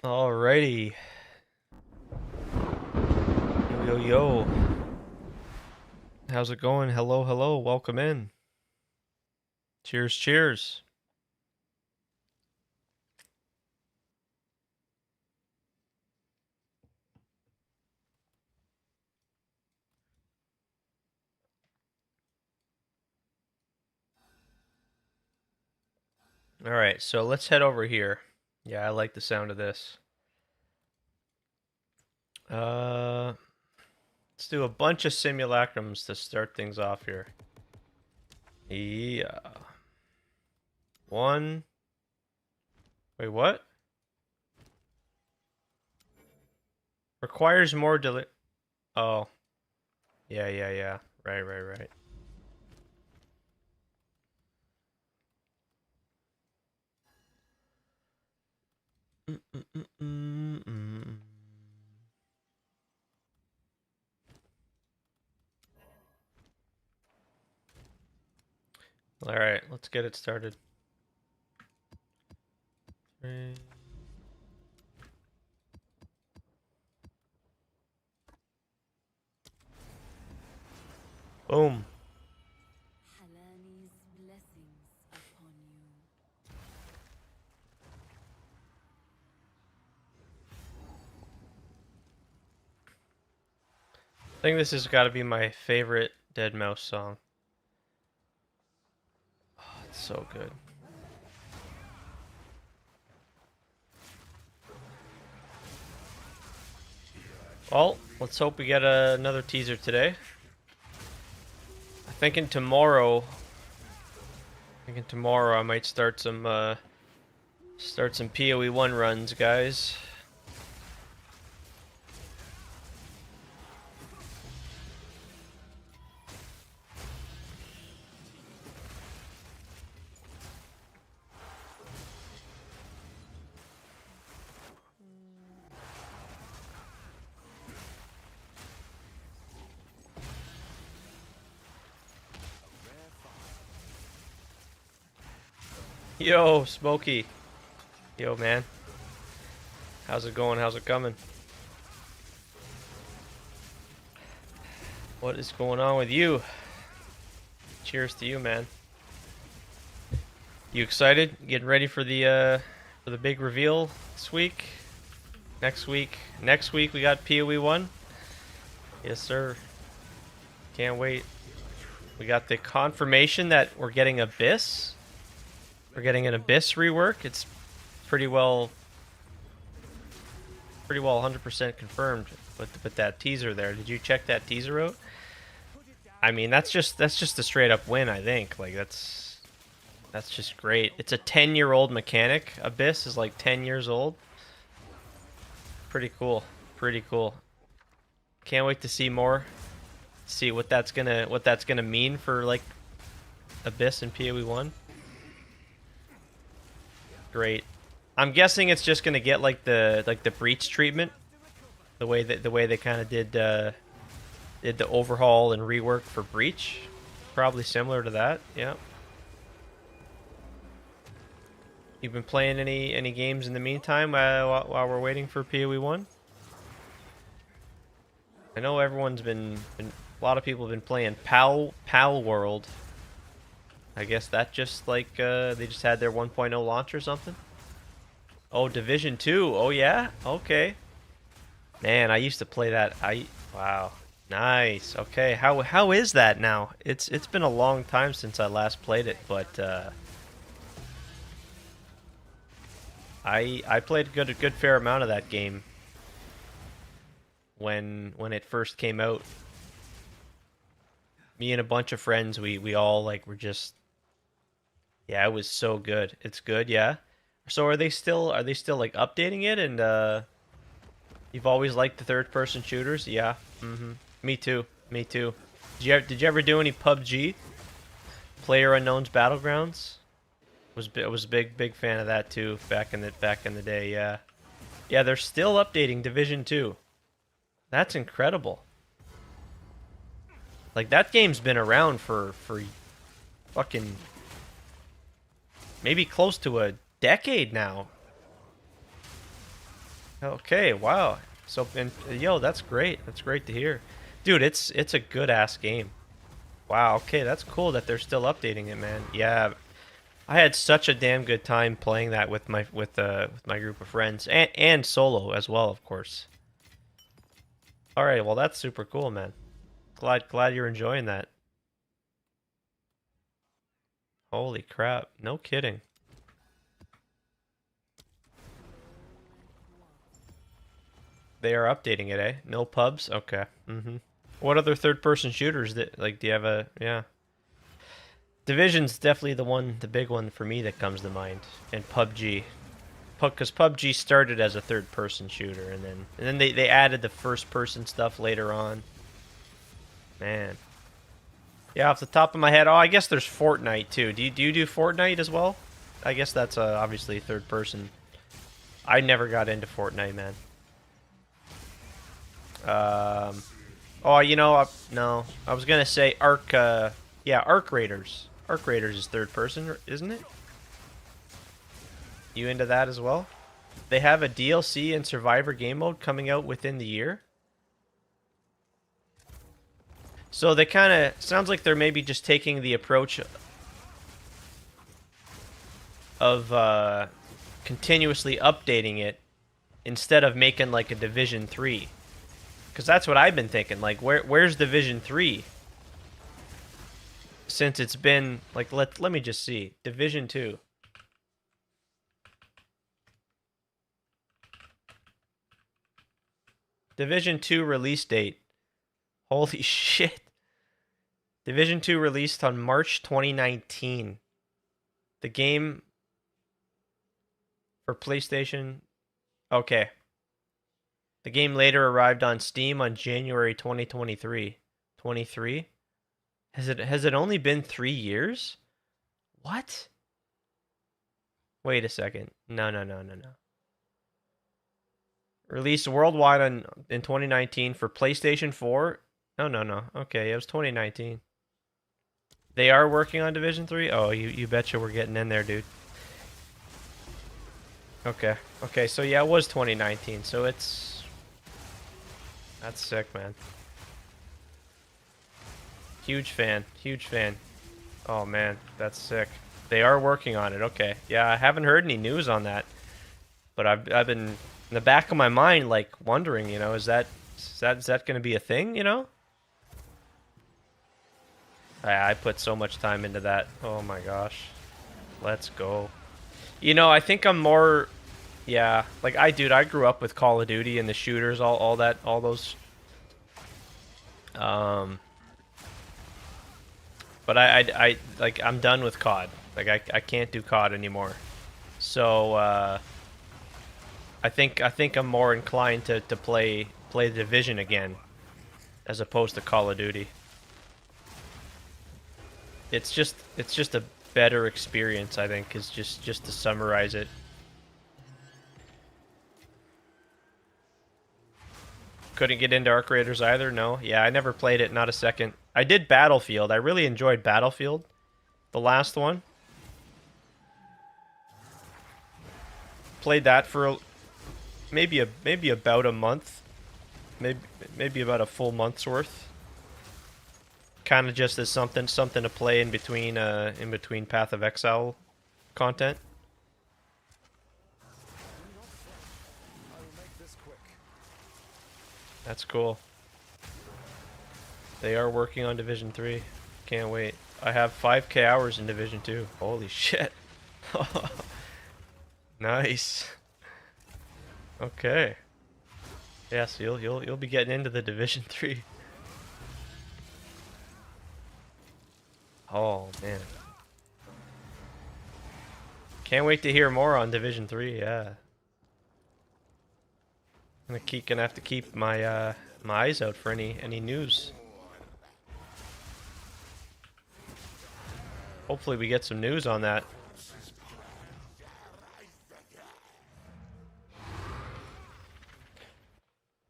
Alrighty. Yo, yo, yo. How's it going? Hello, hello. Welcome in. Cheers, cheers. Alright, so let's head over here. Yeah, I like the sound of this. Uh, let's do a bunch of simulacrums to start things off here. Yeah. One. Wait, what? Requires more Oh. Yeah, yeah, yeah. Right, right, right. Mm, mm, mm, mm, mm. Alright, let's get it started. Three. Boom. Halani's blessings upon you. I think this has got to be my favorite Dead Mouse song. Oh, it's so good. Well, let's hope we get another teaser today. I'm thinking tomorrow. I might start some PoE 1 runs, guys. Yo, Smokey. Yo, man. How's it going? How's it coming? What is going on with you? Cheers to you, man. You excited? Getting ready for the big reveal this week? Next week? Next week we got PoE 1? Yes, sir. Can't wait. We got the confirmation that we're getting Abyss. We're getting an Abyss rework. It's pretty well 100% confirmed with that teaser there. Did you check that teaser out? I mean, that's just a straight up win, I think. Like that's just great. It's a 10-year-old mechanic. Abyss is like 10 years old. Pretty cool. Pretty cool. Can't wait to see more. See what that's gonna mean for like Abyss and PoE 1. Great. I'm guessing it's just gonna get like the breach treatment, the way they kind of did the overhaul and rework for breach. Probably similar to that. Yeah. You've been playing any games in the meantime while we're waiting for PoE 1? I know everyone's been a lot of people have been playing Pal World. I guess that just like they just had their 1.0 launch or something. Oh, Division 2. Oh yeah. Okay. Man, I used to play that. Wow. Nice. Okay. How is that now? It's been a long time since I last played it, but I played a good fair amount of that game when it first came out. Me and a bunch of friends, we all like were just, yeah, it was so good. It's good, yeah. So are they still like updating it, and you've always liked the third person shooters? Yeah. Mhm. Me too. Me too. Did you ever do any PUBG? Player Unknown's Battlegrounds? Was a big fan of that too back in the day, yeah. Yeah, they're still updating Division 2. That's incredible. Like that game's been around for fucking maybe close to a decade now. Okay, wow. So, and yo, that's great. That's great to hear, dude. It's a good ass game. Wow. Okay, that's cool that they're still updating it, man. Yeah, I had such a damn good time playing that with my group of friends and solo as well, of course. All right, well that's super cool, man. Glad you're enjoying that. Holy crap, no kidding. They are updating it, eh? No pubs? Okay. What other third-person shooters that like do you have a yeah. Division's definitely the big one for me that comes to mind. And PUBG. Because PUBG started as a third-person shooter and then they added the first-person stuff later on. Man. Yeah, off the top of my head, oh, I guess there's Fortnite too. Do you do Fortnite as well? I guess that's obviously third person. I never got into Fortnite, man. Um, oh, no, I was gonna say Arc. Yeah, Arc Raiders. Arc Raiders is third person, isn't it? You into that as well? They have a DLC and Survivor game mode coming out within the year. So they kind of sounds like they're maybe just taking the approach of continuously updating it instead of making like a Division 3. Because that's what I've been thinking. Like, where's Division 3? Since it's been like let me just see. Division 2. Division 2 release date. Holy shit. Division 2 released on March 2019. The game for PlayStation. Okay. The game later arrived on Steam on January 2023. 23? Has it only been 3 years? What? Wait a second. No, no, no, no, no. Released worldwide in 2019 for PlayStation 4. No, no, no. Okay, it was 2019. They are working on Division 3? Oh, you betcha we're getting in there, dude. Okay. Okay, so yeah, it was 2019. So it's that's sick, man. Huge fan. Huge fan. Oh man, that's sick. They are working on it. Okay. Yeah, I haven't heard any news on that. But I've been in the back of my mind like wondering, is that going to be a thing, I put so much time into that. Oh my gosh. Let's go. I think I'm more yeah, like I grew up with Call of Duty and the shooters, all that, all those um but like I'm done with COD. Like I can't do COD anymore. So I think I'm more inclined to play the Division again as opposed to Call of Duty. It's just a better experience, I think, is just to summarize it. Couldn't get into Arc Raiders either, no. Yeah, I never played it, not a second. I did Battlefield. I really enjoyed Battlefield, the last one. Played that for maybe about a month. Maybe about a full month's worth. Kind of just as something to play in between Path of Exile content. That's cool. They are working on Division 3. Can't wait. I have 5k hours in Division 2. Holy shit. Nice. Okay. Yeah, so you'll be getting into the Division 3. Oh man. Can't wait to hear more on Division 3, yeah. Gonna have to keep my eyes out for any news. Hopefully we get some news on that.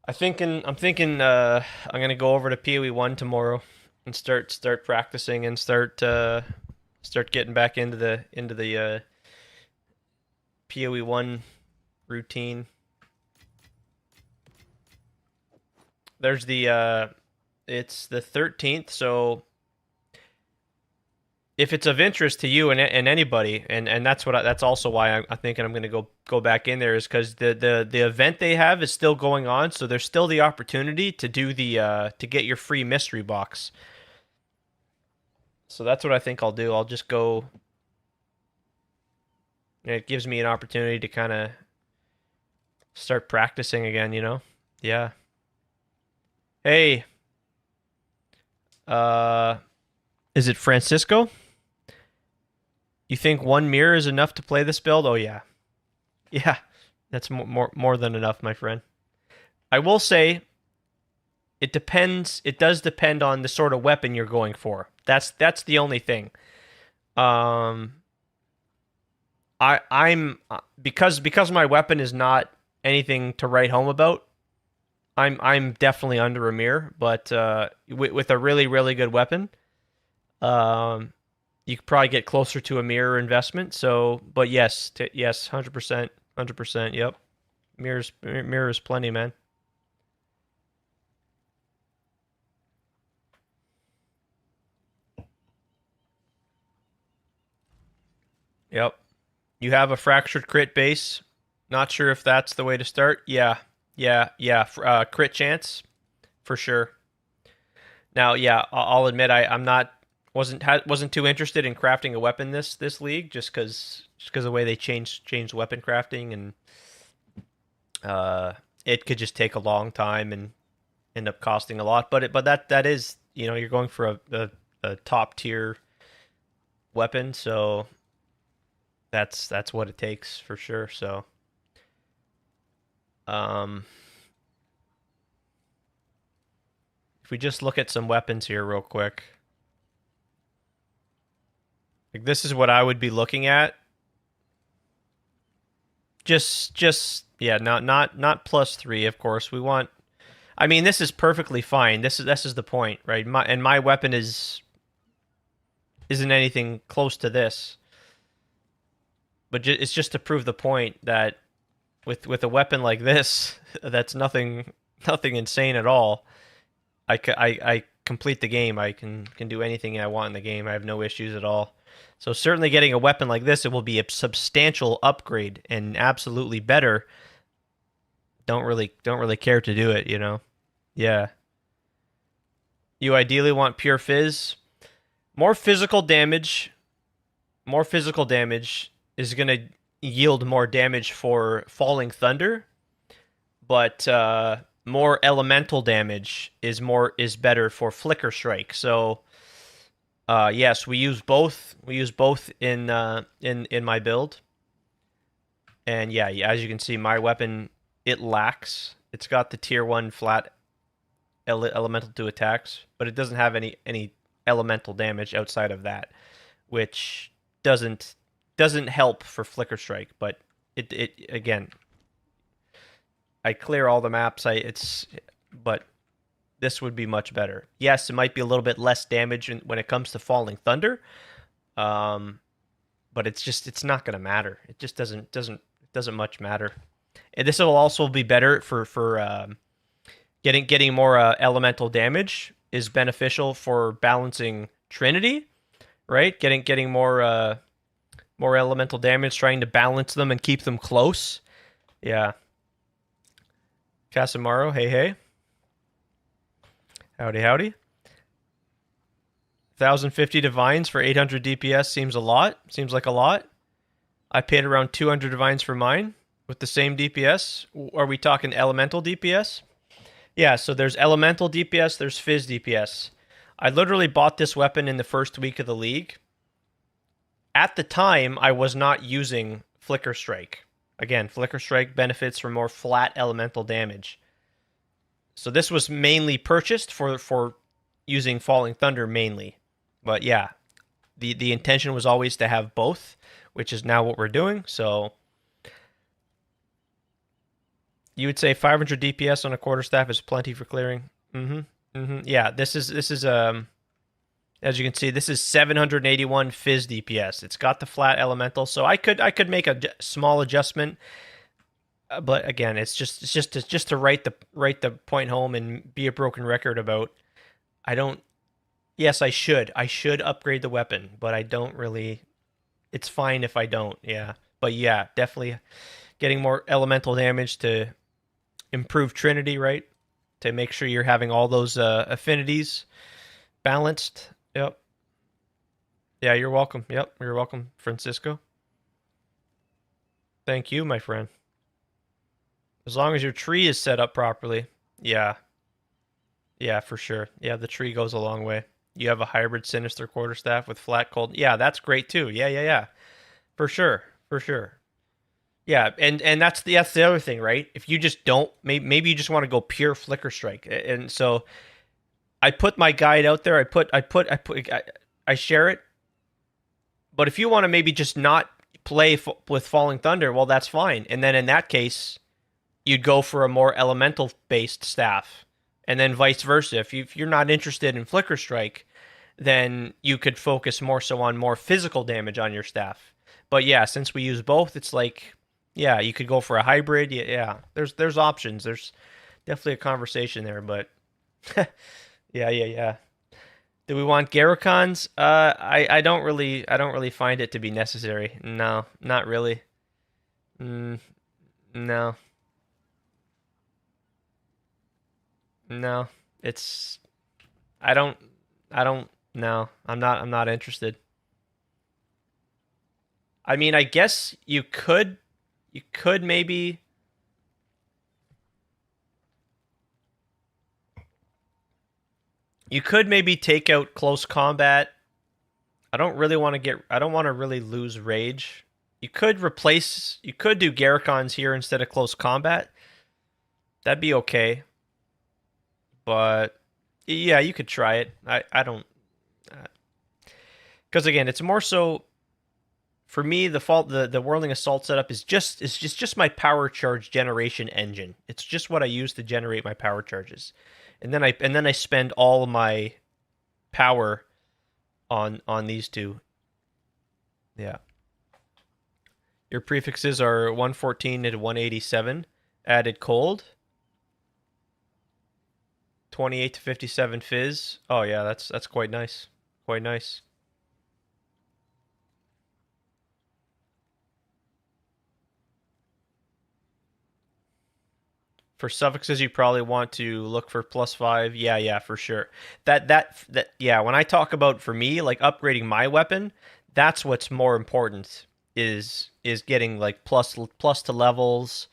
I'm thinking I'm gonna go over to PoE 1 tomorrow and start practicing and start getting back into the PoE 1 routine. There's the it's the 13th, so if it's of interest to you and anybody, and that's that's also why I'm thinking I'm gonna go back in there is because the event they have is still going on, so there's still the opportunity to do the to get your free mystery box. So that's what I think I'll do. I'll just go. It gives me an opportunity to kind of start practicing again, you know? Yeah. Hey, uh, is it Francisco? You think one mirror is enough to play this build? Oh yeah, yeah, that's more than enough, my friend. I will say it depends. It does depend on the sort of weapon you're going for. That's the only thing. Um, I'm because my weapon is not anything to write home about. I'm definitely under a mirror, but with a really good weapon, um, you could probably get closer to a mirror investment. So, but yes, yes, 100%, 100%. Yep, mirrors plenty, man. Yep. You have a fractured crit base. Not sure if that's the way to start. Yeah, yeah. Crit chance for sure. Now, yeah, I'll admit I'm not wasn't too interested in crafting a weapon this league just because the way they changed weapon crafting and uh it could just take a long time and end up costing a lot. But that is you're going for a top tier weapon, so that's what it takes for sure. So um, if we just look at some weapons here real quick, like this is what I would be looking at. Just yeah, not +3, of course. We want. I mean, this is perfectly fine. This is the point, right? My weapon isn't anything close to this, but it's just to prove the point that with a weapon like this, that's nothing insane at all. I complete the game. I can do anything I want in the game. I have no issues at all. So certainly getting a weapon like this, it will be a substantial upgrade and absolutely better. Don't really care to do it, you know. Yeah. You ideally want pure fizz. More physical damage. More physical damage is going to yield more damage for falling thunder, but more elemental damage is better for flicker strike. So yes, we use both. We use both in my build, and yeah, as you can see, my weapon it lacks. It's got the tier 1 flat elemental 2 attacks, but it doesn't have any elemental damage outside of that, which doesn't help for flicker strike. But it again, I clear all the maps. But this would be much better. Yes, it might be a little bit less damage when it comes to falling thunder, um, but it's not going to matter. It just doesn't much matter. And this will also be better for getting more elemental damage is beneficial for balancing Trinity, right? Getting more elemental damage, trying to balance them and keep them close. Yeah. Casamaro, hey. Howdy. 1,050 divines for 800 DPS seems a lot. Seems like a lot. I paid around 200 divines for mine with the same DPS. Are we talking elemental DPS? Yeah, so there's elemental DPS, there's fizz DPS. I literally bought this weapon in the first week of the league. At the time, I was not using Flicker Strike. Again, Flicker Strike benefits from more flat elemental damage. So this was mainly purchased for using Falling Thunder mainly. But yeah, the intention was always to have both, which is now what we're doing. So you would say 500 DPS on a quarterstaff is plenty for clearing. Yeah, this is as you can see, this is 781 Fizz DPS. It's got the flat elemental, so I could make a small adjustment But again, it's just to write the point home and be a broken record about. I don't. Yes, I should upgrade the weapon, but I don't really. It's fine if I don't. Yeah, but yeah, definitely getting more elemental damage to improve Trinity, right? To make sure you're having all those affinities balanced. Yep. Yeah, you're welcome. Yep, you're welcome, Francisco. Thank you, my friend. As long as your tree is set up properly. Yeah. Yeah, for sure. Yeah, the tree goes a long way. You have a hybrid Sinister Quarterstaff with flat cold. Yeah, that's great too. Yeah, yeah, yeah. For sure. For sure. Yeah, and that's the other thing, right? If you just don't, maybe you just want to go pure Flicker Strike, and so I put my guide out there. I share it. But if you want to maybe just not play with Falling Thunder, well, that's fine. And then in that case, you'd go for a more elemental based staff, and then vice versa. If you're not interested in Flicker Strike, then you could focus more so on more physical damage on your staff. But yeah, since we use both, it's like, yeah, you could go for a hybrid. Yeah, yeah. There's options. There's definitely a conversation there, but yeah, yeah, yeah. Do we want Garricons? I don't really find it to be necessary. No, not really. Mm, no, no. It's I don't I don't no. I'm not interested. I mean, I guess you could maybe take out close combat. I don't want to really lose rage. You could do Garricons here instead of close combat. That'd be okay. But yeah, you could try it. I don't, because again, it's more so for me. The whirling assault setup is just my power charge generation engine. It's just what I use to generate my power charges, and then I spend all of my power on these two. Yeah, your prefixes are 114 to 187. Added cold. 28 to 57 fizz. Oh yeah, that's quite nice. Quite nice. For suffixes, you probably want to look for +5. Yeah, yeah, for sure. That yeah, when I talk about for me like upgrading my weapon, that's what's more important is getting like plus to levels.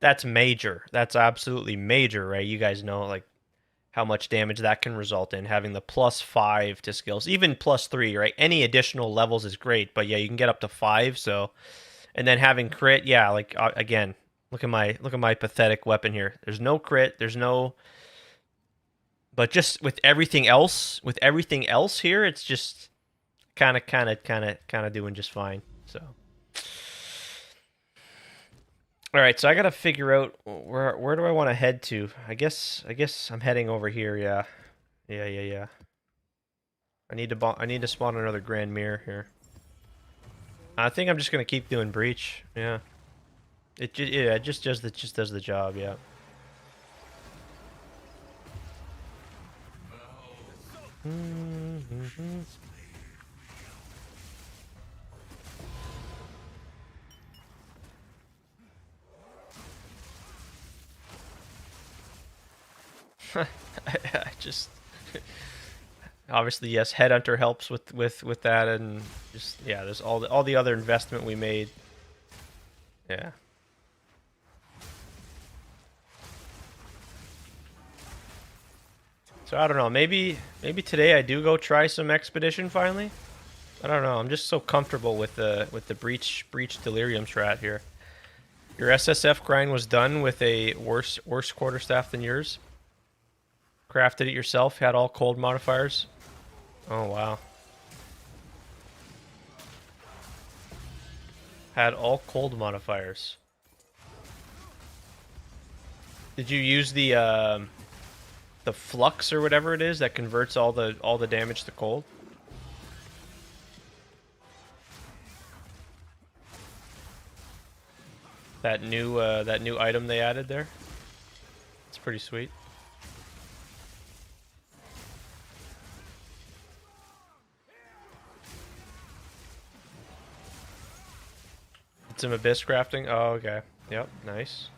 That's major. That's absolutely major, right? You guys know like how much damage that can result in having the +5 to skills, even +3, right? Any additional levels is great, but yeah, you can get up to 5. So, and then having crit, yeah, like again, look at my pathetic weapon here. There's no crit, there's no, but just with everything else here, it's just kind of doing just fine. So, all right, so I gotta figure out where do I want to head to. I guess I'm heading over here. Yeah, yeah, yeah, yeah. I need to spawn another Grand Mirror here. I think I'm just gonna keep doing Breach. Yeah. It just does the job, yeah. I just obviously yes, Headhunter helps with that, and just yeah, there's all the other investment we made. Yeah. So I don't know. Maybe today I do go try some expedition finally. I don't know. I'm just so comfortable with the breach delirium strat here. Your SSF grind was done with a worse quarterstaff than yours. Crafted it yourself. Had all cold modifiers. Oh wow. Had all cold modifiers. Did you use the flux or whatever it is that converts all the damage to cold? that new item they added there. It's pretty sweet. It's some abyss crafting. Oh, okay. Yep, nice.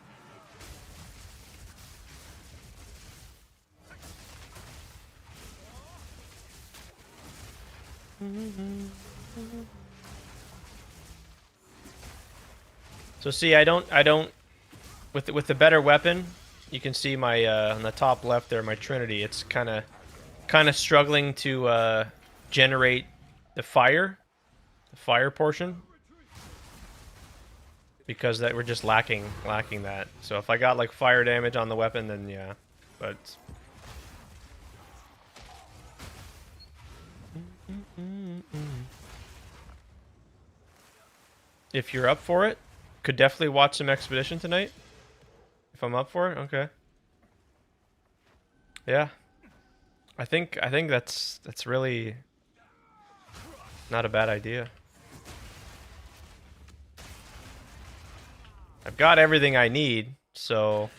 So see, I don't with the better weapon, you can see my on the top left there, my Trinity. It's kind of struggling to generate the fire portion, because that we're just lacking that. So if I got like fire damage on the weapon, then yeah, but. If you're up for it, could definitely watch some Expedition tonight. If I'm up for it, okay. Yeah, I think that's really not a bad idea. I've got everything I need, so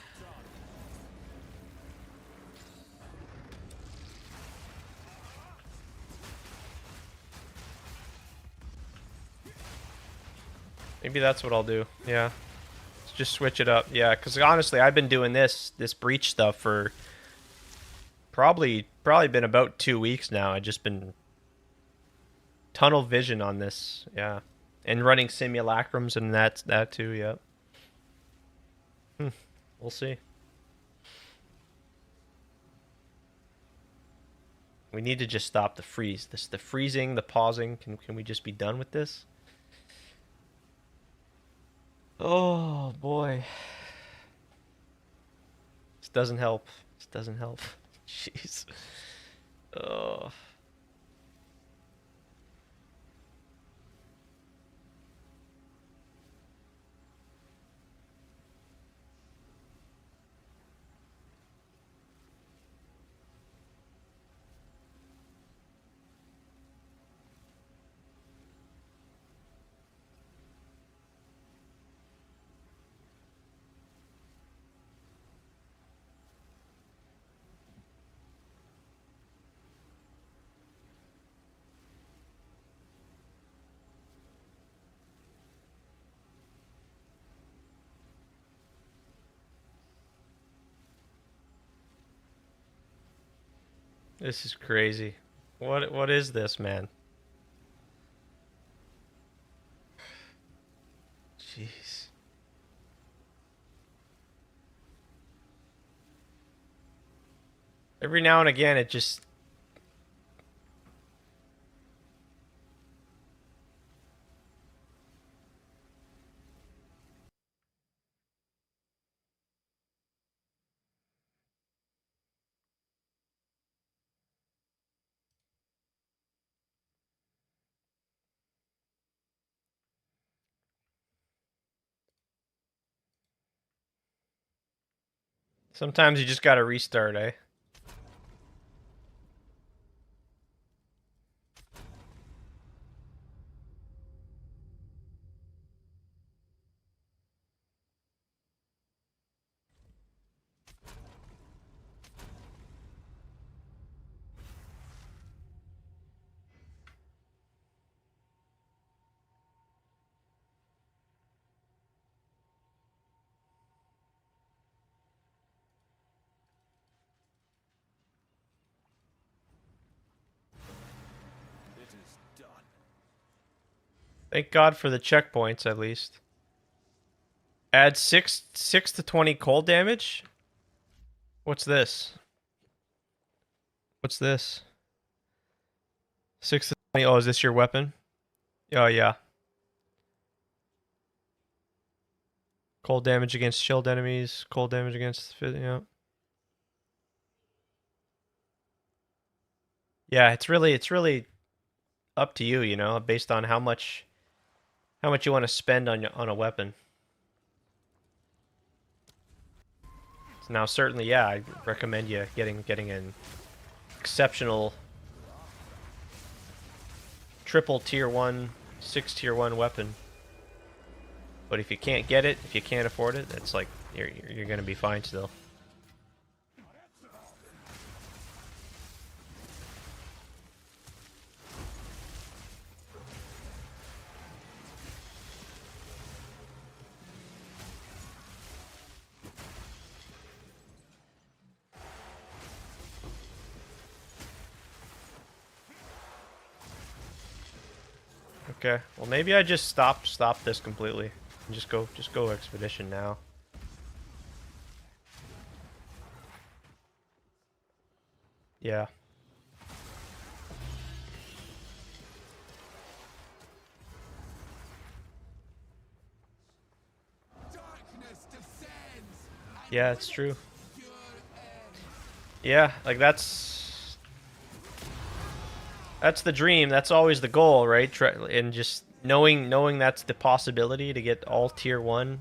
maybe that's what I'll do. Yeah, let's just switch it up. Yeah, because honestly, I've been doing this breach stuff for probably been about 2 weeks now. I've just been tunnel vision on this. Yeah, and running simulacrums and that too. Yeah. We'll see. We need to just stop the freeze. The freezing, the pausing. Can we just be done with this? Oh boy. This doesn't help. This doesn't help. Jeez. Oh. This is crazy. What is this, man? Jeez. Every now and again it just sometimes you just gotta restart, eh? Thank God for the checkpoints, at least. Add 6 to 20 cold damage? What's this? What's this? 6 to 20. Oh, is this your weapon? Oh, yeah. Cold damage against shield enemies. Cold damage against... Yeah. Yeah, it's really up to you, you know, based on how much you want to spend on a weapon. So now, certainly, yeah, I recommend you getting an exceptional triple tier 1, 6 tier 1 weapon. But But if you can't get it, if you can't afford it, it's like you're gonna be fine still. Okay. Well, maybe I just stop this completely and just go expedition now. Yeah. Yeah, it's true. Yeah, like that's the dream. That's always the goal, right? And just knowing that's the possibility to get all tier 1.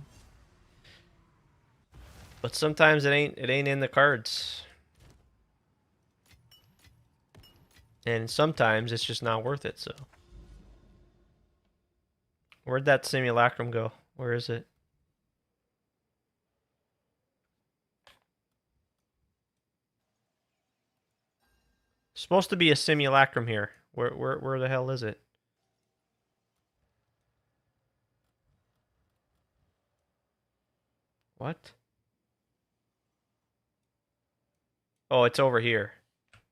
But sometimes it ain't in the cards. And sometimes it's just not worth it, so. Where'd that simulacrum go? Where is it? Supposed to be a simulacrum here. Where the hell is it? What? Oh, it's over here.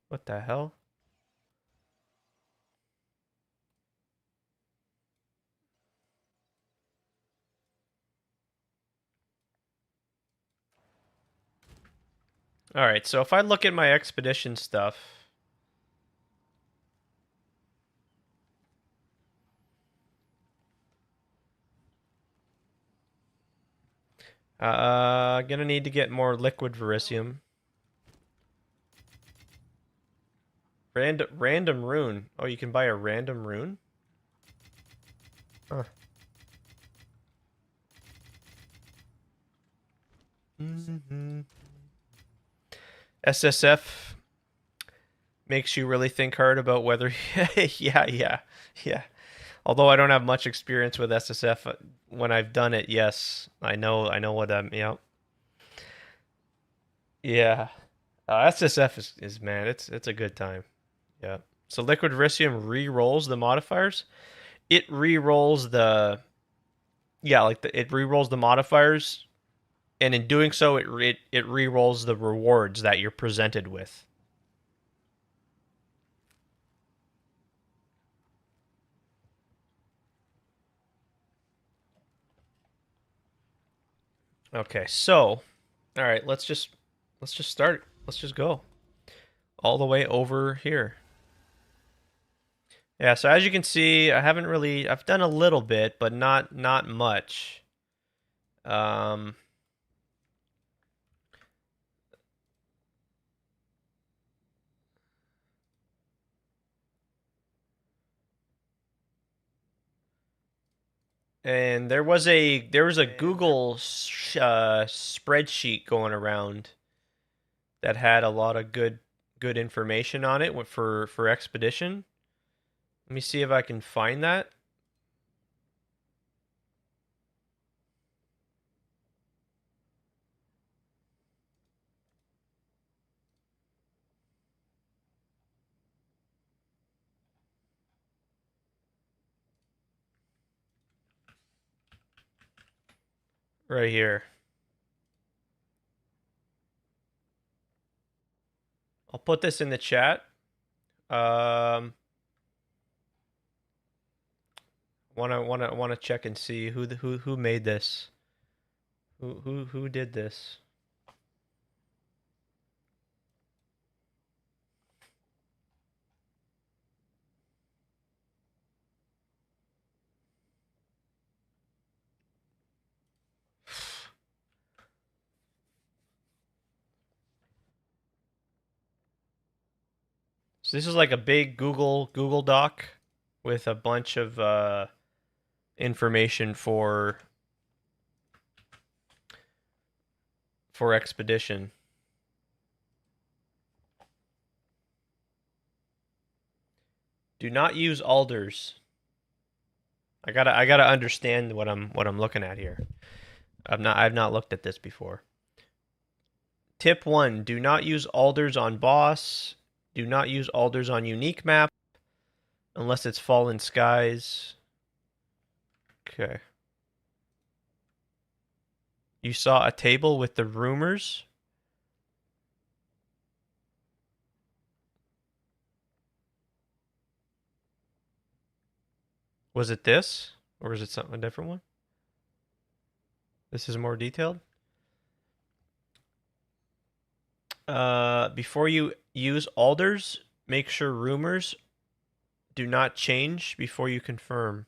What the hell? Alright, so if I look at my expedition stuff. Gonna need to get more liquid verisium. Random rune. Oh, you can buy a random rune? Huh. SSF makes you really think hard about whether yeah. Although I don't have much experience with SSF, when I've done it, yes, I know what yeah. Yeah. SSF is man, it's a good time. Yeah. So Liquid Verisium re-rolls the modifiers. It re-rolls the it re-rolls the modifiers, and in doing so, it re-rolls the rewards that you're presented with. Okay, so all right, let's just start. Let's just go all the way over here. Yeah, so as you can see, I've done a little bit, but not much. Um, and there was a Google spreadsheet going around that had a lot of good information on it for expedition. Let me see if I can find that right here. I'll put this in the chat. Um, wanna check and see who made this. Who did this? So this is like a big Google Doc with a bunch of information for expedition. Do not use alders. I gotta understand what I'm looking at here. I've not looked at this before. Tip 1, do not use alders on boss. Do not use alders on unique map unless it's Fallen Skies. Okay. You saw a table with the rumors. Was it this? Or is it something a different one? This is more detailed. Before you use alders, make sure rumors do not change before you confirm.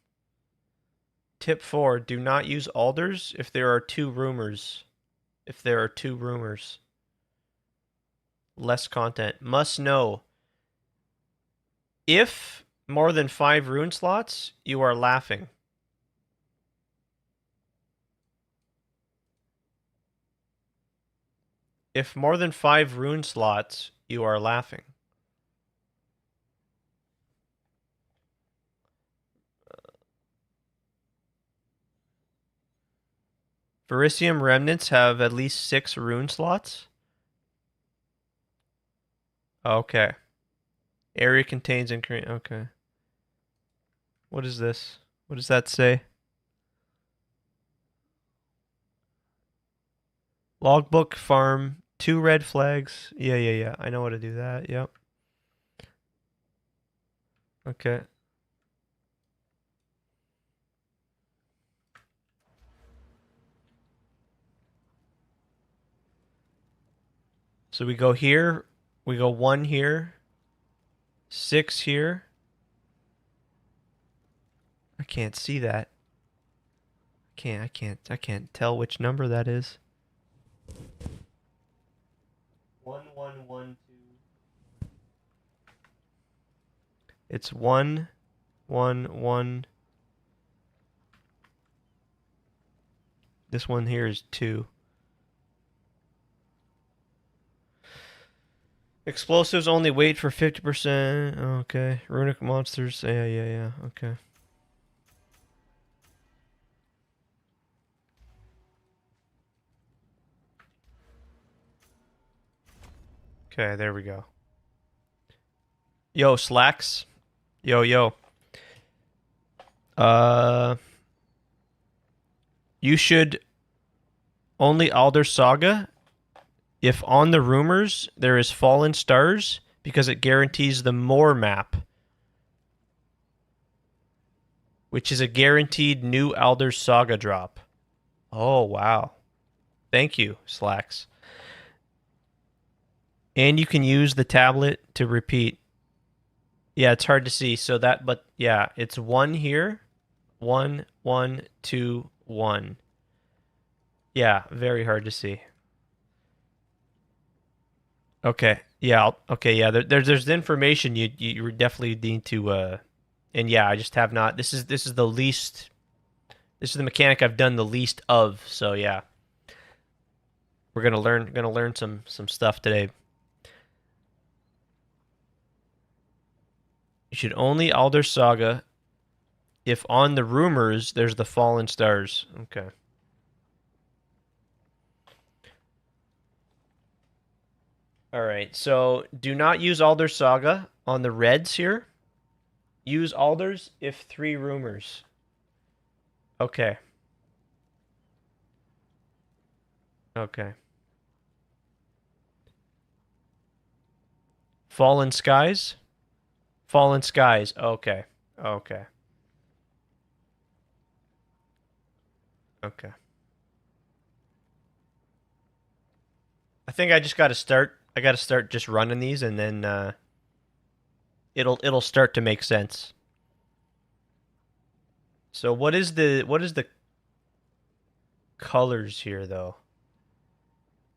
Tip 4, do not use alders if there are two rumors. If there are two rumors. Less content. Must know. If more than 5 rune slots, you are laughing. If more than 5 rune slots, you are laughing. Verisium remnants have at least 6 rune slots. Okay. Area contains increase. Okay. What is this? What does that say? Logbook farm 2 red flags. Yeah. I know how to do that. Yep. Okay. So we go here. We go 1 here. 6 here. I can't see that. I can't tell which number that is. 1112. It's 111. This one here is 2. Explosives only wait for 50%. Okay. Runic monsters. Yeah. Okay. Okay, there we go. Yo, Slacks. Yo. Uh, you should only Alder Saga if on the rumors there is Fallen Stars because it guarantees the more map, which is a guaranteed new Alder Saga drop. Oh, wow. Thank you, Slacks. And you can use the tablet to repeat. Yeah, it's hard to see. So that, but yeah, it's 1 here. 1, 1, 2, 1. Yeah, very hard to see. Okay. Yeah. Okay. Yeah. There's information you definitely need to. And yeah, I just have not. This is the least. This is the mechanic I've done the least of. So yeah, we're gonna learn some stuff today. You should only Alder Saga if on the rumors there's the Fallen Stars. Okay. All right. So do not use Alder Saga on the reds here. Use Alders if 3 rumors. Okay. Okay. Fallen Skies? Fallen Skies. Okay. Okay. Okay. I think I just got to start. I got to start just running these, and then it'll start to make sense. So what is the colors here though?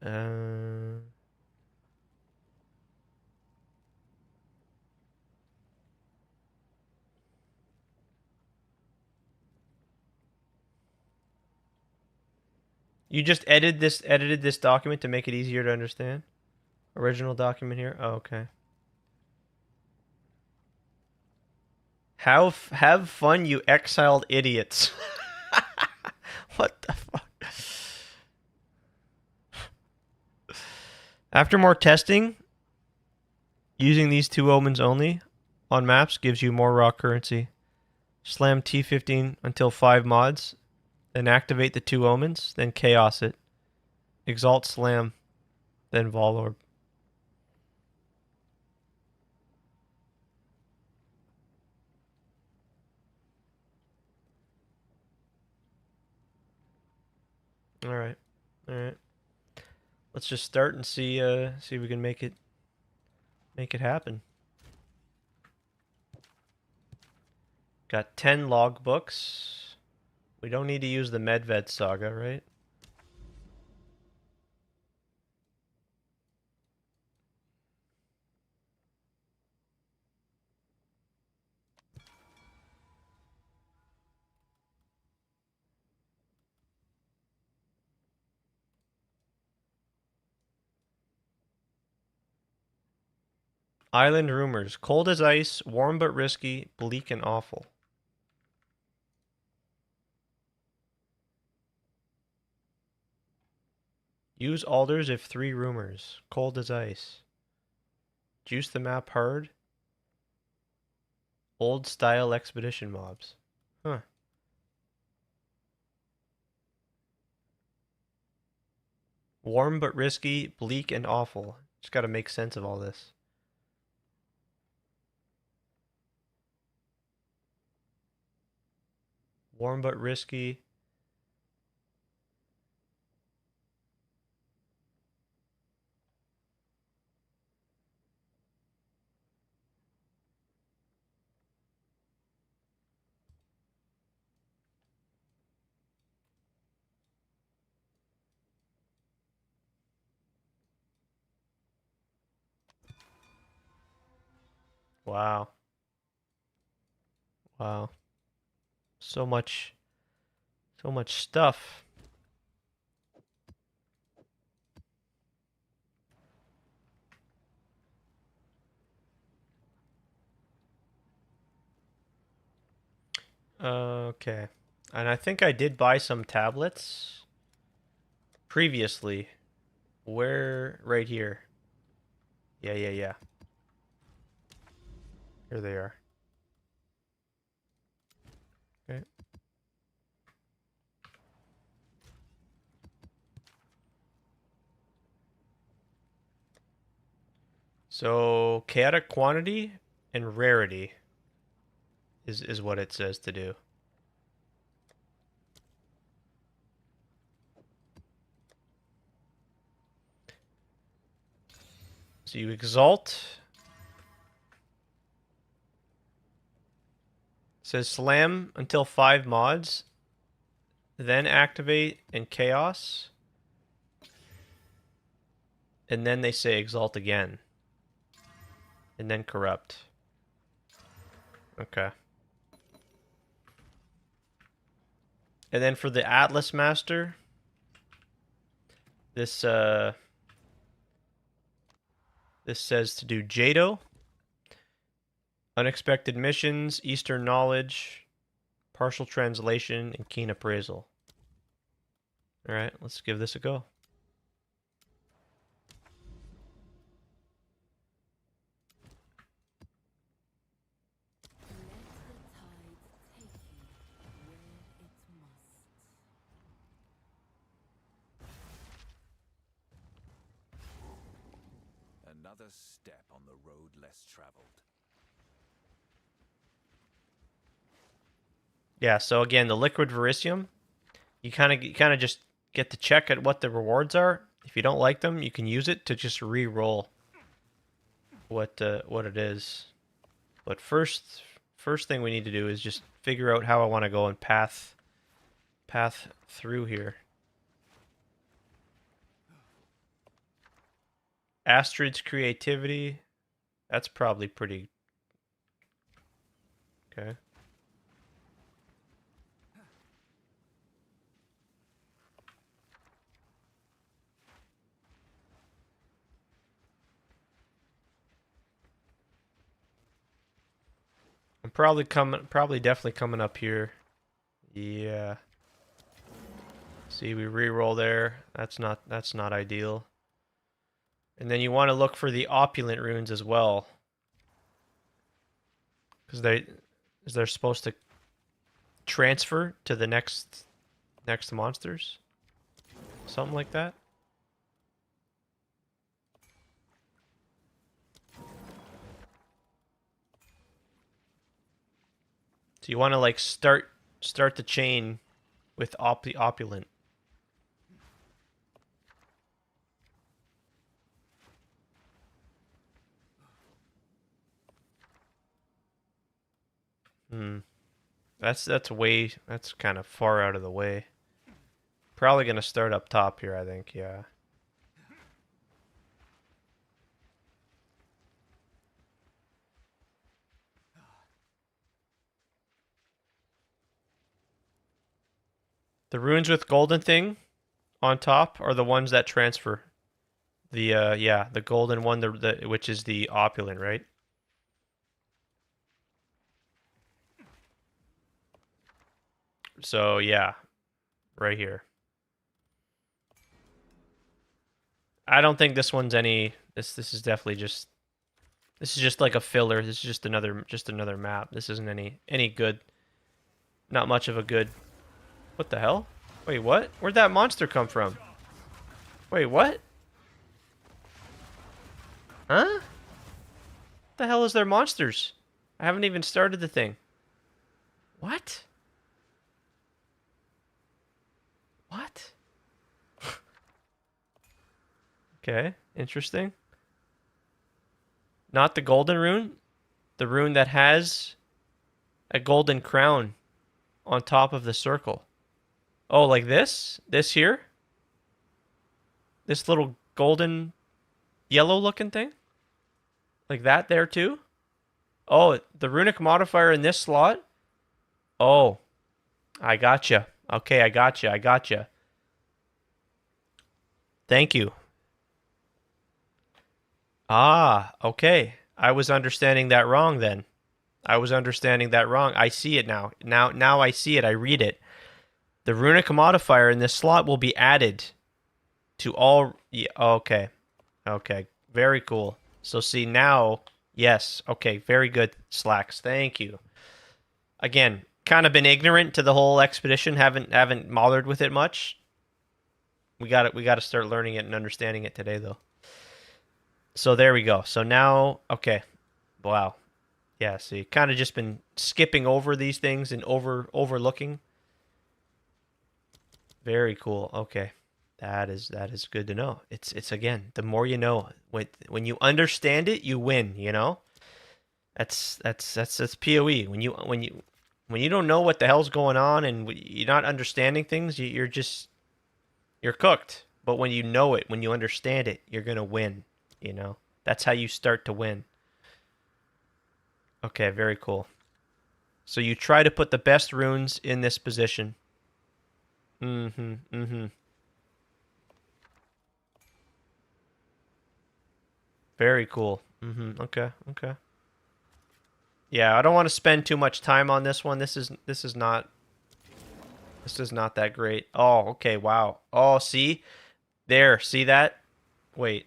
Uh, you just edited this document to make it easier to understand. Original document here. Oh, okay. Have fun, you exiled idiots. What the fuck? After more testing, using these two omens only on maps gives you more raw currency. Slam T15 until 5 mods, then activate the two omens, then chaos it. Exalt Slam, then Volorb. Alright. Alright. Let's just start and see if we can make it happen. Got 10 logbooks. We don't need to use the Medved saga, right? Island rumors. Cold as ice, warm but risky, bleak and awful. Use alders if 3 rumors. Cold as ice. Juice the map hard. Old style expedition mobs. Huh. Warm but risky, bleak and awful. Just gotta make sense of all this. Warm but risky. Wow. Wow. So much stuff. Okay. And I think I did buy some tablets previously. Where? Right here. Yeah. Here they are. Okay. So, chaotic quantity and rarity is what it says to do. So you exalt. It says slam until 5 mods, then activate and chaos. And then they say exalt again. And then corrupt. Okay. And then for the Atlas Master, this says to do Jado, Unexpected Missions, Eastern Knowledge, Partial Translation, and Keen Appraisal. Alright, let's give this a go. Another step on the road less traveled. Yeah, so again, the Liquid Verisium, you kind of just get to check at what the rewards are. If you don't like them, you can use it to just re-roll what it is. But first thing we need to do is just figure out how I want to go and path through here. Astrid's creativity, that's probably pretty okay. I'm probably definitely coming up here. Yeah. See, we re-roll there. That's not ideal. And then you want to look for the opulent runes as well, because they're supposed to transfer to the next monsters, something like that. So you want to like start the chain with opulent. Hmm. That's kind of far out of the way. Probably gonna start up top here, I think. Yeah. The runes with golden thing on top are the ones that transfer. The yeah, the golden one, the which is the opulent, right? So yeah, right here. I don't think this one's any. This is definitely just. This is just like a filler. This is just another map. This isn't any good. Not much of a good. What the hell? Wait, what? Where'd that monster come from? Wait, what? Huh? The hell is there monsters? I haven't even started the thing. What? What? Okay, interesting. Not the golden rune. The rune that has a golden crown on top of the circle. Oh, like this? This here? This little golden yellow looking thing? Like that there too? Oh, the runic modifier in this slot? Oh, I gotcha. Okay, I gotcha. Thank you. Ah, okay. I was understanding that wrong then. I was understanding that wrong. I see it now. Now I see it. I read it. The runic modifier in this slot will be added to all. Yeah, okay. Okay. Very cool. So see now, yes. Okay. Very good, Slacks. Thank you. Again, kind of been ignorant to the whole expedition. Haven't bothered with it much. We got it. We got to start learning it and understanding it today, though. So there we go. So now, okay. Wow. Yeah, see, kind of just been skipping over these things and overlooking. Very cool. Okay. That is good to know. It's again, the more you know. When you understand it, you win, you know? That's PoE. When you don't know what the hell's going on and you're not understanding things, you're cooked. But when you know it, when you understand it, you're going to win, you know? That's how you start to win. Okay, very cool. So you try to put the best runes in this position. Very cool. Okay. Yeah, I don't want to spend too much time on this one. This is not that great. Oh, okay, wow. Oh, see? There, see that? Wait.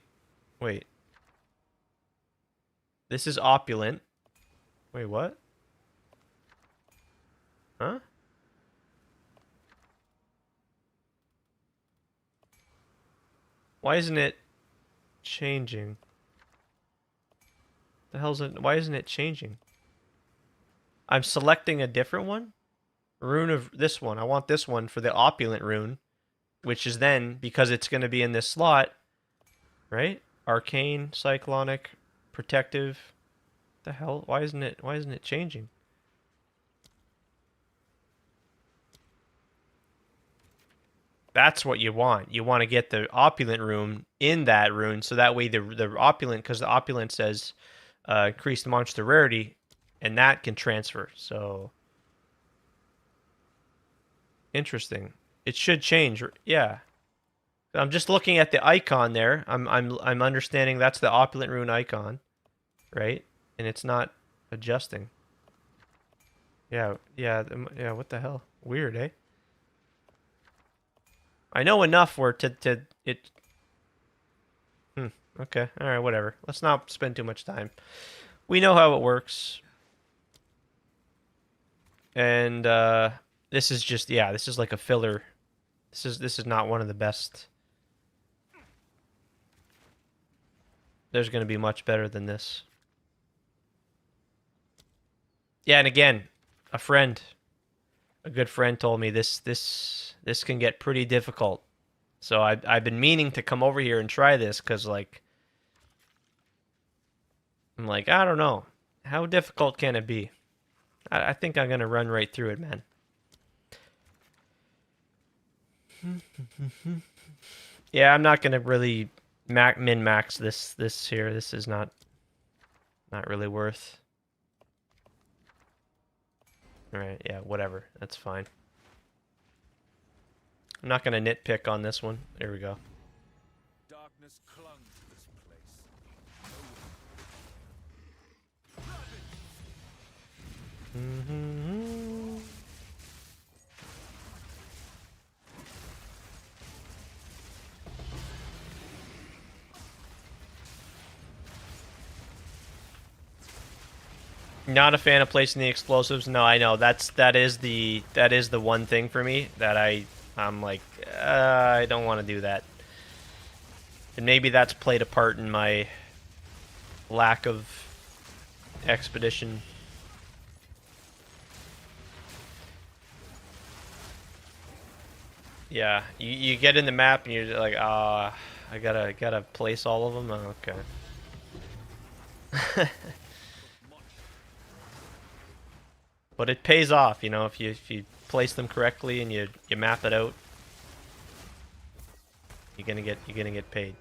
This is opulent. Wait, what? Huh? Why isn't it changing? The hell's it? Why isn't it changing? I'm selecting a different one? Rune of this one. I want this one for the opulent rune, which is then, because it's going to be in this slot, right? Arcane, cyclonic, protective. The hell? Why isn't it changing? That's what you want. You want to get the opulent rune in that rune, so that way the opulent, because the opulent says increased monster rarity, and that can transfer. So interesting. It should change. Yeah. I'm just looking at the icon there. I'm understanding that's the opulent rune icon, right? And it's not adjusting. Yeah, what the hell? Weird, eh? I know enough where to it. Hmm. Okay. All right. Whatever. Let's not spend too much time. We know how it works, and this is just this is like a filler. This is not one of the best. There's gonna be much better than this. Yeah, and again, a friend, a good friend told me this can get pretty difficult. So I've been meaning to come over here and try this because like I'm like I don't know how difficult can it be. I think I'm gonna run right through it, man. Yeah, I'm not gonna really min max this here. This is not really worth. All right, yeah, whatever. That's fine. I'm not gonna nitpick on this one. There we go. Darkness clung to this place. Mm-hmm. Not a fan of placing the explosives. No, I know that is the one thing for me that I'm like I don't want to do that. And maybe that's played a part in my lack of expedition. Yeah, you get in the map and you're like, I gotta place all of them. Oh, okay. But it pays off, if you place them correctly and you map it out, you're gonna get paid.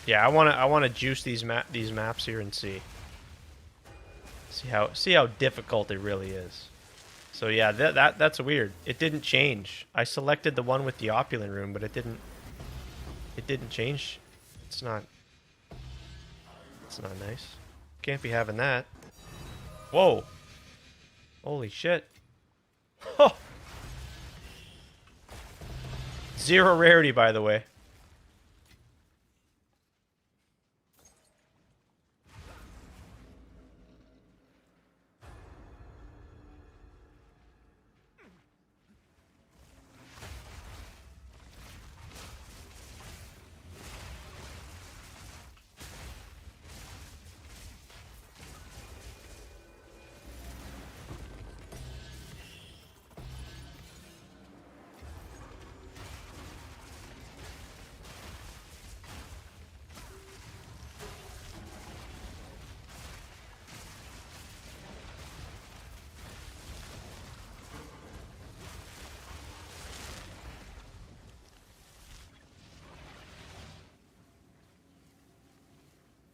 Yeah, I wanna juice these maps here and see how difficult it really is. So yeah, that's weird. It didn't change. I selected the one with the opulent room, but it didn't change. It's not it's not nice. Can't be having that. Whoa. Holy shit. Oh, zero rarity, by the way.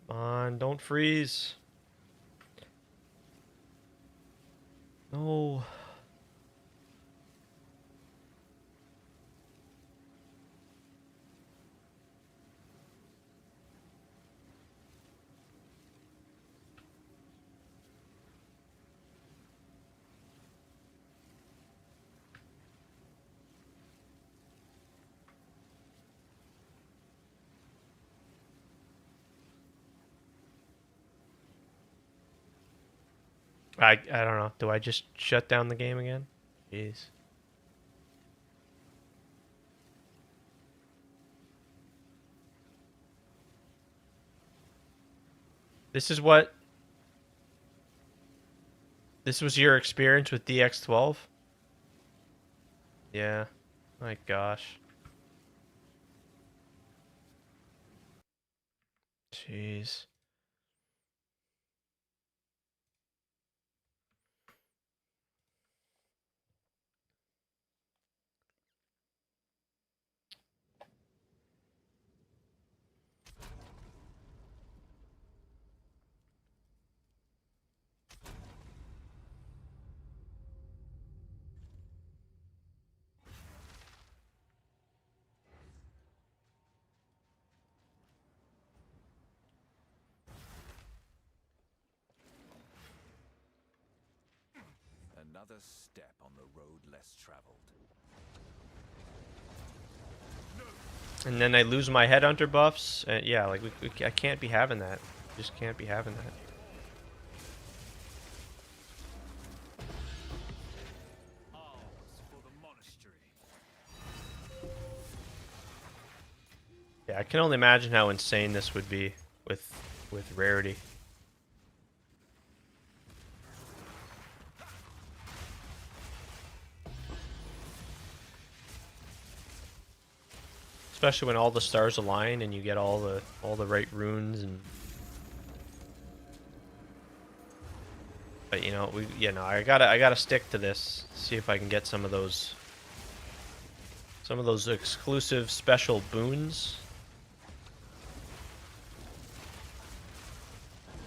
Come on, don't freeze. No. I don't know. Do I just shut down the game again? Jeez. This is what this was your experience with DX12? Yeah. My gosh. Jeez. Another step on the road less traveled. And then I lose my headhunter buffs. Yeah, like I can't be having that. Just can't be having that. Arms for the monastery. Yeah, I can only imagine how insane this would be with rarity. Especially when all the stars align and you get all the right runes and. But you know, I gotta stick to this. See if I can get some of those exclusive special boons.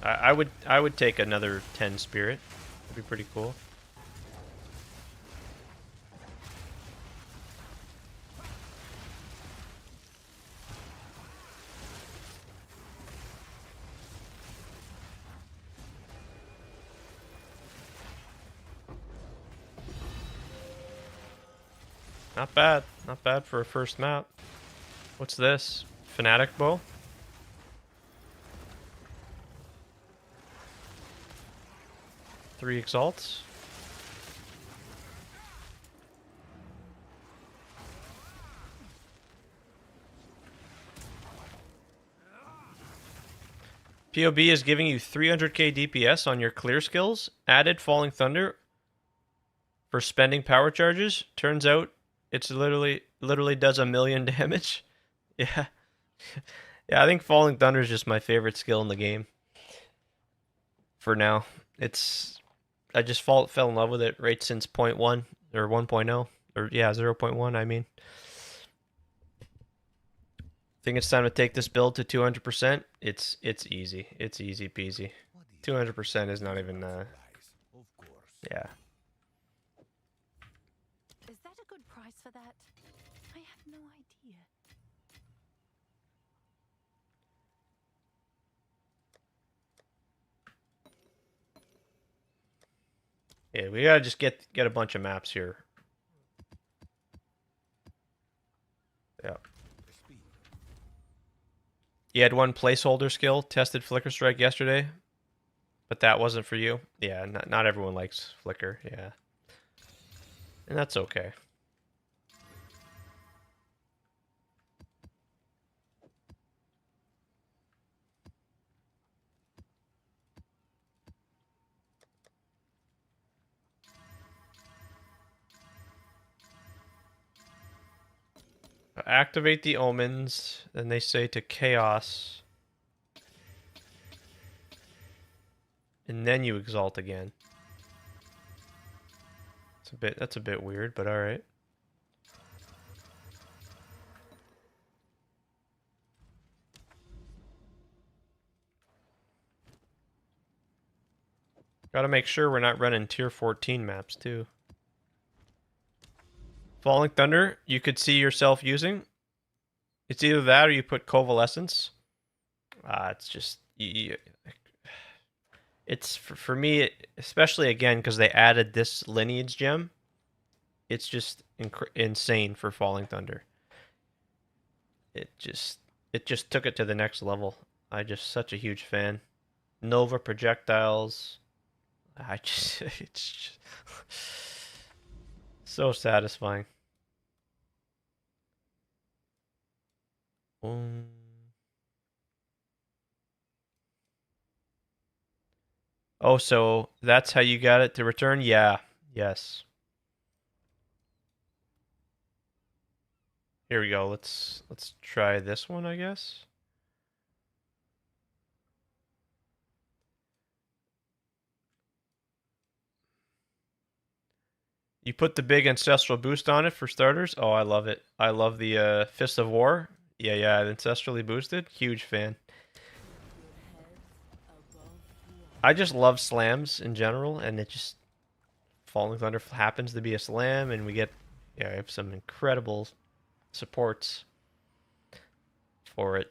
I would take another 10 spirit. That'd be pretty cool. Not bad. Not bad for a first map. What's this? Fanatic bow? Three exalts? POB is giving you 300k DPS on your clear skills. Added Falling Thunder for spending power charges. Turns out it's literally does 1,000,000 damage. Yeah. Yeah, I think Falling Thunder is just my favorite skill in the game. For now. I just fell in love with it right since 0.1 or 1.0 or yeah, 0.1 I mean. Think it's time to take this build to 200%. It's easy. It's easy peasy. 200% is not even yeah. Is that a good price for that? I have no idea. Yeah, we gotta just get a bunch of maps here. Yeah. You had one placeholder skill, tested Flicker Strike yesterday, but that wasn't for you. Yeah, not everyone likes Flicker, yeah. And that's okay. Activate the omens, then they say to chaos. And then you exalt again. That's a bit weird, but alright. Gotta make sure we're not running tier 14 maps too. Falling Thunder, you could see yourself using. It's either that or you put Covalescence. It's just it's for me, especially again because they added this lineage gem. It's just insane for Falling Thunder. It just took it to the next level. I just such a huge fan. Nova projectiles. It's just so satisfying. Oh, so that's how you got it to return? Yeah. Yes. Here we go. Let's try this one, I guess. You put the big ancestral boost on it for starters. Oh, I love it. I love the Fist of War. Yeah, ancestrally boosted. Huge fan. I just love slams in general, and it just Falling Thunder happens to be a slam, and we have some incredible supports for it.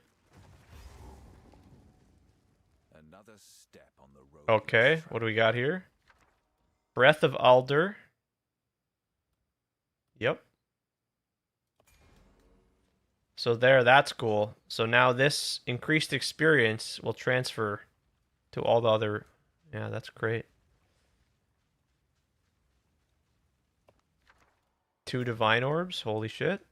Another step on the road. Okay, what do we got here? Breath of Alder. Yep. So there, that's cool. So now this increased experience will transfer to all the other... Yeah, that's great. 2 divine orbs. Holy shit.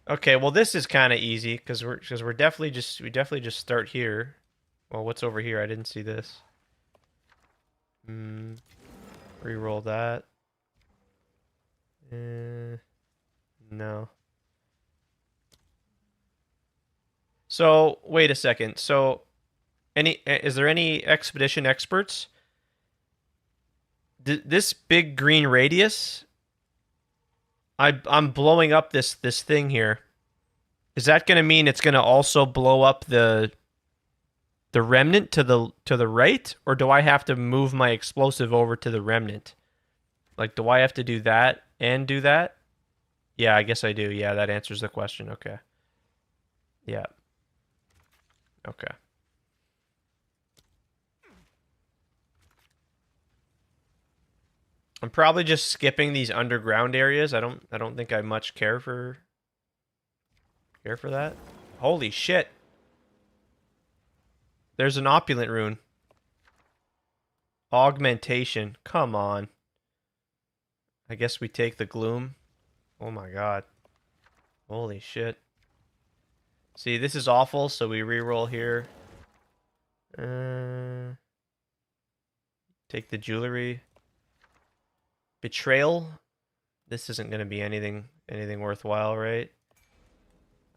Okay, well this is kind of easy because we're definitely just start here. Well, what's over here? I didn't see this. Reroll that. No. So wait a second. So, is there any expedition experts? This big green radius. I'm blowing up this thing here. Is that going to mean it's going to also blow up the remnant to the right, or do I have to move my explosive over to the remnant? Like, do I have to do that and do that? Yeah, I guess I do. Yeah, that answers the question. Okay. Yeah. Okay. I'm probably just skipping these underground areas. I don't think I much care for that. Holy shit. There's an opulent rune. Augmentation. Come on. I guess we take the gloom. Oh my god. Holy shit. See, this is awful, so we reroll here. Take the jewelry. Betrayal. This isn't going to be anything worthwhile, right?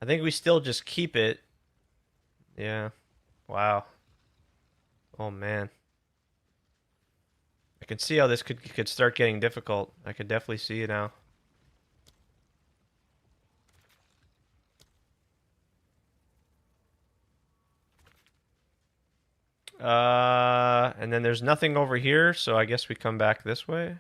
I think we still just keep it. Yeah. Wow. Oh man. I can see how this could start getting difficult. I could definitely see it now. And then there's nothing over here, so I guess we come back this way.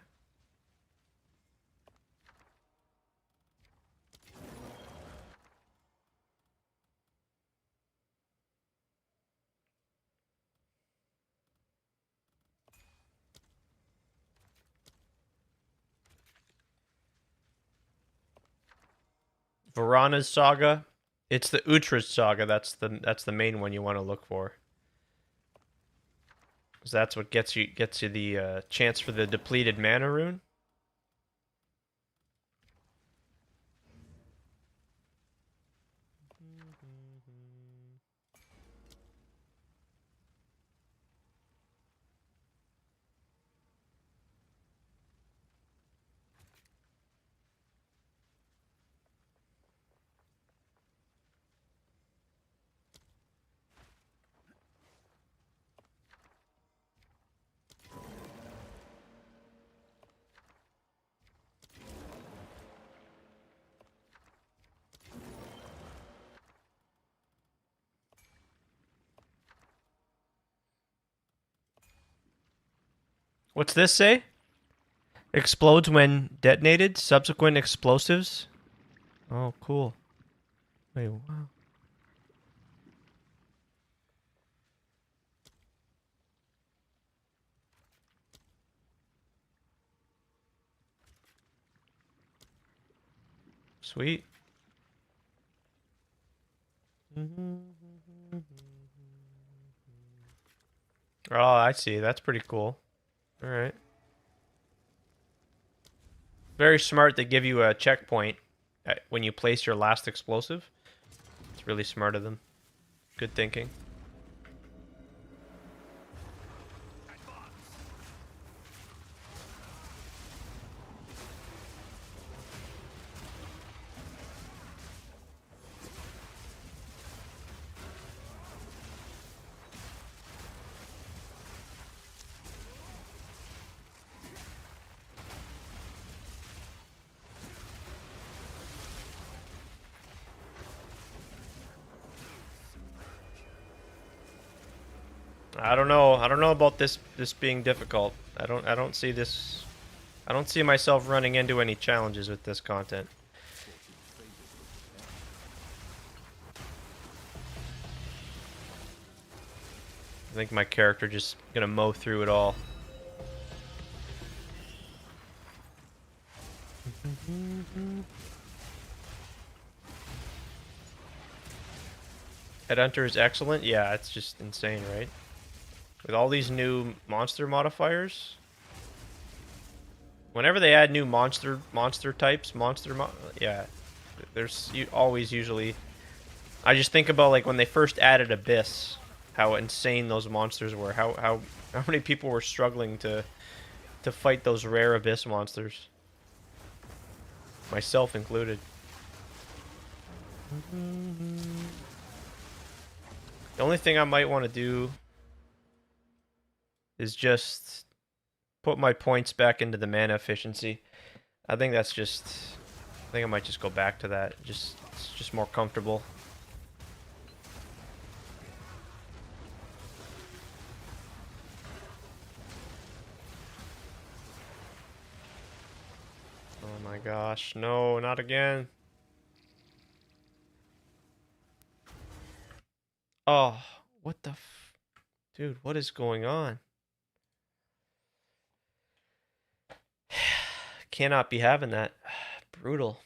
Varana's saga. It's the Utra's saga. That's the main one you want to look for. Because that's what gets you the chance for the depleted mana rune. What's this say? Explodes when detonated. Subsequent explosives. Oh, cool. Wait, wow. Sweet. Oh, I see. That's pretty cool. All right. Very smart. They give you a checkpoint when you place your last explosive. It's really smart of them. Good thinking. I don't know. I don't know about this being difficult. I don't see this. I don't see myself running into any challenges with this content. think my character just gonna mow through it all. Headhunter is excellent. Yeah, it's just insane, right? With all these new monster modifiers. Whenever they add new monster types, yeah, there's always usually. I just think about like when they first added Abyss, how insane those monsters were. How many people were struggling to fight those rare Abyss monsters, myself included. The only thing I might want to do is just put my points back into the mana efficiency. I think that's just. I think I might just go back to that. It's just more comfortable. Oh my gosh, no, not again. Oh, what the dude, what is going on? Cannot be having that. Brutal.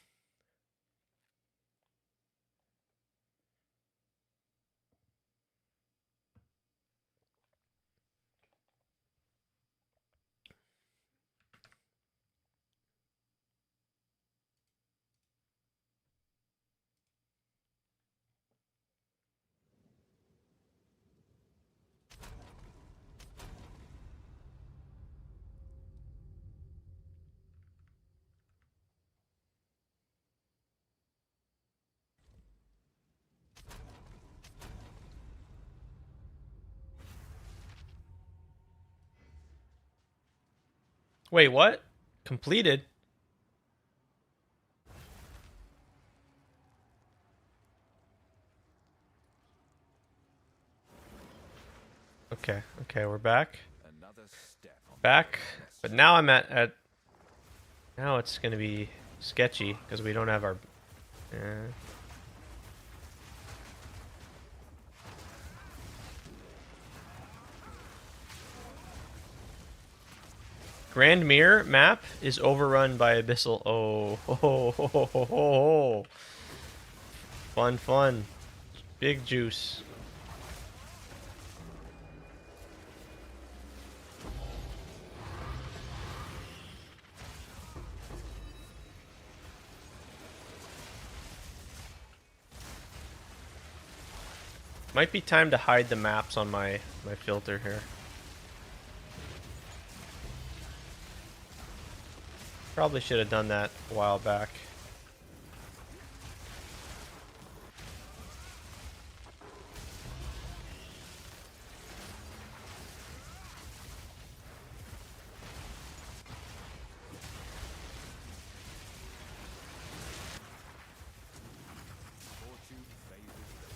Wait, what? Completed? Okay, okay, we're back. Another step on Back. But now I'm at now it's gonna be sketchy because we don't have our Grand Mirror map is overrun by Abyssal. Oh, ho, ho, ho, ho, ho. Fun, fun. Big juice. Might be time to hide the maps on my filter here. Probably should have done that a while back. fortune favors those.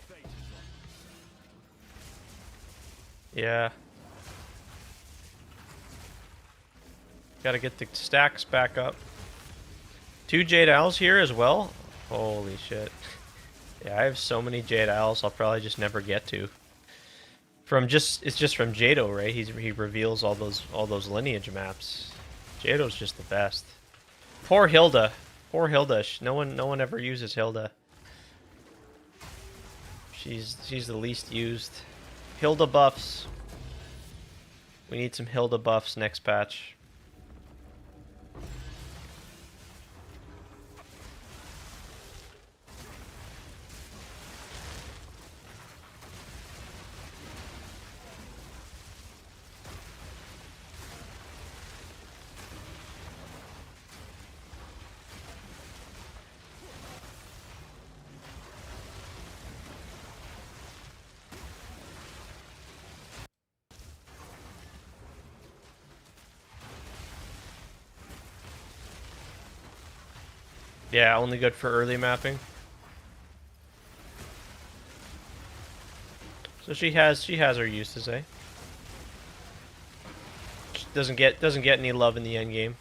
Fate is on. Yeah. Gotta get the stacks back up. 2 Jade Owls here as well? Holy shit. Yeah, I have so many Jade Owls I'll probably just never get to. It's just from Jado, right? He reveals all those lineage maps. Jado's just the best. Poor Hilda. Poor Hilda. No one ever uses Hilda. She's the least used. Hilda buffs. We need some Hilda buffs next patch. Yeah, only good for early mapping. So she has her uses, eh? She doesn't get any love in the end game.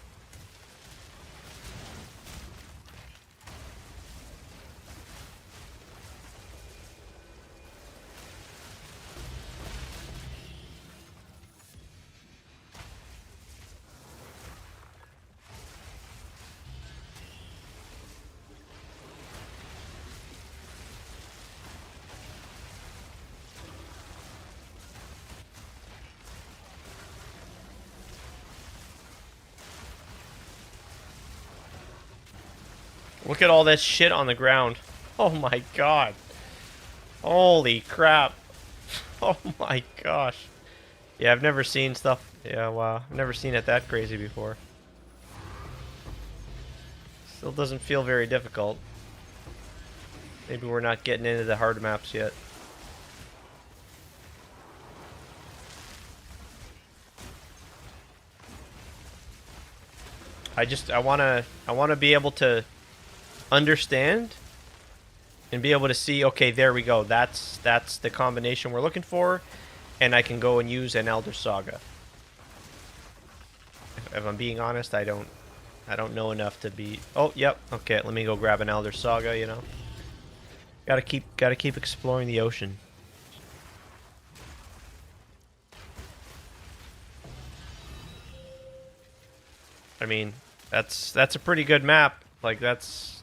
Look at all that shit on the ground. Oh my god. Holy crap. Oh my gosh. Yeah, I've never seen stuff. Yeah, wow. I've never seen it that crazy before. Still doesn't feel very difficult. Maybe we're not getting into the hard maps yet. I wanna be able to understand and be able to see, okay, there we go. That's the combination we're looking for, and I can go and use an Elder Saga. If I'm being honest, I don't know enough to be. Oh, yep. Okay, let me go grab an Elder Saga. You know, gotta keep exploring the ocean. I mean, that's a pretty good map. Like that's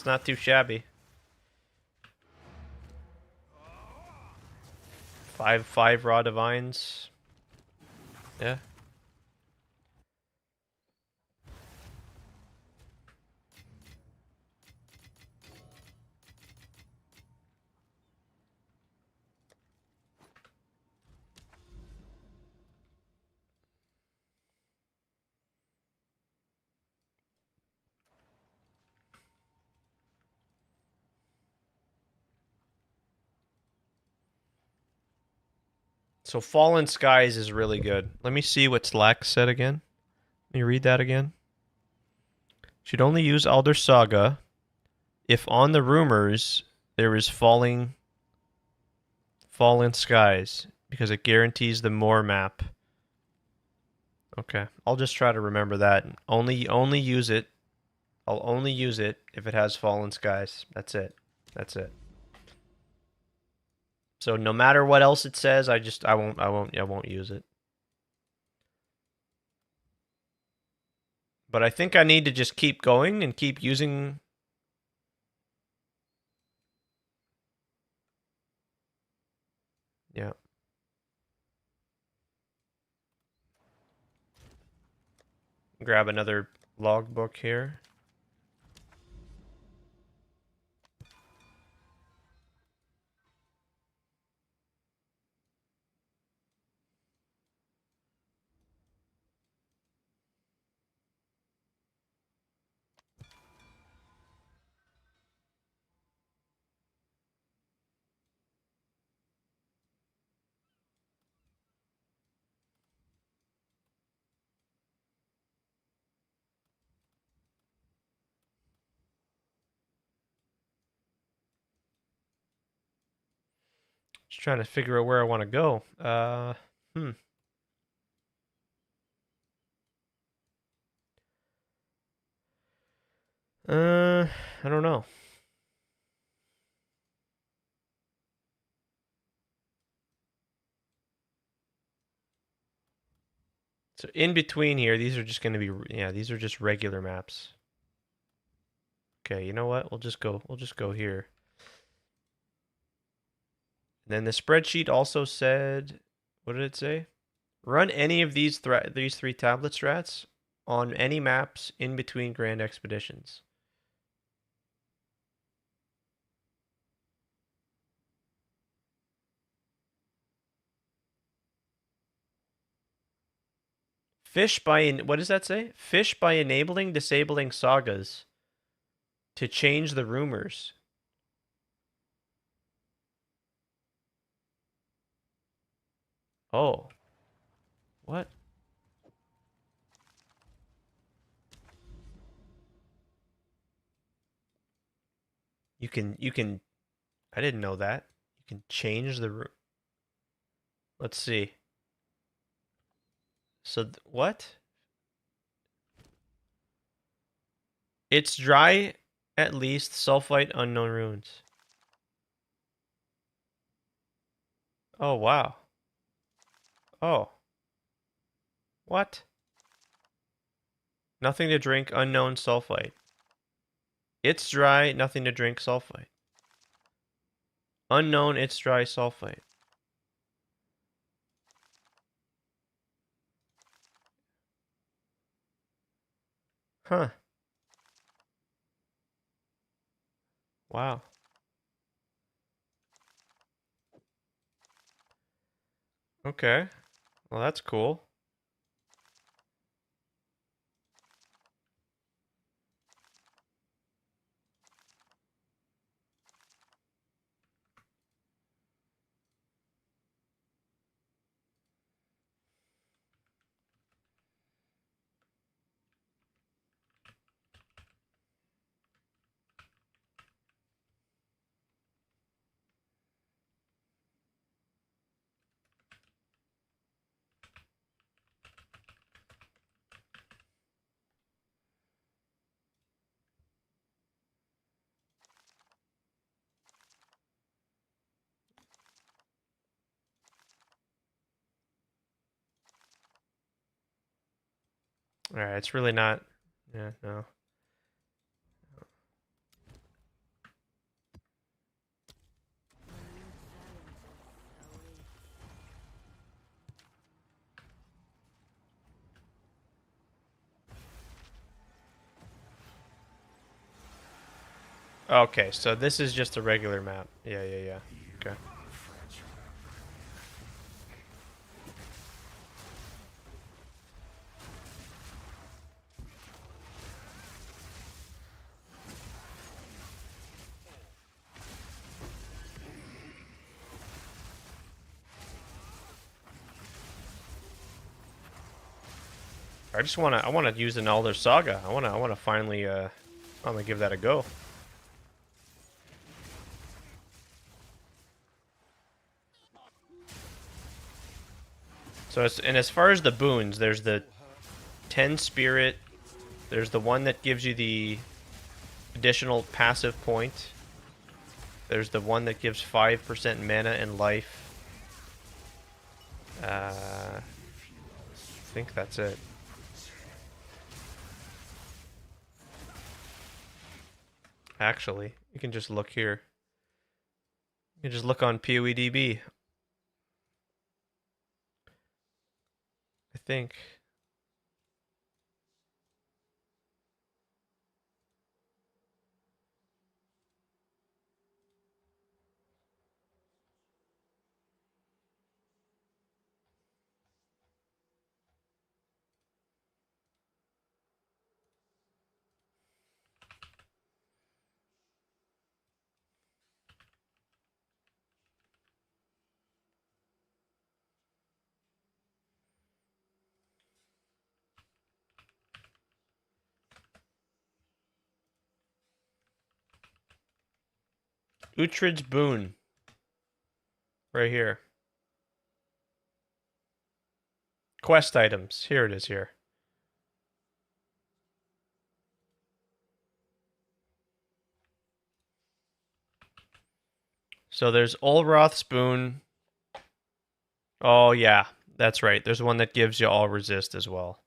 not too shabby. Five raw divines. Yeah. So Fallen Skies is really good. Let me see what Slack said again. Let me read that again. Should only use Elder Saga if on the rumors there is fallen skies because it guarantees the more map. Okay, I'll just try to remember that. Only use it. I'll only use it if it has fallen skies. That's it. That's it. So no matter what else it says, I won't use it. But I think I need to just keep going and keep using. Yeah. Grab another logbook here. Just trying to figure out where I want to go. Hmm. I don't know. So in between here, these are just going to be, yeah, these are just regular maps. Okay, you know what? We'll just go here. And then the spreadsheet also said, what did it say? Run any of these three tablet strats on any maps in between grand expeditions. Fish by what does that say? Fish by enabling disabling sagas to change the rumors. Oh. What? You can I didn't know that. You can change the let's see. So what? It's dry at least sulfite unknown runes. Oh wow. Oh. What? Nothing to drink unknown sulfite. It's dry, nothing to drink sulfite. Unknown, it's dry sulfite. Huh. wow. Okay. Well, that's cool. All right, it's really not. Yeah, no. Okay, so this is just a regular map. Yeah, yeah, yeah. Okay. I wanna use an Elder Saga. I wanna finally I'm gonna give that a go. So as far as the boons, there's the 10 spirit, there's the one that gives you the additional passive point. There's the one that gives 5% mana and life. I think that's it. Actually, you can just look here. You can just look on PoEDB. I think. Uhtred's boon. Right here. Quest items. Here it is here. So there's Olroth's boon. Oh yeah, that's right. There's one that gives you all resist as well.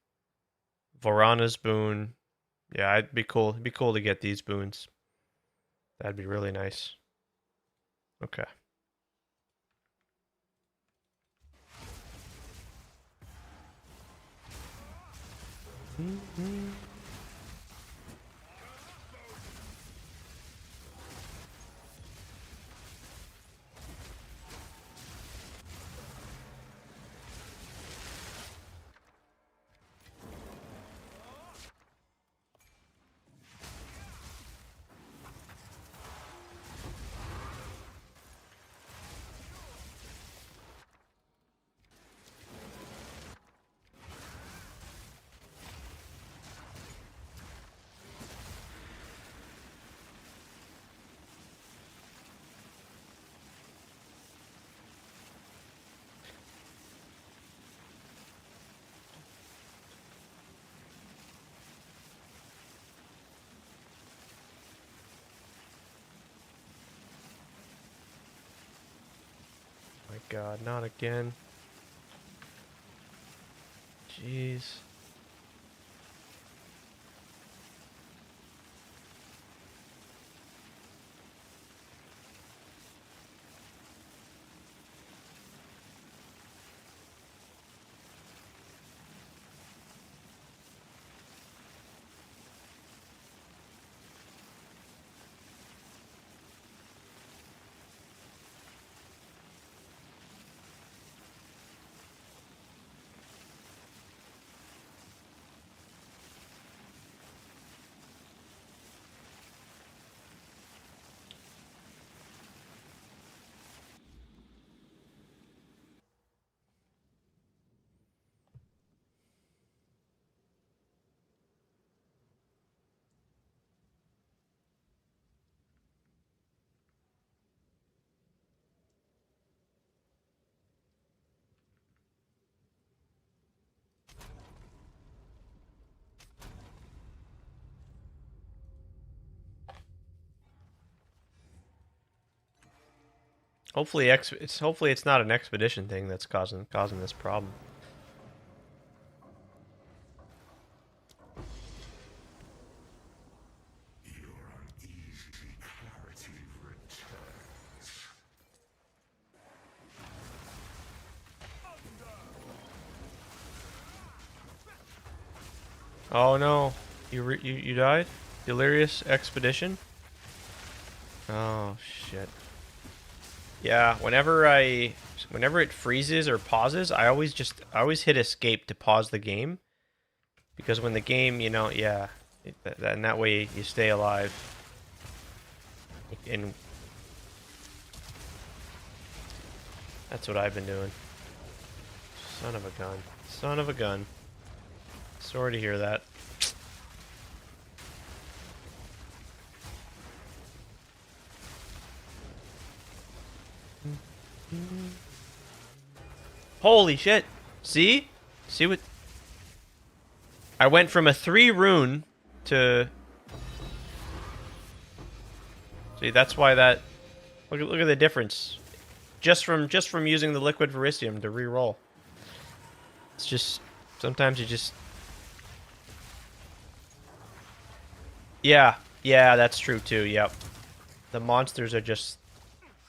Vorana's boon. Yeah, it'd be cool. It'd be cool to get these boons. That'd be really nice. Okay. My God, not again. Jeez. Hopefully it's not an expedition thing that's causing this problem. Oh no, you died? Delirious expedition? Oh shit. Yeah, whenever it freezes or pauses, I always hit escape to pause the game because when the game, yeah, and that way you stay alive. And that's what I've been doing. Son of a gun. Son of a gun. Sorry to hear that. Holy shit. See? See what... I went from a 3 rune to... See, that's why that... Look at the difference. Just from using the liquid verisium to re-roll. It's just... Sometimes you just... Yeah. Yeah, that's true too, yep. The monsters are just...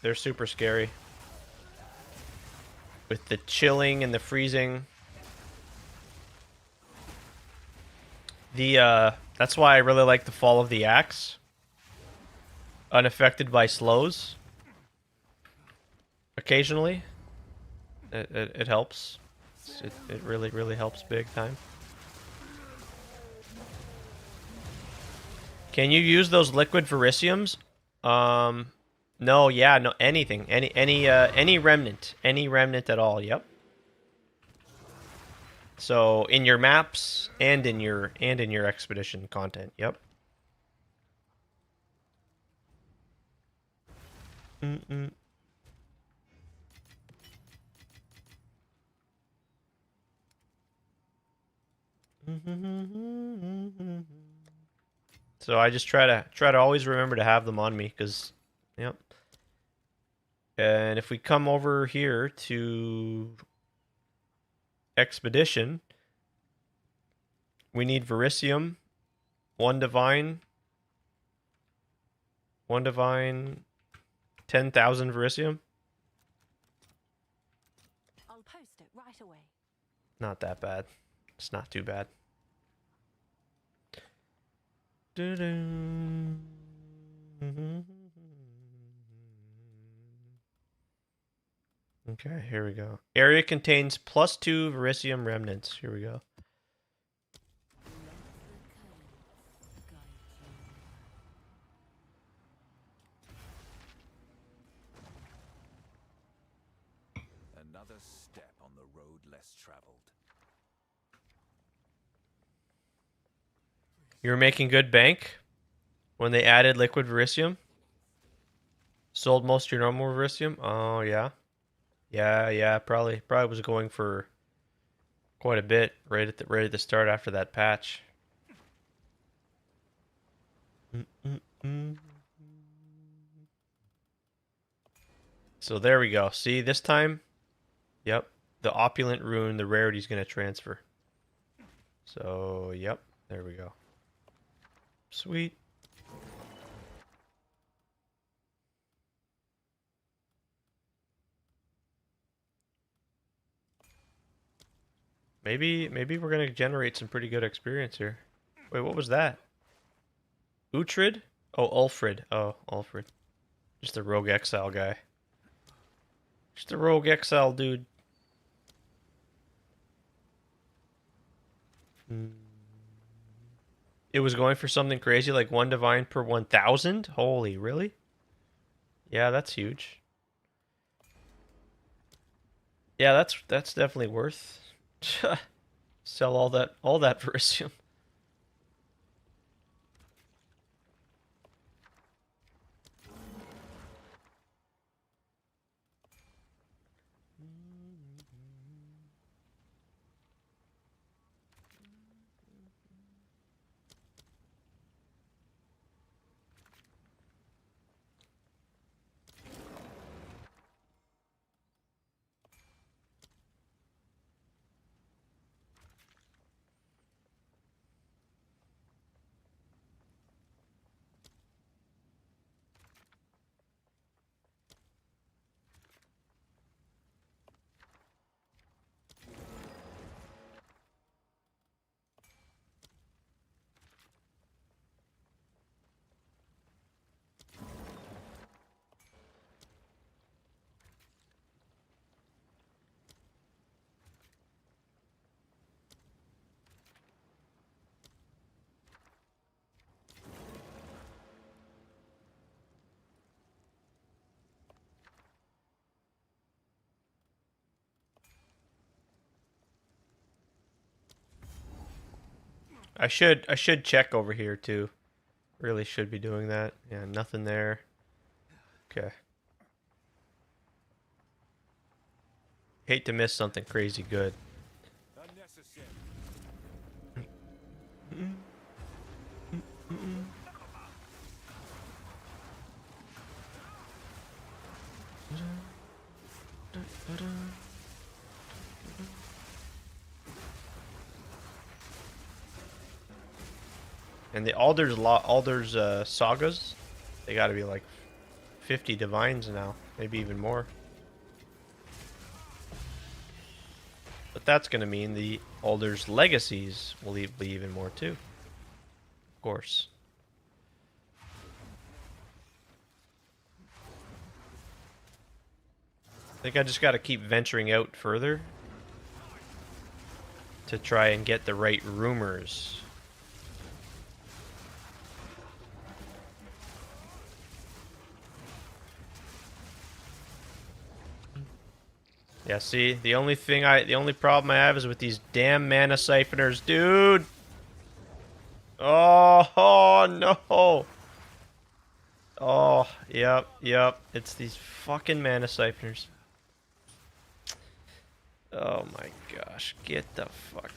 They're super scary. With the chilling and the freezing. That's why I really like the Fall of the Axe. Unaffected by slows. Occasionally. It helps. It really helps big time. Can you use those liquid verisiums? No, yeah, no, anything. Any remnant. Any remnant at all, yep. So in your maps and in your expedition content, yep. So I just try to always remember to have them on me, because, yep. And if we come over here to expedition, we need verisium, 1 divine, 10,000 verisium. I'll post it right away. Not that bad. It's not too bad. Okay, here we go. Area contains +2 verisium remnants. Here we go. Another step on the road less traveled. You were making good bank when they added liquid verisium? Sold most of your normal verisium? Oh, yeah. Yeah, probably was going for quite a bit right at the start after that patch. So there we go. See, this time, yep, the opulent rune, the rarity's going to transfer. So, yep, there we go. Sweet. Maybe we're going to generate some pretty good experience here. Wait, what was that? Uhtred? Oh, Ulfrid. Oh, Ulfrid. Just a rogue exile guy. Just a rogue exile dude. It was going for something crazy like 1 divine per 1,000? Holy, really? Yeah, that's huge. Yeah, that's definitely worth. Sell all that verisium. I should check over here too. Really should be doing that. Yeah, nothing there. Okay. Hate to miss something crazy good. Unnecessary. And the Alder's sagas, they gotta be like 50 divines now, maybe even more. But that's gonna mean the Alder's legacies will be even more too. Of course. I think I just gotta keep venturing out further to try and get the right rumors. Yeah, see, the only problem I have is with these damn mana siphoners, dude. Oh no. Oh, yep. It's these fucking mana siphoners. Oh my gosh, get the fuck.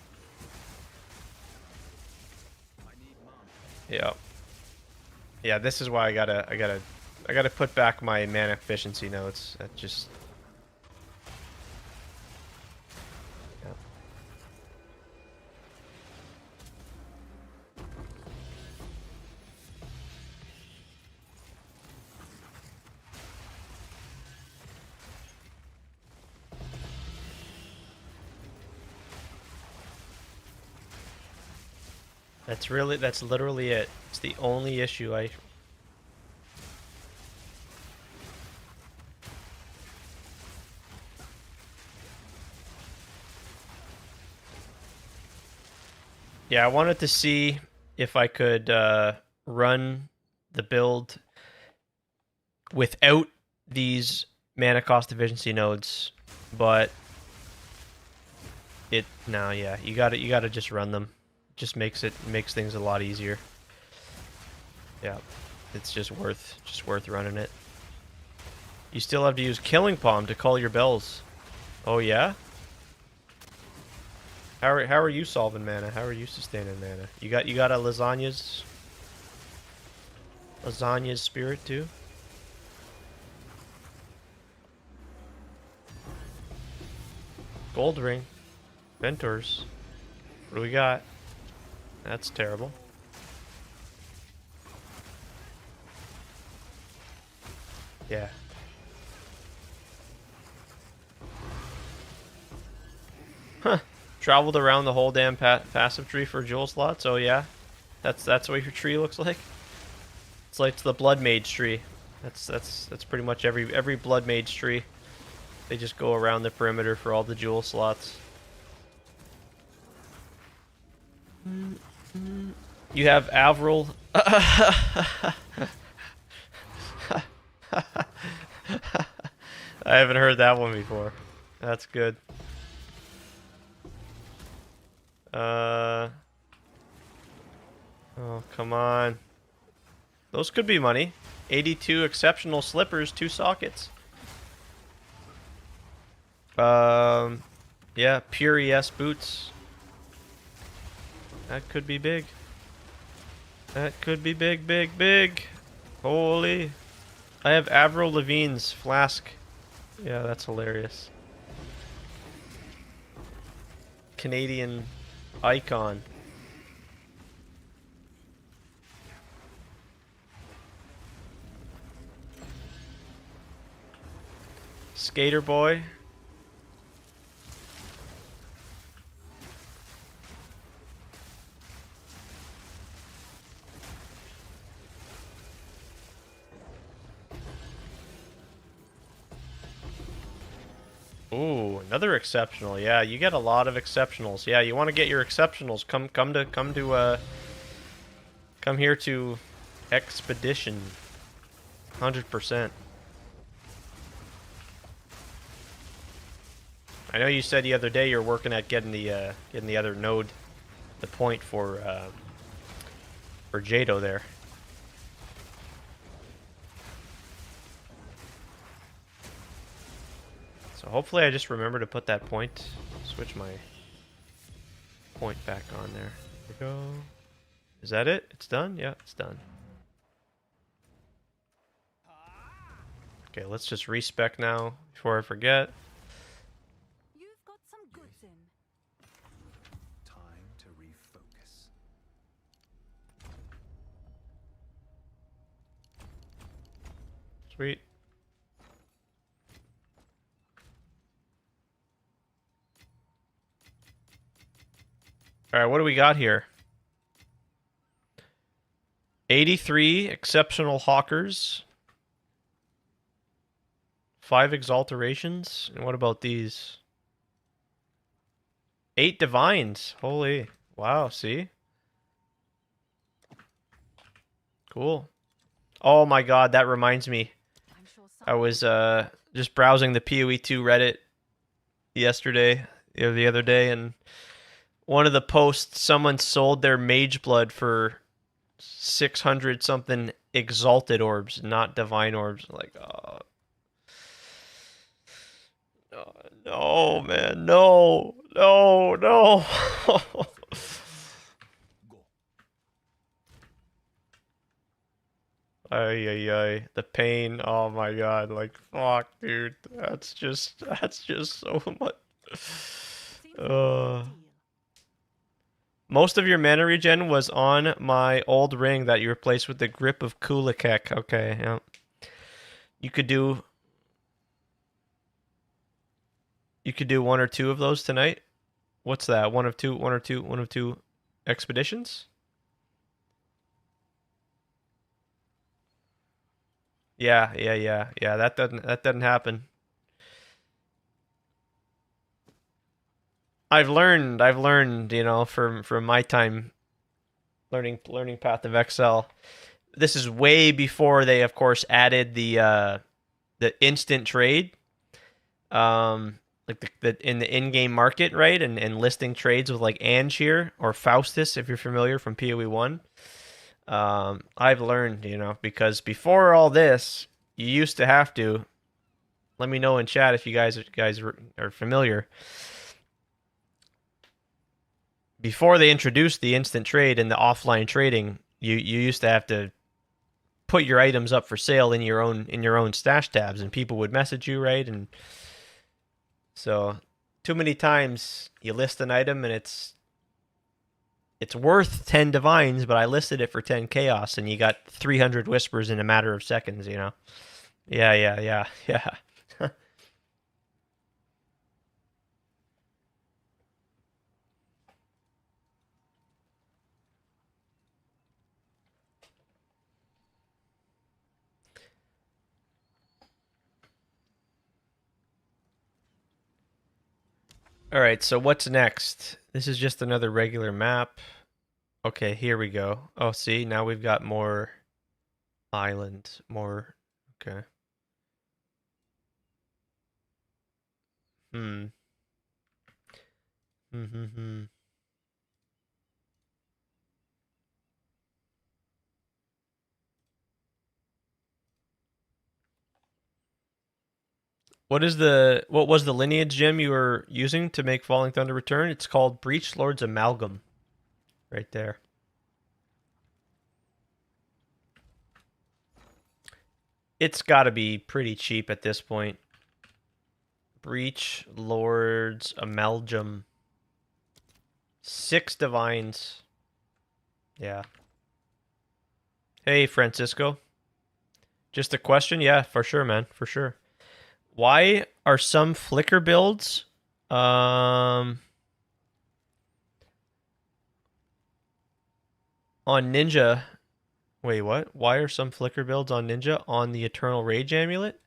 Yep. Yeah, this is why I gotta put back my mana efficiency notes. That just. Yep. That's literally it. It's the only issue I. Yeah, I wanted to see if I could run the build without these mana cost efficiency nodes, but yeah, you gotta just run them. Just makes things a lot easier. Yeah, it's just worth running it. You still have to use Killing Palm to call your bells. Oh yeah? How are you solving mana? How are you sustaining mana? You got a lasagna's spirit too? Gold ring. Mentors. What do we got? That's terrible. Yeah. Huh. Traveled around the whole damn passive tree for jewel slots. Oh yeah, that's what your tree looks like. It's like the blood mage tree. That's pretty much every blood mage tree. They just go around the perimeter for all the jewel slots. You have Avril. I haven't heard that one before. That's good. Oh, come on. Those could be money. 82 exceptional slippers, 2 sockets. Yeah, pure ES boots. That could be big. That could be big. Holy. I have Avril Lavigne's flask. Yeah, that's hilarious. Canadian icon. Skater boy. Ooh, another exceptional. Yeah, you get a lot of exceptionals. Yeah, you want to get your exceptionals. Come here to Expedition. 100%. I know you said the other day you're working at getting the other node the point for Jado there. So hopefully I just remember to put that point, switch my point back on there. There we go. Is that it? It's done? Yeah, it's done. Okay, let's just respec now before I forget. You've got some goods in. Time to refocus. Sweet. Alright, what do we got here? 83 exceptional hawkers. 5 exalterations. And what about these? 8 divines. Holy. Wow, see? Cool. Oh my god, that reminds me. I'm sure I was just browsing the PoE2 Reddit yesterday, or the other day, and one of the posts, someone sold their mage blood for 600 something exalted orbs, not divine orbs. Like, no, man, no, no, no. Ay, ay, ay. The pain. Oh my god. Like, fuck, dude. That's just so much. Seems like a deal. Most of your mana regen was on my old ring that you replaced with the grip of Kulakek. Okay, yeah. You could do 1 or 2 of those tonight. What's that? One of two expeditions? Yeah. That doesn't happen. I've learned, you know, from my time learning Path of Exile. This is way before they, of course, added the instant trade, like the in the in-game market, right, and listing trades with like Anshir or Faustus, if you're familiar from PoE1. I've learned, you know, because before all this, you used to have to. Let me know in chat if you guys are familiar. Before they introduced the instant trade and the offline trading, you used to have to put your items up for sale in your own stash tabs, and people would message you, right? And so too many times you list an item and it's worth 10 divines, but I listed it for 10 chaos, and you got 300 whispers in a matter of seconds, you know? Yeah. All right, so what's next? This is just another regular map. Okay, here we go. Oh, see, now we've got more island, more. Okay. Hmm. Hmm. What was the lineage gem you were using to make Falling Thunder return? It's called Breach Lord's Amalgam. Right there. It's got to be pretty cheap at this point. Breach Lord's Amalgam. 6 divines. Yeah. Hey, Francisco. Just a question? Yeah, for sure, man. For sure. Why are some Flicker builds on Ninja? Wait, what? Why are some Flicker builds on Ninja on the Eternal Rage Amulet?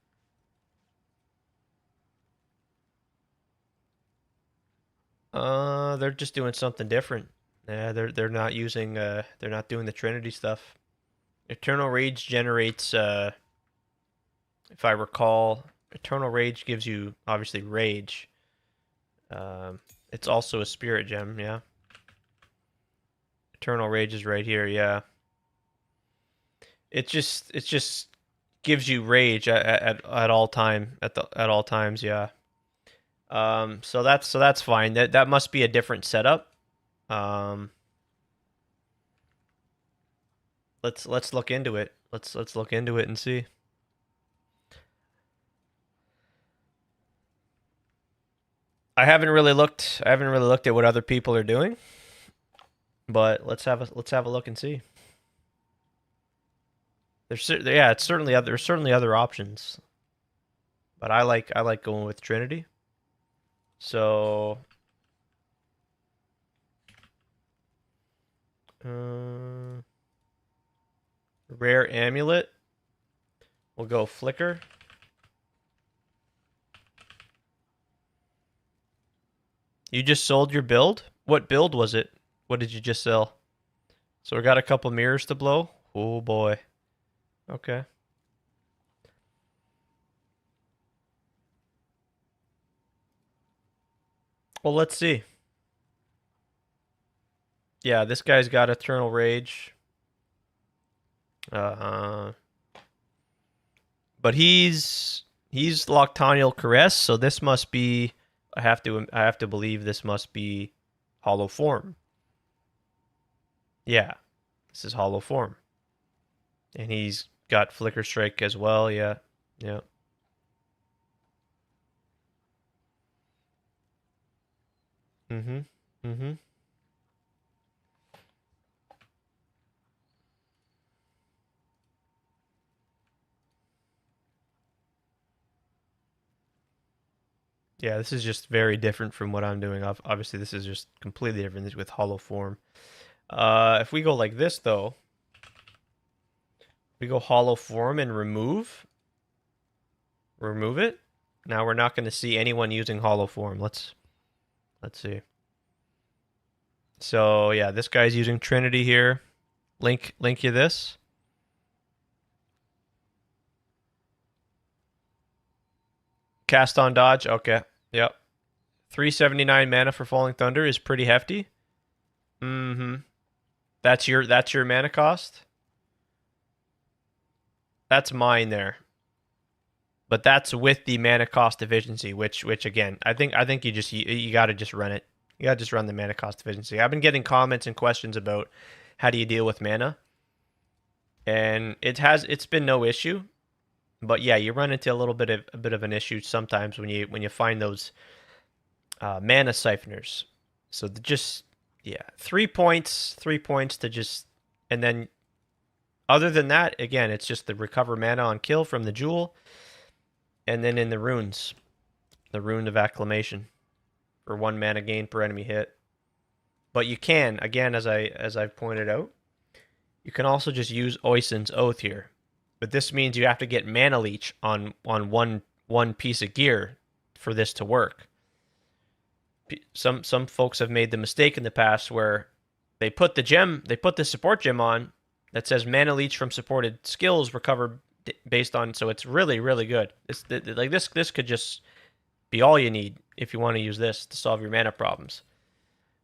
They're just doing something different. Yeah, they're not using they're not doing the Trinity stuff. Eternal Rage generates if I recall, Eternal Rage gives you obviously rage. It's also a spirit gem, yeah. Eternal Rage is right here, yeah. It just gives you rage at all at all times, yeah. So that's fine. That must be a different setup. Um, let's look into it. Let's look into it and see. I haven't really looked at what other people are doing, but let's have a look and see. Yeah, there's certainly other options, but I like going with Trinity. So, uh, rare amulet. We'll go flicker. You just sold your build? What build was it? What did you just sell? So we got a couple mirrors to blow. Oh boy. Okay. Well, let's see. Yeah, this guy's got Eternal Rage. Uh, but he's Loctanial Caress, so this must be. I have to believe this must be Hollow Form. Yeah, this is Hollow Form, and he's got Flicker Strike as well. Yeah, yeah. Mm-hmm. Mm-hmm. Yeah, this is just very different from what I'm doing. Obviously, this is just completely different with Hollow Form. If we go like this, though, we go Hollow Form and remove it. Now we're not going to see anyone using Hollow Form. Let's see. So yeah, this guy's using Trinity here. Link you this. Cast on dodge. Okay. Yep. 379 mana for Falling Thunder is pretty hefty. Mm-hmm. That's your mana cost. That's mine there. But that's with the mana cost efficiency, which again, I think you got to just run it. You got to just run the mana cost efficiency. I've been getting comments and questions about how do you deal with mana, and it's been no issue. But yeah, you run into a bit of an issue sometimes when you find those mana siphoners. So just yeah, 3 points to just, and then other than that, again, it's just the recover mana on kill from the jewel, and then in the runes, the rune of acclamation for 1 mana gain per enemy hit. But you can, again, as I've pointed out, you can also just use Oisin's Oath here. But this means you have to get mana leech on one piece of gear for this to work. Some folks have made the mistake in the past where they put the support gem on that says mana leech from supported skills recover based on, so it's really good. It's like this could just be all you need if you want to use this to solve your mana problems.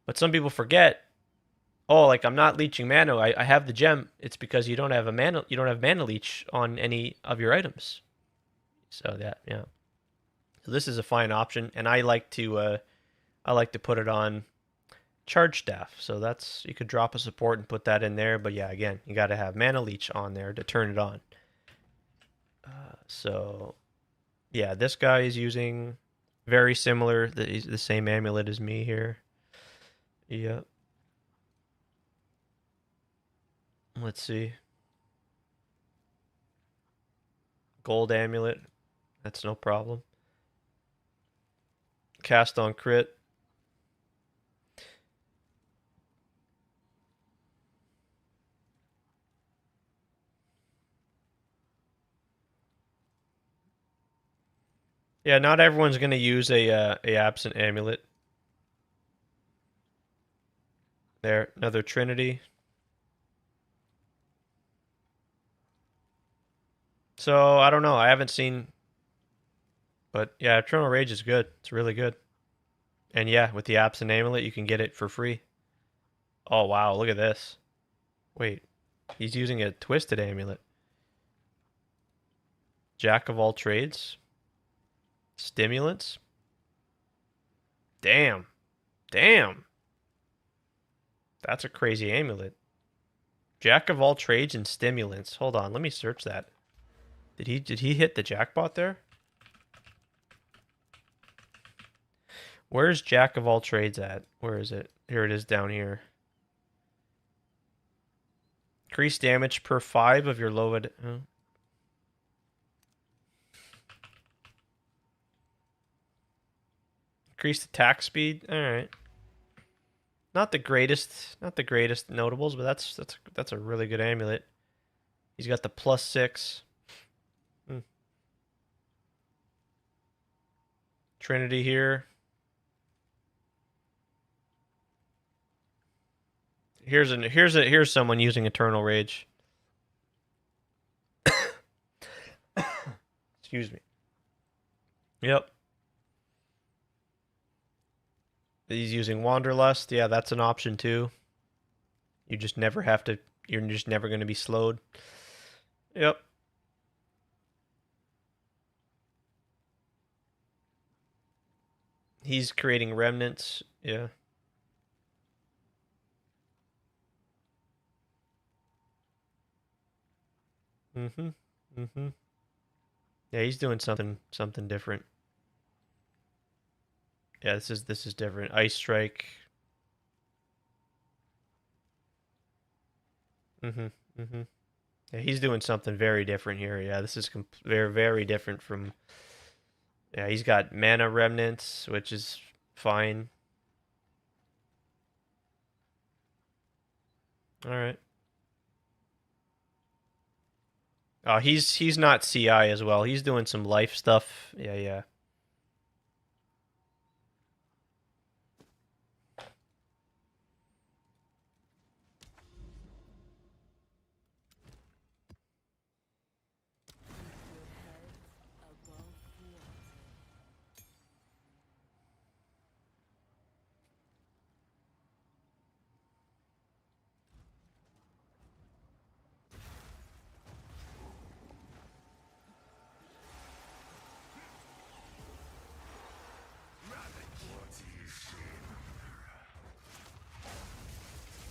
But some people forget, oh, like I'm not leeching mana. I have the gem. It's because you don't have mana leech on any of your items. So that, yeah. So this is a fine option, and I like to put it on charge staff. So that's, you could drop a support and put that in there. But yeah, again, you got to have mana leech on there to turn it on. So yeah, this guy is using very similar, the same amulet as me here. Yeah. Let's see. Gold amulet. That's no problem. Cast on crit. Yeah, not everyone's gonna use a absent amulet. There, another Trinity. So I don't know. I haven't seen, but yeah, Eternal Rage is good. It's really good. And yeah, with the absent amulet, you can get it for free. Oh wow, look at this. Wait, he's using a twisted amulet. Jack of all trades. Stimulants. Damn. Damn. That's a crazy amulet. Jack of all trades and stimulants. Hold on, let me search that. Did he hit the jackpot there? Where's Jack of all trades at? Where is it? Here it is down here. Increase damage per 5 of your low increased attack speed. All right. Not the greatest notables, but that's a really good amulet. He's got the +6. Trinity here. Here's someone using Eternal Rage. Excuse me. Yep. He's using Wanderlust. Yeah, that's an option too. You just never have to. You're just never going to be slowed. Yep. He's creating remnants. Yeah. Mm-hmm. Mm-hmm. Yeah, he's doing something different. Yeah, this is different. Ice Strike. Mm-hmm. Mm-hmm. Yeah, he's doing something very different here. Yeah, this is very different from. Yeah, he's got mana remnants, which is fine. All right. Oh, he's not CI as well. He's doing some life stuff. Yeah, yeah.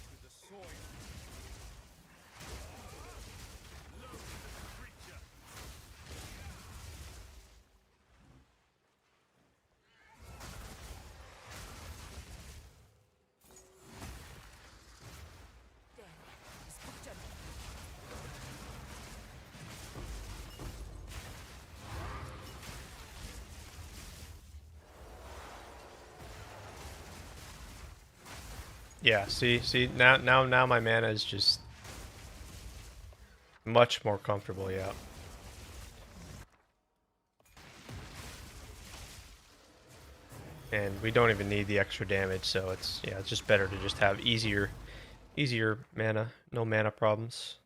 To the soil. Creature. Yeah, see now my mana is just much more comfortable, yeah. And we don't even need the extra damage, so it's just better to just have easier mana, no mana problems.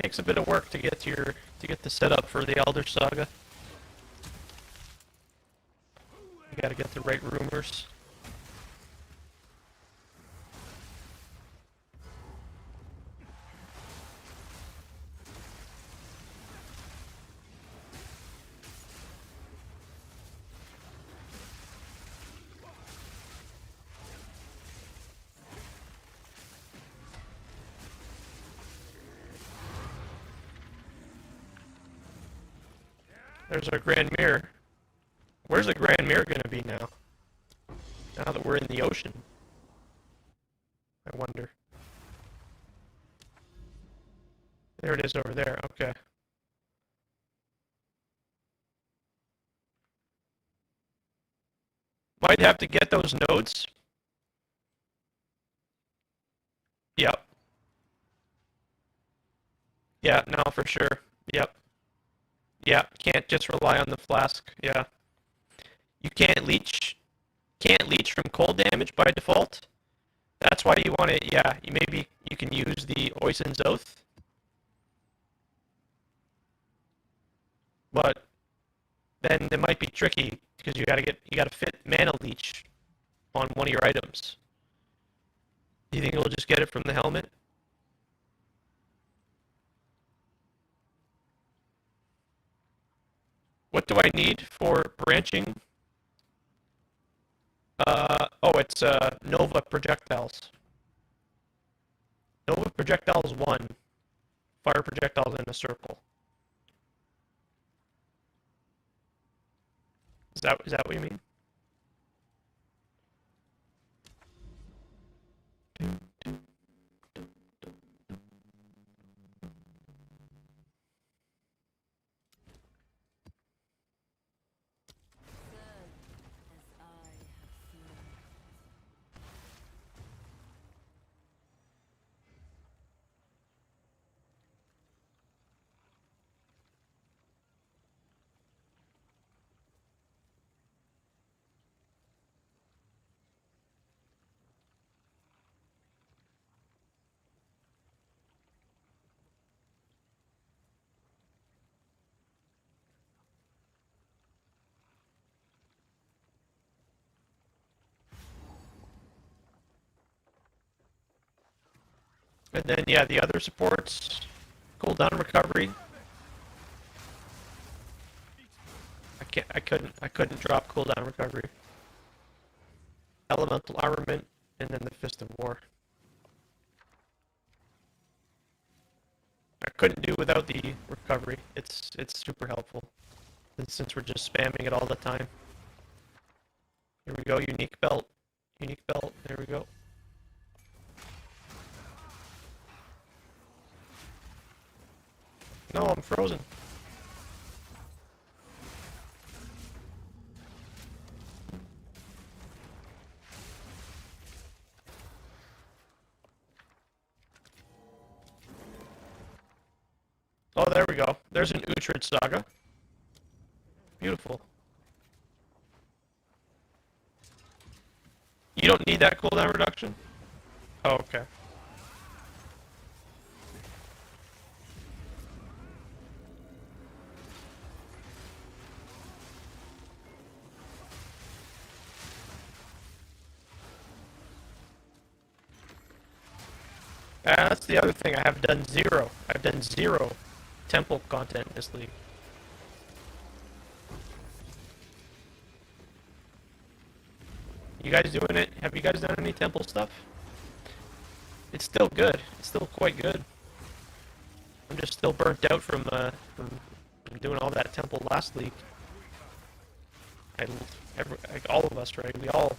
Takes a bit of work to get the setup for the Elder Saga. You gotta get the right rumors. There's our Grand Mirror. Where's the Grand Mirror gonna be now? Now that we're in the ocean. I wonder. There it is over there. Okay. Might have to get those nodes. Yep. Yeah, no, for sure. Yep. Yeah, can't just rely on the flask. Yeah. You can't leech from cold damage by default. That's why you want to, yeah, maybe you can use the Oisin's Oath. But then it might be tricky because you gotta fit mana leech on one of your items. Do you think we'll just get it from the helmet? What do I need for branching? Oh, it's Nova projectiles. Nova projectiles 1. Fire projectiles in a circle. Is that what you mean? And then yeah, the other supports, cooldown recovery. I couldn't drop cooldown recovery. Elemental armament, and then the Fist of War. I couldn't do without the recovery. It's super helpful. And since we're just spamming it all the time. Here we go, unique belt. Unique belt, there we go. No, I'm frozen. Oh, there we go. There's an Uhtred Saga. Beautiful. You don't need that cooldown reduction? Oh, okay. That's the other thing. I've done zero temple content in this league. You guys doing it? Have you guys done any temple stuff? It's still good. It's still quite good. I'm just still burnt out from doing all that temple last league. All of us, right? We all,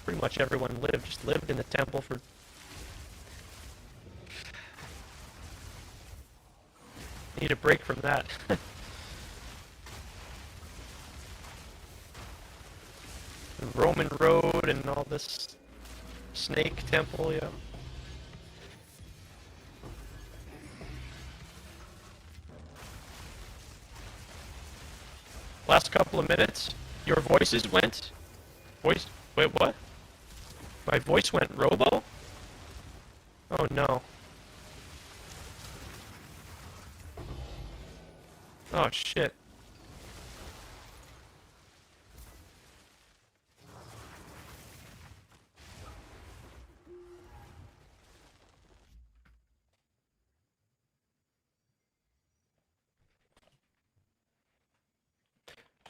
pretty much everyone lived in the temple for. Need a break from that. Roman Road and all this snake temple, yeah. Last couple of minutes, your voices went. Wait, what? My voice went robo? Oh no. Oh shit.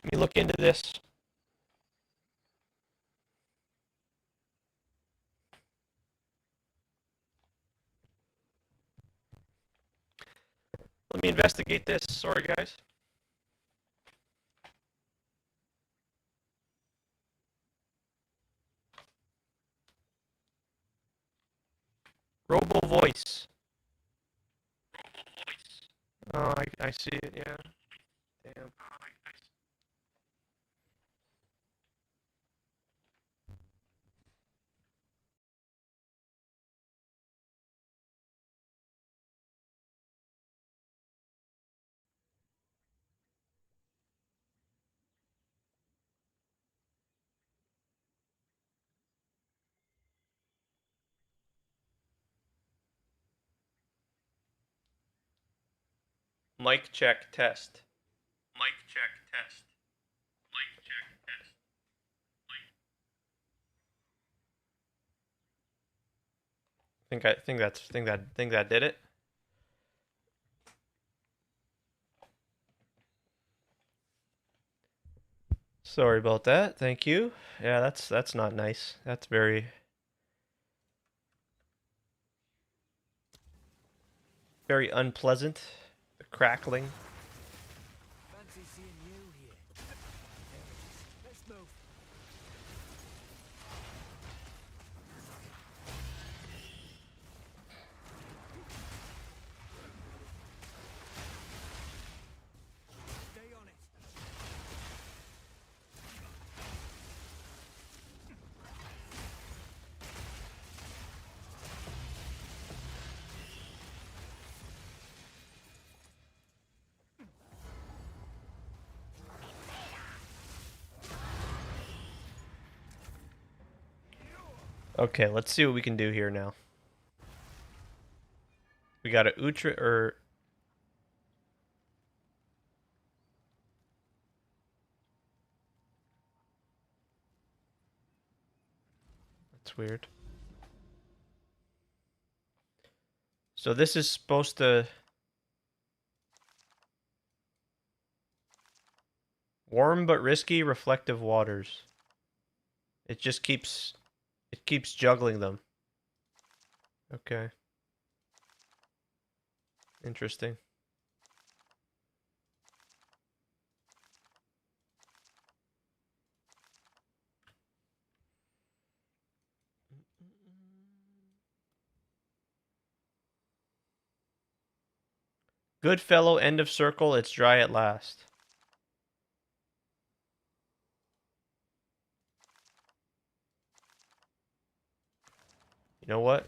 Let me look into this. Let me investigate this. Sorry, guys. Robo voice. Oh, I see it, yeah. Damn. Mic check test. Mic check test. Mic check test. Think that did it. Sorry about that. Thank you. Yeah, that's not nice. That's very unpleasant. The crackling. Fancy seeing you here. There it is. Let's move. Stay on it. Okay, let's see what we can do here now. We got a Ultra or that's weird. So this is supposed to warm but risky reflective waters. It just keeps juggling them. Okay. Interesting. Good fellow, end of circle, it's dry at last. You know what?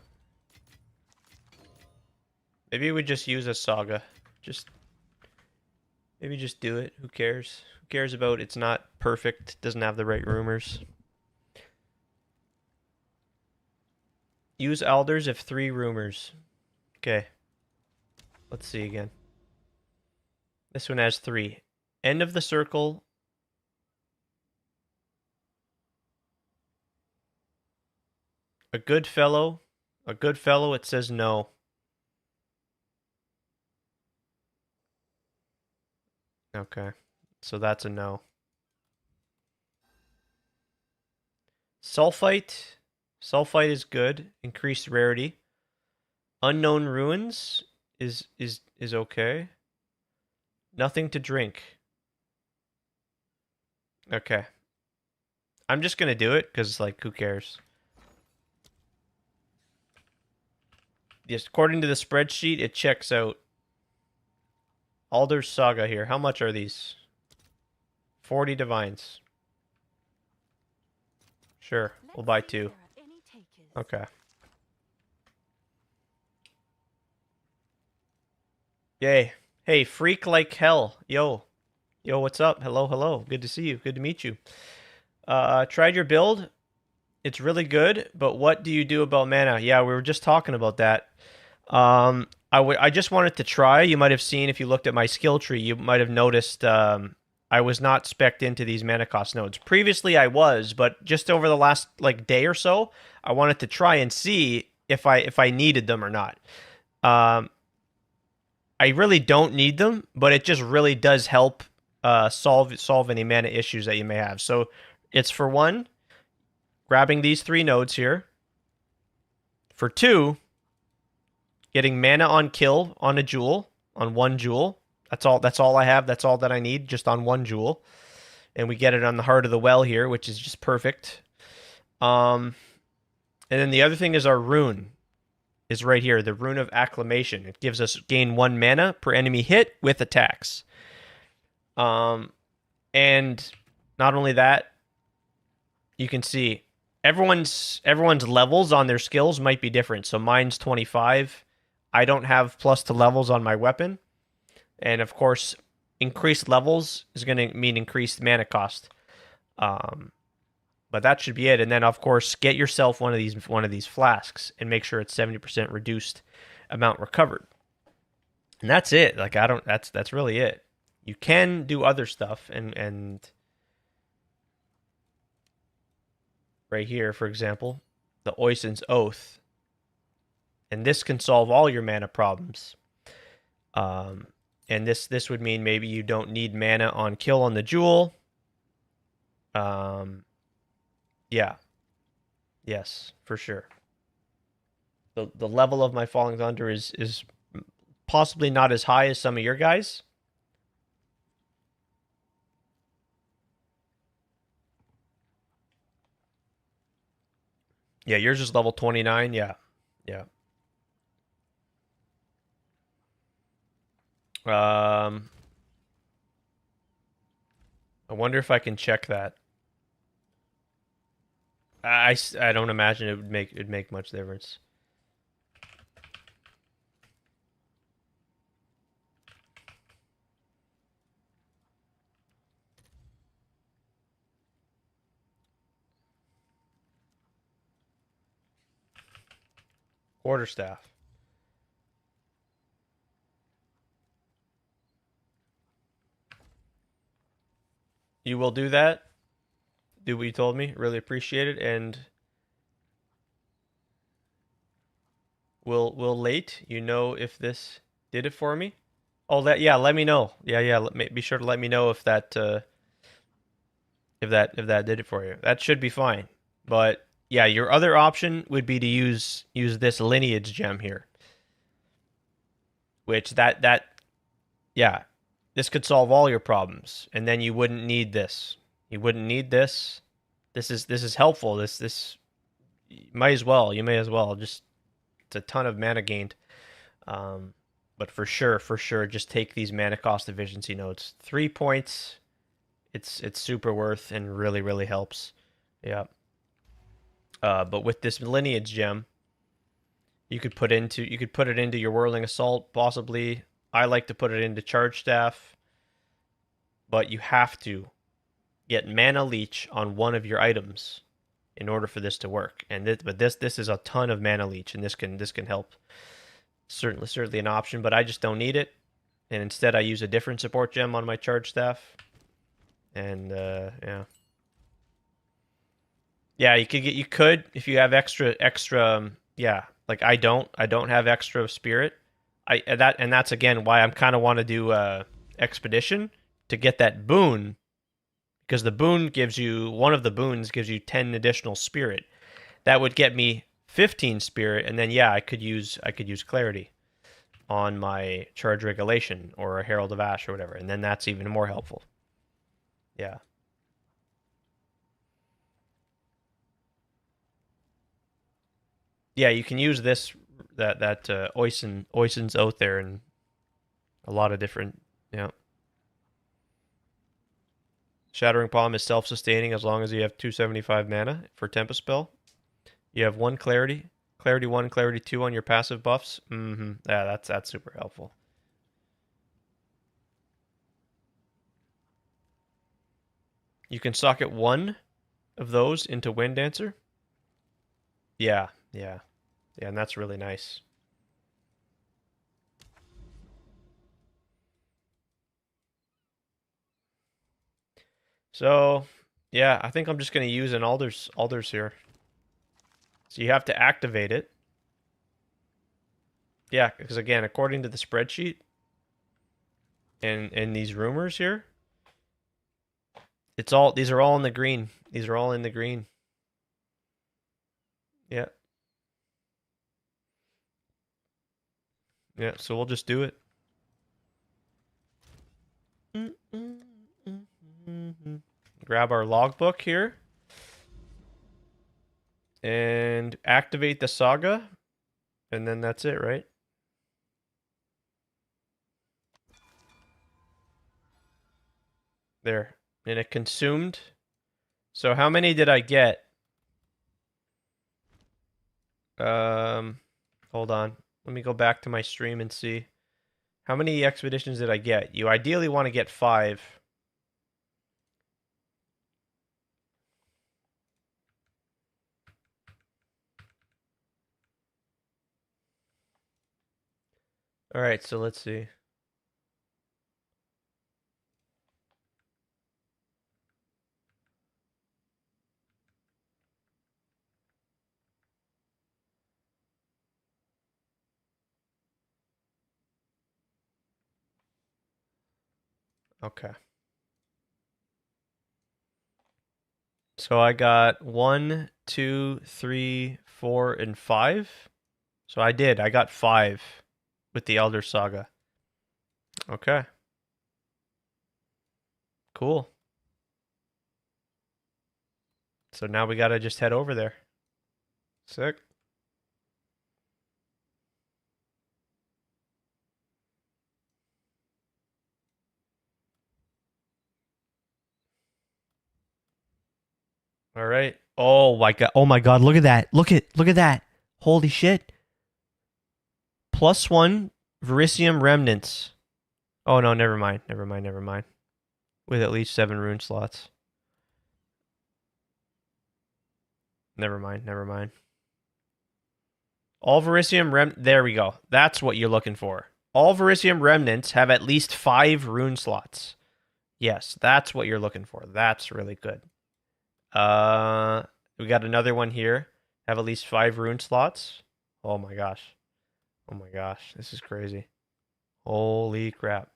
Maybe we just use a saga. Maybe just do it. Who cares? Who cares about it's not perfect, doesn't have the right rumors. Use Alders if 3 rumors. Okay. Let's see again. This one has 3. End of the circle. A good fellow. A good fellow, it says no. Okay. So that's a no. Sulfite. Sulfite is good. Increased rarity. Unknown ruins is okay. Nothing to drink. Okay. I'm just gonna do it because like who cares? Yes, according to the spreadsheet, it checks out. Alder's Saga here. How much are these? 40 divines. Sure, we'll buy 2. Okay. Yay. Hey, freak like hell. Yo. Yo, what's up? Hello, hello. Good to see you. Good to meet you. Tried your build. It's really good, but what do you do about mana? Yeah, we were just talking about that. I just wanted to try. You might have seen if you looked at my skill tree, you might have noticed I was not spec'd into these mana cost nodes. Previously I was, but just over the last like day or so, I wanted to try and see if I needed them or not. I really don't need them, but it just really does help solve any mana issues that you may have. So it's for 1, grabbing these 3 nodes here. For 2, getting mana on kill on a jewel, on 1 jewel. That's all I have. That's all that I need, just on 1 jewel. And we get it on the Heart of the Well here, which is just perfect. And then the other thing is our rune. is right here, the Rune of Acclamation. It gives us gain 1 mana per enemy hit with attacks. And not only that, you can see everyone's levels on their skills might be different. So mine's 25. I don't have plus to levels on my weapon. And of course, increased levels is going to mean increased mana cost. But that should be it. And then of course, get yourself one of these flasks and make sure it's 70% reduced amount recovered. And that's it. Like that's really it. You can do other stuff and right here, for example, the Oisin's Oath. And this can solve all your mana problems. And this would mean maybe you don't need mana on kill on the jewel. Yeah. Yes, for sure. The level of my Falling Thunder is possibly not as high as some of your guys. Yeah, yours is level 29. Yeah. Yeah. I wonder if I can check that. I don't imagine it'd make much difference. Quarterstaff. You will do that? Do what you told me. Really appreciate it. And will late, you know if this did it for me? Oh, yeah, let me know. Yeah. Be sure to let me know if that if that did it for you. That should be fine. But yeah, your other option would be to use this lineage gem here. Which yeah, this could solve all your problems, and then you wouldn't need this. You wouldn't need this. This is helpful. This you may as well. You may as well. Just it's a ton of mana gained. But for sure, just take these mana cost efficiency notes. 3 points. It's super worth and really helps. Yeah. But with this lineage gem, you could put it into your whirling assault possibly. I like to put it into charge staff, but you have to get mana leech on one of your items in order for this to work. And this is a ton of mana leech, and this can help. Certainly an option, but I just don't need it. And instead I use a different support gem on my charge staff. And yeah. Yeah, you could if you have extra yeah, like I don't have extra spirit. That's again why I'm kind of want to do expedition to get that boon, because the boon gives you one of the boons gives you 10 additional spirit. That would get me 15 spirit, and then yeah, I could use clarity on my charge regulation or a Herald of Ash or whatever, and then that's even more helpful. Yeah. Yeah, you can use that Oisin's Oath there and a lot of different, yeah. Shattering Palm is self-sustaining as long as you have 275 mana for Tempest spell. You have 1 clarity, clarity 1, clarity 2 on your passive buffs. Yeah, that's super helpful. You can socket 1 of those into Wind Dancer. Yeah, and that's really nice. So, yeah, I think I'm just going to use an Alders here. So you have to activate it. Yeah, because again, according to the spreadsheet and these rumors here, these are all in the green. These are all in the green. Yeah. Yeah, so we'll just do it. Grab our logbook here. And activate the saga. And then that's it, right? There. And it consumed. So how many did I get? Um, hold on. Let me go back to my stream and see. How many expeditions did I get? You ideally want to get 5. All right, so let's see. Okay. So I got 1, 2, 3, 4, and 5. So I did. I got 5 with the Elder Saga. Okay. Cool. So now we gotta just head over there. Sick. All right. Oh my god. Oh my god. Look at that. Look at that. Holy shit. +1 Verisium remnants. Oh no, never mind. Never mind. Never mind. With at least 7 rune slots. Never mind. Never mind. All Verisium there we go. That's what you're looking for. All Verisium remnants have at least 5 rune slots. Yes, that's what you're looking for. That's really good. We got another one here. Have at least 5 rune slots. Oh my gosh. Oh my gosh. This is crazy. Holy crap.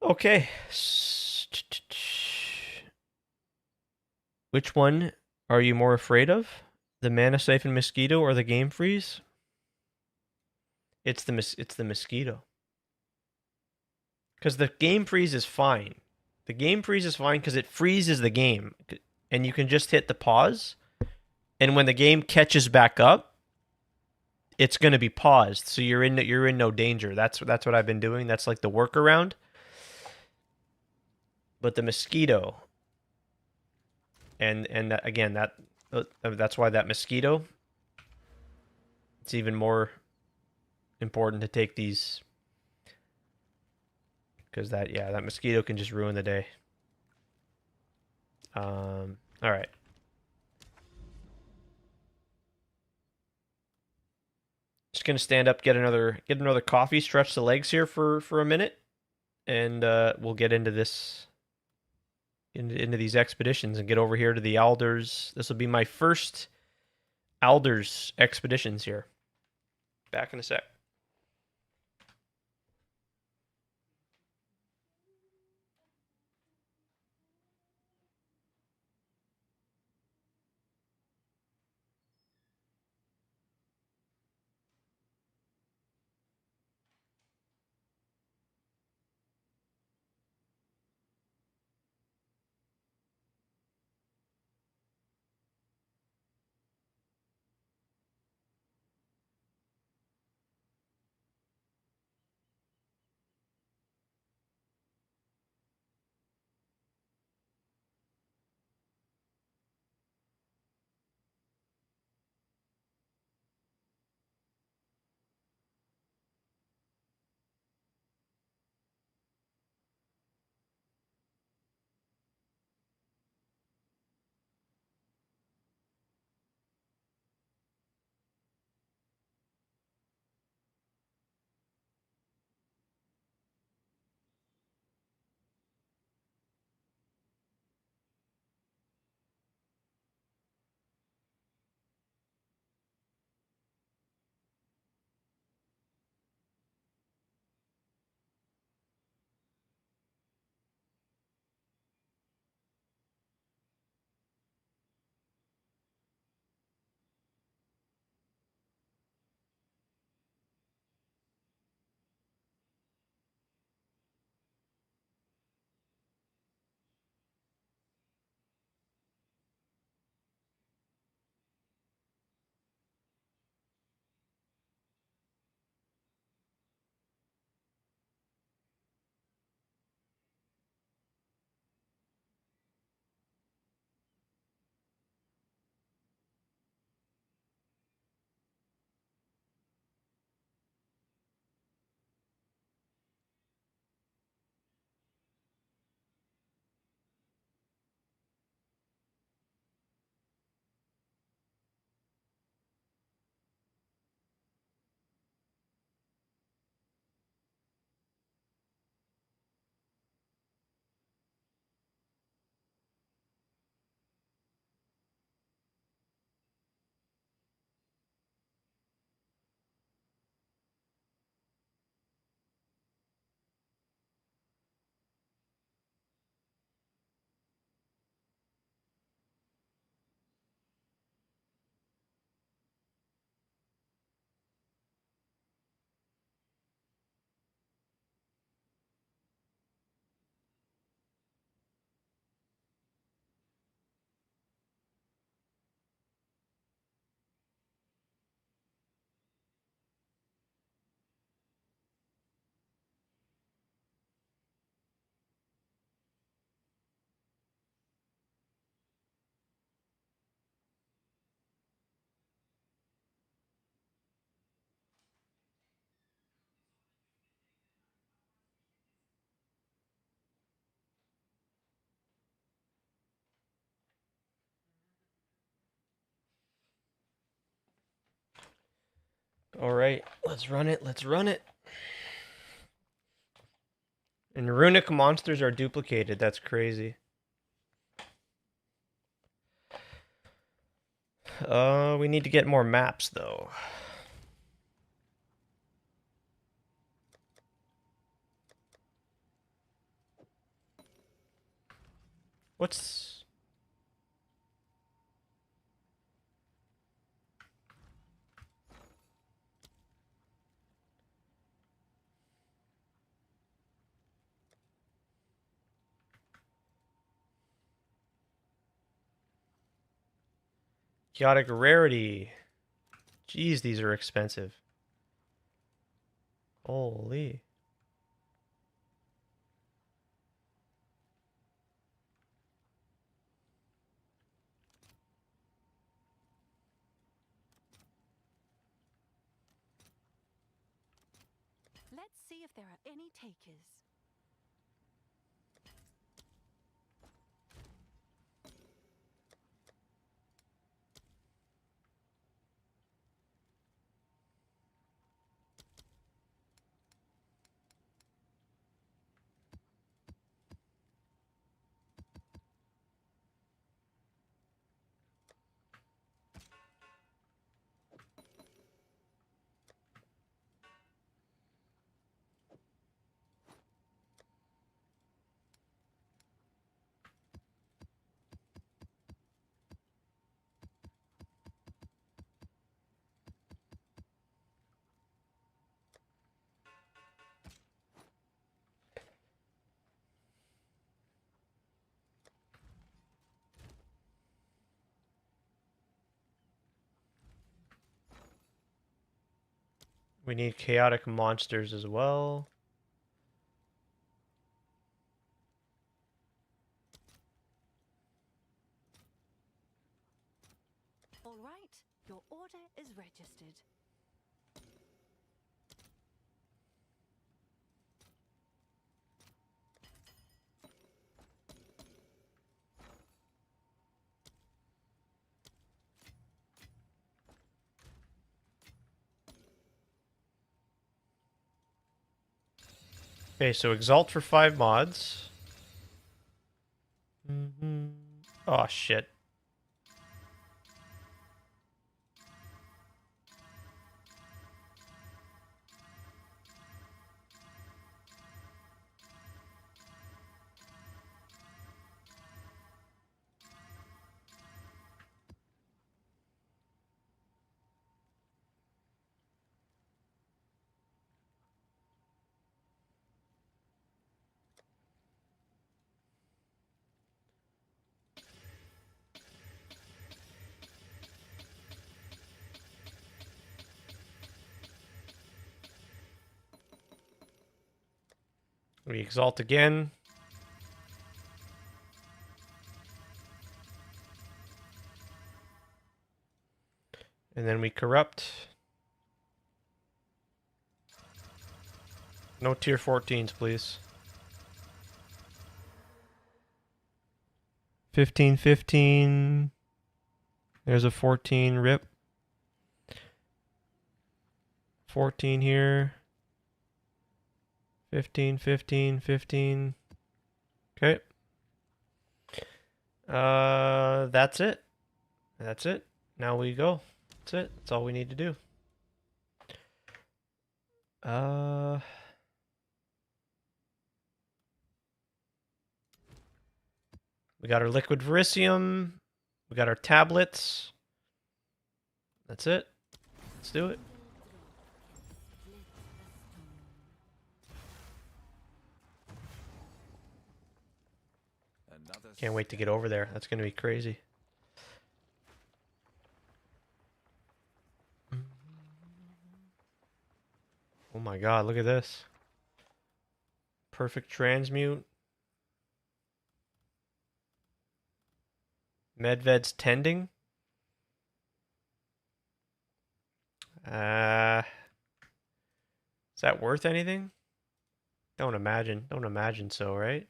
Okay. Which one are you more afraid of? The mana siphon mosquito or the game freeze? It's the mosquito. Because the game freeze is fine. The game freeze is fine because it freezes the game, and you can just hit the pause. And when the game catches back up, it's going to be paused, so you're in no danger. That's what I've been doing. That's like the workaround. But the mosquito, and that, again, that's why that mosquito. It's even more important to take these because that mosquito can just ruin the day. All right. Just gonna stand up, get another coffee, stretch the legs here for a minute, and we'll get into into these expeditions and get over here to the Alders. This will be my first Alders expeditions here. Back in a sec. All right, let's run it. Let's run it. And runic monsters are duplicated. That's crazy. We need to get more maps though. What's chaotic rarity? Jeez, these are expensive. Holy. Let's see if there are any takers. We need chaotic monsters as well. All right, your order is registered. Okay, so exalt for 5 mods. Oh shit. We exalt again. And then we corrupt. No tier 14s, please. 15, 15. There's a 14 rip. 14 here. 15, 15, 15. Okay. That's it. That's it. Now we go. That's it. That's all we need to do. We got our liquid vericium. We got our tablets. That's it. Let's do it. Another Can't wait to get over there. That's going to be crazy. Oh my god, look at this. Perfect transmute. Medved's tending. Is that worth anything? Don't imagine. Don't imagine so, right?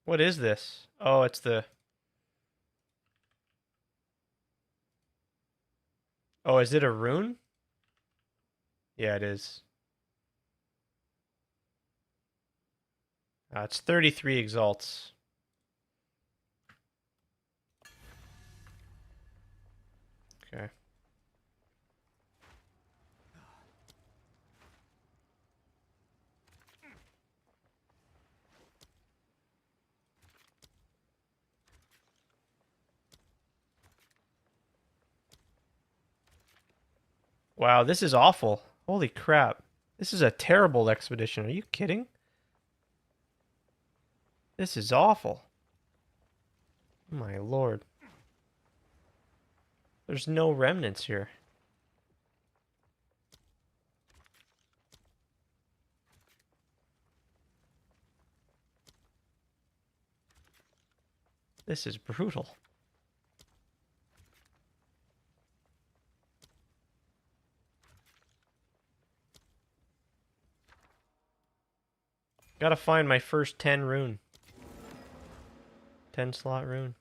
What is this? Oh, it's the... Oh, is it a rune? Yeah, it is. It's 33 exalts. Okay. Wow, this is awful. Holy crap. This is a terrible expedition. Are you kidding? This is awful. My lord. There's no remnants here. This is brutal. Gotta find my first 10 rune. 10 slot rune.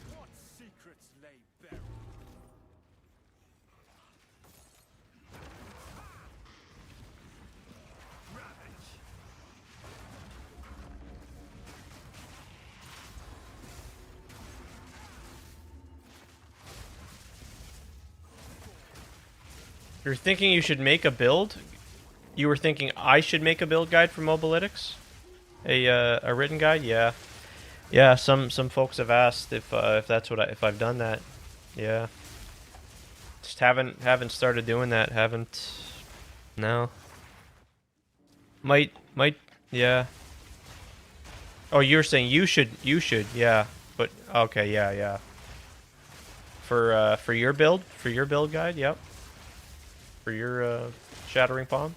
What secrets lay buried? Ravage! You're thinking you should make a build? You were thinking I should make a build guide for Mobalytics? A written guide? Yeah. Yeah, some folks have asked if that's what if I've done that. Yeah. Just haven't started doing that. Haven't. No. Might yeah. Oh, you're saying you should yeah. But okay, yeah, yeah. For your build guide, yep. For your Shattering Palm.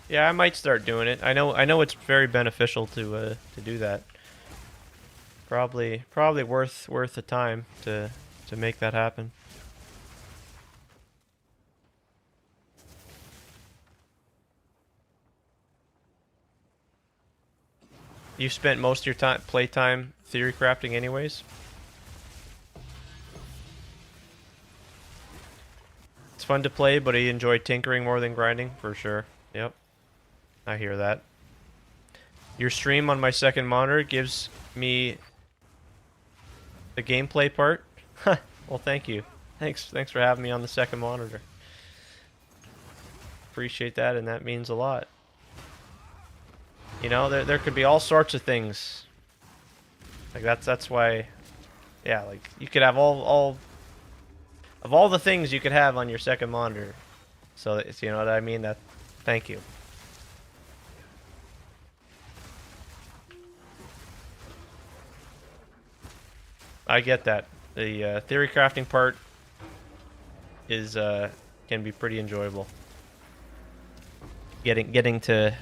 Yeah, I might start doing it. I know it's very beneficial to do that. Probably worth the time to make that happen. You spent most of your playtime theory crafting anyways. It's fun to play, but I enjoy tinkering more than grinding, for sure. Yep. I hear that. Your stream on my second monitor gives me the gameplay part. Well, thank you. Thanks for having me on the second monitor. Appreciate that, and that means a lot. You know, there could be all sorts of things. Like that's why, yeah. Like you could have all of all the things you could have on your second monitor. So it's, you know what I mean. That, thank you. I get that. The theory crafting part is can be pretty enjoyable. Getting to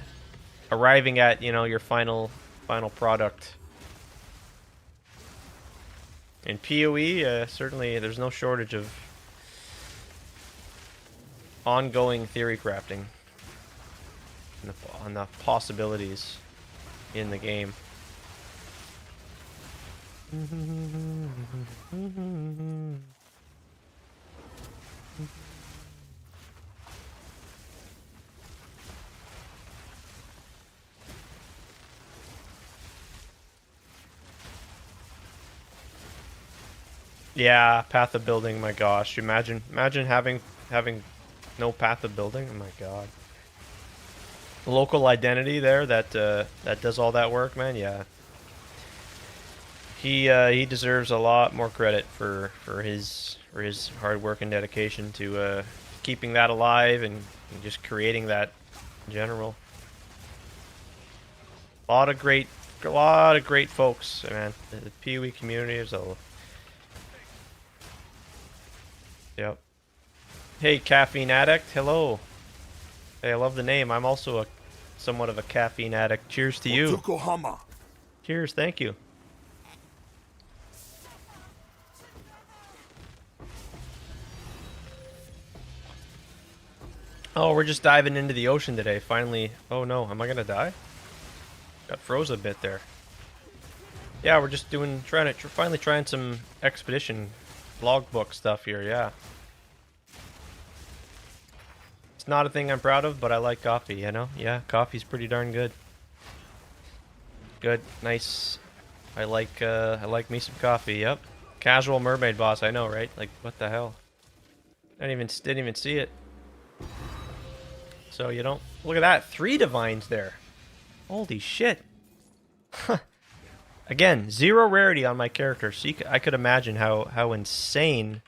arriving at, you know, your final product. In PoE, certainly there's no shortage of ongoing theory crafting on the possibilities in the game. Yeah, path of building. My gosh, imagine having no path of building. Oh my god. Local identity there that that does all that work, man. Yeah. He deserves a lot more credit for his hard work and dedication to keeping that alive and and just creating that in general. A lot of great folks, man. The Pee-wee community is a... Yep. Hey, caffeine addict. Hello. Hey, I love the name. I'm also somewhat of a caffeine addict. Cheers to you. Yokohama. Cheers, thank you. Oh, we're just diving into the ocean today. Finally. Oh no, am I gonna die? Got froze a bit there. Yeah, we're just finally trying some expedition logbook stuff here. Yeah. It's not a thing I'm proud of, but I like coffee. You know? Yeah, coffee's pretty darn good. Good, nice. I like me some coffee. Yep. Casual mermaid boss. I know, right? Like, what the hell? I didn't even see it. So you don't look at that. 3 divines there. Holy shit. Again, 0 rarity on my character. So I could imagine how insane.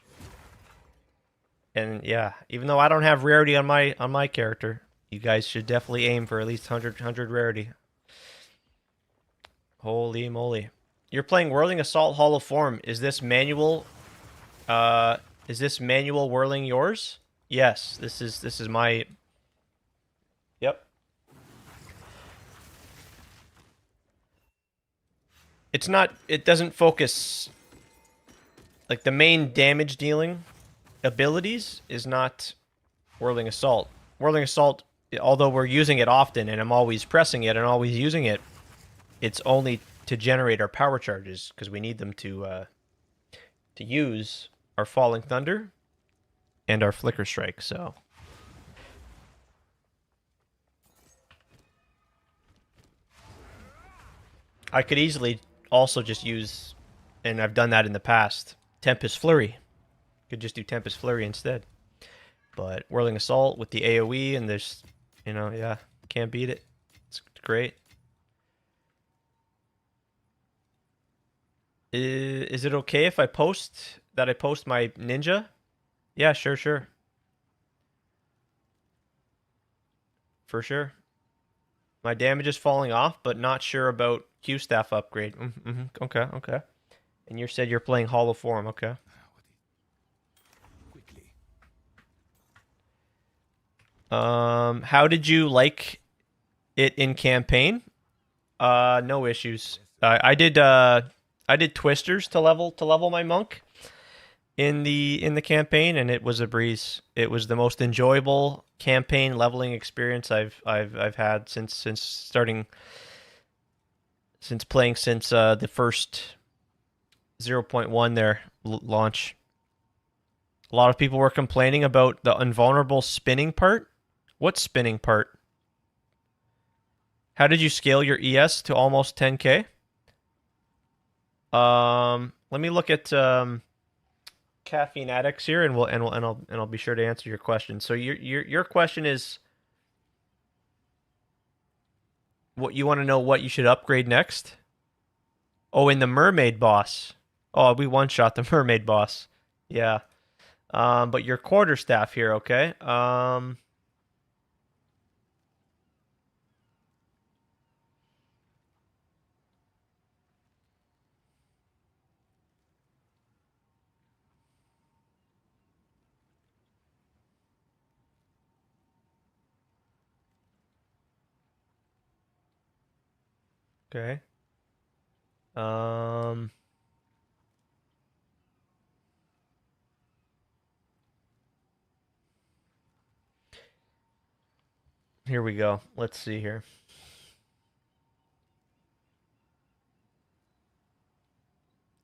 And yeah, even though I don't have rarity on my character, you guys should definitely aim for at least 100 rarity. Holy moly. You're playing Whirling Assault Hollow Form. Is this manual whirling yours? Yes, this is my... Yep. It doesn't focus, like, the main damage dealing abilities is not Whirling Assault. Whirling Assault, although we're using it often and I'm always pressing it and always using it, it's only to generate our power charges because we need them to use our Falling Thunder and our Flicker Strike, so... I could easily also just use, and I've done that in the past, Tempest Flurry. Could just do Tempest Flurry instead. But Whirling Assault with the AoE and there's, you know, yeah, can't beat it. It's great. Is it okay if I post my ninja? Yeah, sure. For sure. My damage is falling off, but not sure about Q-Staff upgrade. Okay. And you said you're playing Hollow Form, okay. Quickly. How did you like it in campaign? No issues. I did twisters to level my monk in the campaign, and it was a breeze. It was the most enjoyable campaign leveling experience I've had since playing since the first 0.1 there launch. A lot of people were complaining about the invulnerable spinning part. What spinning part? How did you scale your ES to almost 10k? Let me look at Caffeine Addicts here, and I'll be sure to answer your question. So your question is, what you want to know? What you should upgrade next? Oh, in the mermaid boss. Oh, we one-shot the mermaid boss. Yeah. But your quarterstaff here, okay? Okay. Here we go. Let's see here.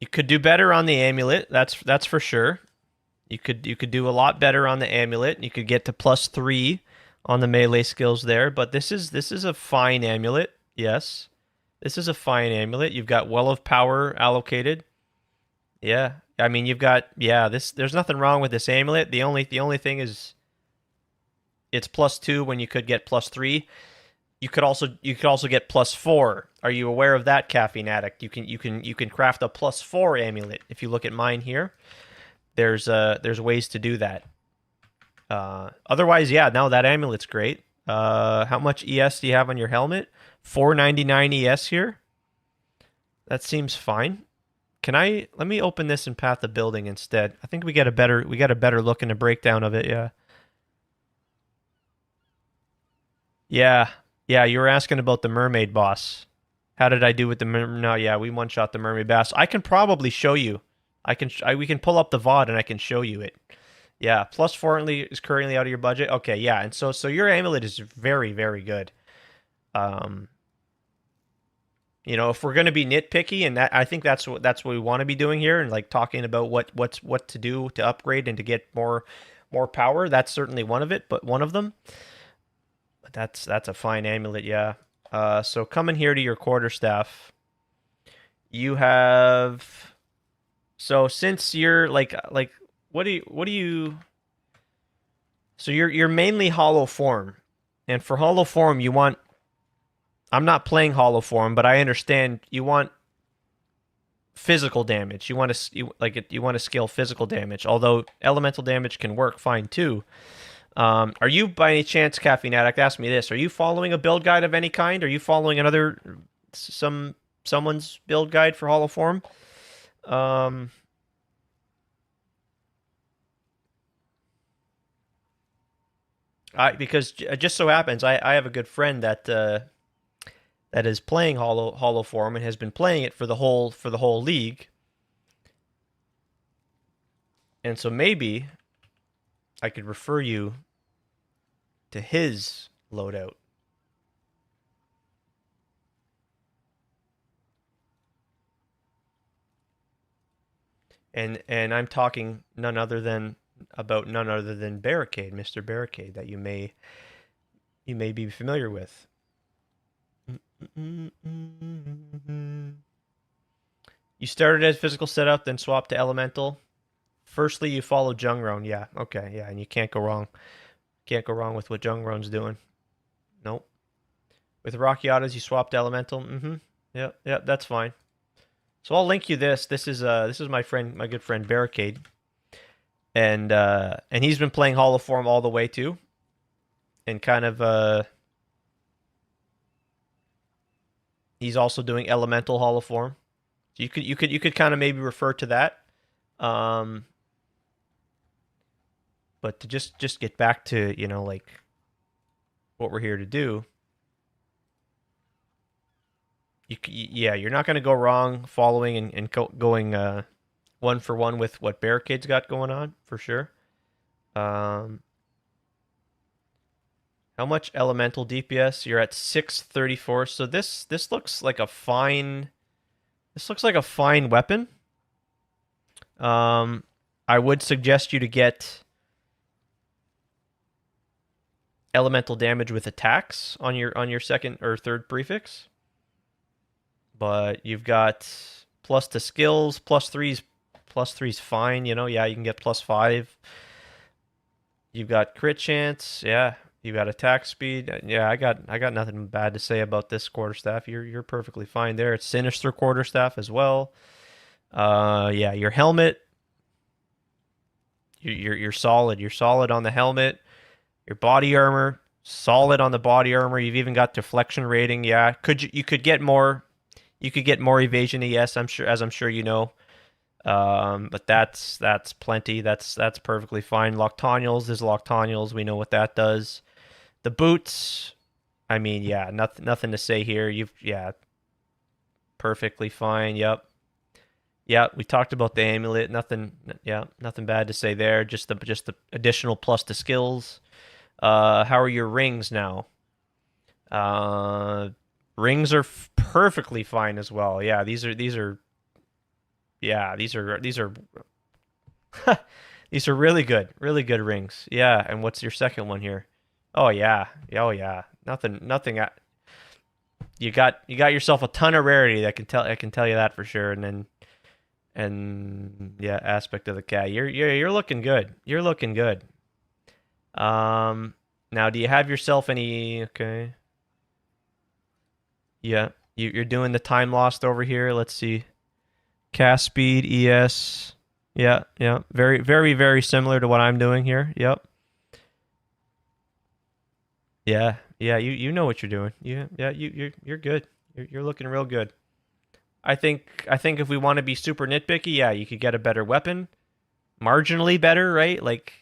You could do better on the amulet. That's for sure. You could do a lot better on the amulet. You could get to +3 on the melee skills there, but this is a fine amulet. Yes. This is a fine amulet. You've got Well of Power allocated. Yeah. I mean, you've got, yeah, there's nothing wrong with this amulet. The only thing is it's +2 when you could get +3. You could also get +4. Are you aware of that, Caffeine Addict? You can craft a +4 amulet. If you look at mine here, there's ways to do that. Otherwise, yeah, no, that amulet's great. How much ES do you have on your helmet? 499 ES here. That seems fine. Let me open this in Path of Building instead. I think we get a better look and a breakdown of it, yeah. Yeah. Yeah, you were asking about the mermaid boss. How did I do with the no, yeah, we one-shot the mermaid boss. I can probably show you. We can pull up the VOD and I can show you it. Yeah, plus 4 is currently out of your budget. Okay, yeah, and so your amulet is very, very good. Um, you know, if we're gonna be nitpicky, and that I think that's what we want to be doing here, and like talking about what to do to upgrade and to get more power. That's certainly one of it, but one of them. But that's a fine amulet, yeah. So coming here to your quarterstaff, you have. So since you're like what do you so you're mainly hollow form. And for hollow form you want I'm not playing hollow form, but I understand you want physical damage. You want to scale physical damage, although elemental damage can work fine too. Are you by any chance, Caffeine Addict, ask me this, are you following a build guide of any kind? Are you following someone's build guide for hollow form? Because it just so happens I have a good friend that is playing hollow form and has been playing it for the whole league, and so maybe I could refer you to his loadout. And I'm talking none other than Barricade, Mr. Barricade, that you may be familiar with. You started as physical setup, then swapped to elemental. Firstly, you follow Jungron. Yeah, okay, yeah, and you can't go wrong. Can't go wrong with what Jungron's doing. Nope. With Rockiatas, you swapped elemental. Yep, that's fine. So I'll link you this. This is my good friend Barricade, and he's been playing Hollow Form all the way too, and kind of he's also doing Elemental Hollow Form. So you could kind of maybe refer to that. But to just get back to like what we're here to do. Yeah, you're not going to go wrong following and going one for one with what Barricade's got going on, for sure. How much elemental DPS? You're at 634. So this looks like a fine weapon. I would suggest you to get elemental damage with attacks on your second or third prefix. But you've got plus to skills, plus three's fine, yeah, you can get +5. You've got crit chance, yeah. You've got attack speed. Yeah, I got nothing bad to say about this quarterstaff. You're perfectly fine there. It's sinister quarterstaff as well. Yeah, your helmet. You're solid. You're solid on the helmet. Your body armor, solid on the body armor. You've even got deflection rating. Yeah, you could get more. You could get more evasion ES, I'm sure you know. But that's plenty. That's perfectly fine. Loctanials is Loctanials. We know what that does. The boots, I mean, yeah, nothing to say here. Yeah, perfectly fine. Yep. Yeah, we talked about the amulet. Nothing bad to say there. Just the additional plus to skills. How are your rings now? Rings are perfectly fine as well. Yeah, these are these are these are really good rings. Yeah, and what's your second one here? Oh yeah. Nothing. You got yourself a ton of rarity. I can tell you that for sure. And yeah, aspect of the cat. You're looking good. You're looking good. Now do you have yourself any? Okay. Yeah, you're doing the time lost over here. Let's see. Cast speed, ES. Yeah. Very, very, very similar to what I'm doing here. Yep. Yeah, yeah, you know what you're doing. Yeah, you're good. You're looking real good. I think if we want to be super nitpicky, yeah, you could get a better weapon, marginally better, right? Like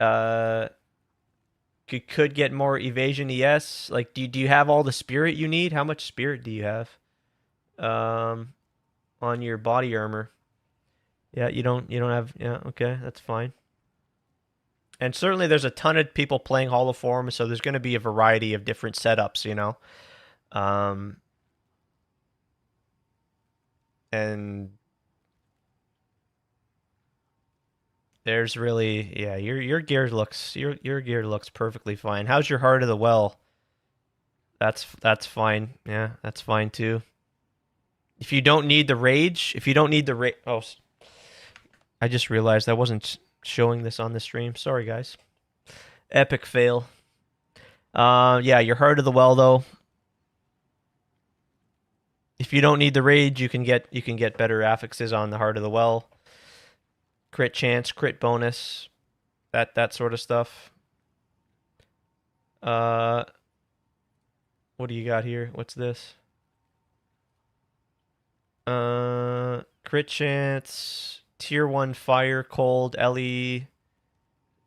uh could get more evasion ES. Like do you have all the spirit you need? How much spirit do you have? Um on your body armor. Yeah, you don't have yeah, okay, that's fine. And certainly there's a ton of people playing Hall of Form, so there's going to be a variety of different setups, you know. Um and there's really yeah, your gear looks perfectly fine. How's your Heart of the Well? That's fine. Yeah, that's fine too. If you don't need the rage, if you don't need the rage, oh, I just realized I wasn't showing this on the stream. Sorry, guys. Epic fail. Yeah, your Heart of the Well though. If you don't need the rage, you can get better affixes on the Heart of the Well. Crit chance, crit bonus, that sort of stuff. Uh, what do you got here? What's this? Crit chance, tier 1 fire, cold, LE,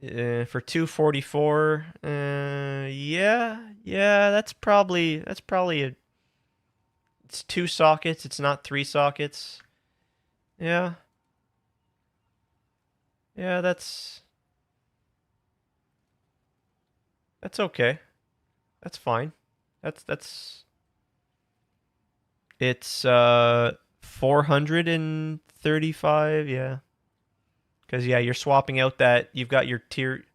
for 244. Yeah, that's probably it's 2 sockets, it's not 3 sockets. Yeah. Yeah, that's okay. That's fine. That's it's 435, yeah. Cuz yeah, you're swapping out that you've got your tier.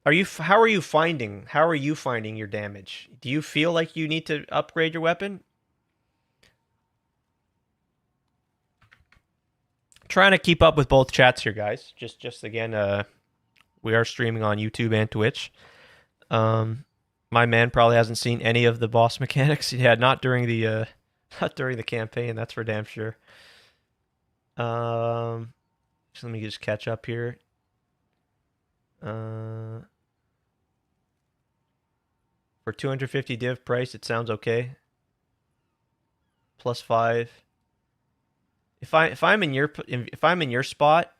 How are you finding your damage? Do you feel like you need to upgrade your weapon? Trying to keep up with both chats here, guys. Just again, we are streaming on YouTube and Twitch. Um, my man probably hasn't seen any of the boss mechanics. Yeah, not during the not during the campaign. That's for damn sure. So let me just catch up here. Uh, for 250 div price, it sounds okay. +5. If I'm in your spot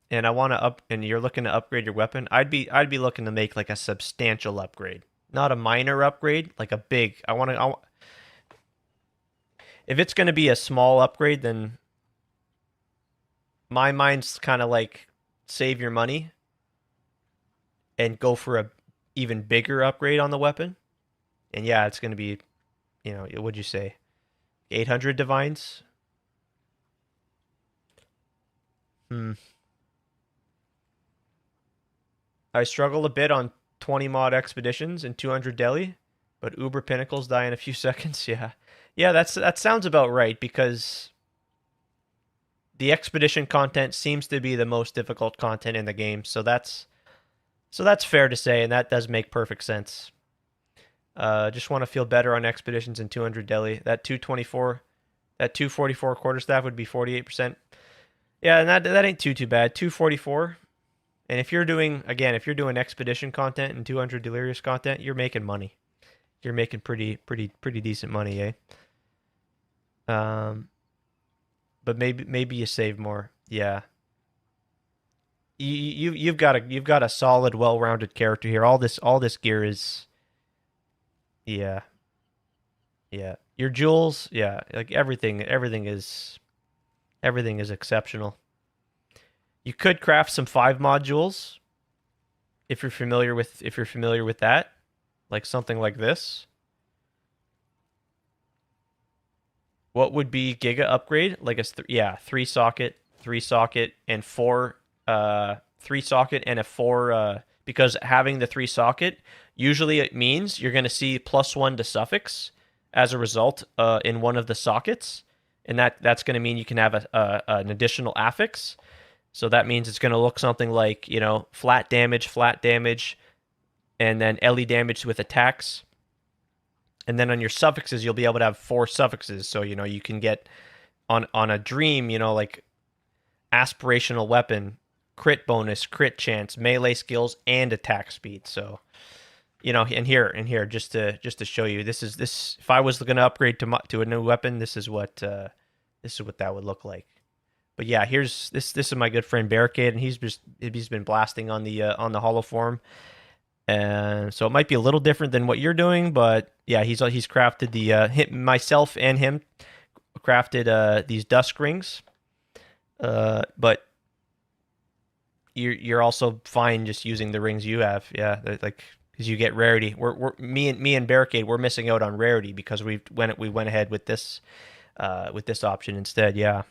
and I want to up and you're looking to upgrade your weapon, I'd be looking to make like a substantial upgrade, not a minor upgrade, like a big. If it's going to be a small upgrade, then my mind's kind of like save your money and go for a even bigger upgrade on the weapon. And yeah, it's going to be, what'd you say? 800 divines? Hmm. I struggle a bit on 20 mod expeditions and 200 deli, but Uber pinnacles die in a few seconds. Yeah. Yeah, that sounds about right because the expedition content seems to be the most difficult content in the game. So that's fair to say, and that does make perfect sense. Just want to feel better on expeditions and 200 deli. That 244 quarterstaff would be 48%. Yeah, and that ain't too bad. 244. And if you're doing expedition content and 200 delirious content, you're making money. You're making pretty decent money, eh? Um, but maybe you save more. Yeah. You've got a solid, well-rounded character here. All this gear is yeah. Yeah. Your jewels, yeah, like everything is exceptional. You could craft some 5 mod jewels if you're familiar with that, like something like this. What would be Giga upgrade? Like yeah, 3 socket, and 3 socket and a 4 because having the 3 socket usually it means you're going to see +1 to suffix as a result in one of the sockets, and that's going to mean you can have an additional affix. So that means it's going to look something like, flat damage, and then LE damage with attacks. And then on your suffixes, you'll be able to have 4 suffixes. So, you can get on a dream, like aspirational weapon, crit bonus, crit chance, melee skills, and attack speed. So, you know, and here, just to show you, this. If I was going to upgrade to a new weapon, this is what that would look like. But yeah, here's this. This is my good friend Barricade, and he's been blasting on the hollow form, and so it might be a little different than what you're doing. But yeah, he's crafted the myself and him crafted these dusk rings. But you're also fine just using the rings you have. Yeah, like because you get rarity. We're me and Barricade, we're missing out on rarity because we went ahead with this option instead. Yeah.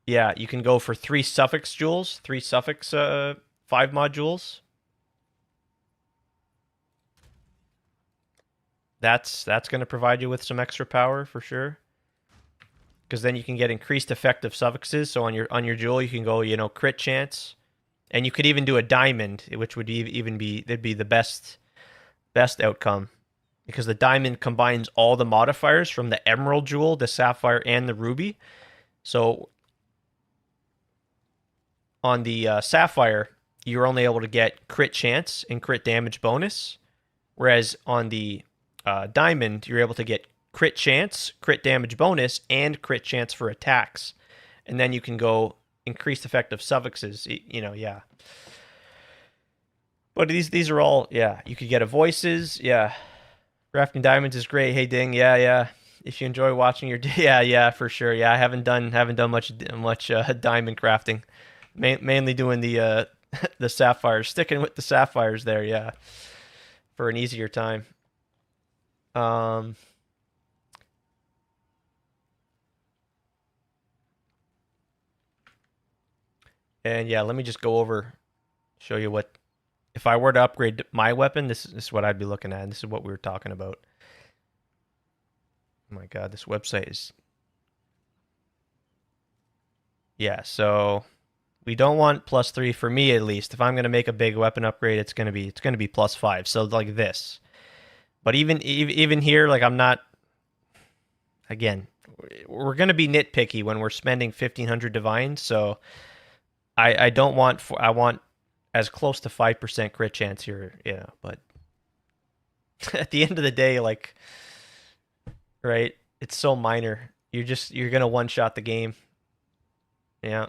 Yeah, you can go for 3 suffix jewels, 3 suffix 5 modules. That's going to provide you with some extra power for sure. Because then you can get increased effective suffixes. So on your jewel, you can go, you know, crit chance, and you could even do a diamond, which would even be that'd be the best outcome because the diamond combines all the modifiers from the emerald jewel, the sapphire, and the ruby. So on the sapphire, you're only able to get crit chance and crit damage bonus, whereas on the diamond, you're able to get crit chance, crit damage bonus, and crit chance for attacks. And then you can go increased effective suffixes. You know, yeah. But these are all, yeah. You could get a voices, yeah. Crafting diamonds is great. Hey Ding, yeah, yeah. If you enjoy watching your, yeah, yeah, for sure. Yeah, I haven't done much diamond crafting. Mainly doing the the sapphires, sticking with the sapphires there, yeah, for an easier time. Um, and yeah, let me just go over, show you what if I were to upgrade my weapon. This is what I'd be looking at. And this is what we were talking about. Oh my God, this website is yeah. So we don't want +3 for me at least. If I'm gonna make a big weapon upgrade, it's gonna be +5. So like this. But even here, like I'm not. Again, we're gonna be nitpicky when we're spending 1,500 divines. So I don't want I want as close to 5% crit chance here. Yeah, but at the end of the day, like right, it's so minor. You're gonna one shot the game. Yeah.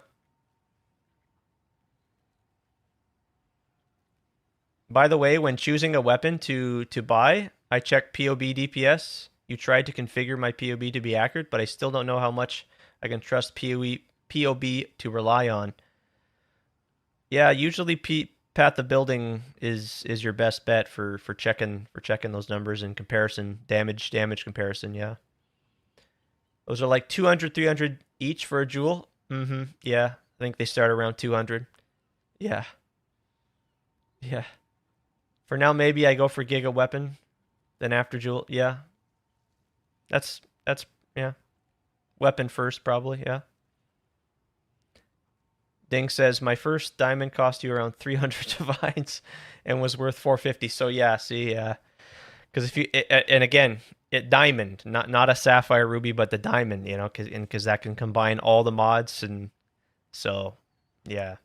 By the way, when choosing a weapon to buy, I check POB DPS. You tried to configure my POB to be accurate, but I still don't know how much I can trust POB to rely on. Yeah, usually Path of Building is your best bet for checking those numbers in comparison, damage comparison, yeah. Those are like 200, 300 each for a jewel. Mm-hmm. Yeah. I think they start around 200. Yeah. Yeah. For now, maybe I go for Giga Weapon, then after Jewel. Yeah. That's yeah. Weapon first, probably. Yeah. Ding says my first diamond cost you around 300 divines and was worth 450. So yeah, see, because if you and again, it diamond, not a sapphire ruby, but the diamond, you know, because that can combine all the mods and so yeah.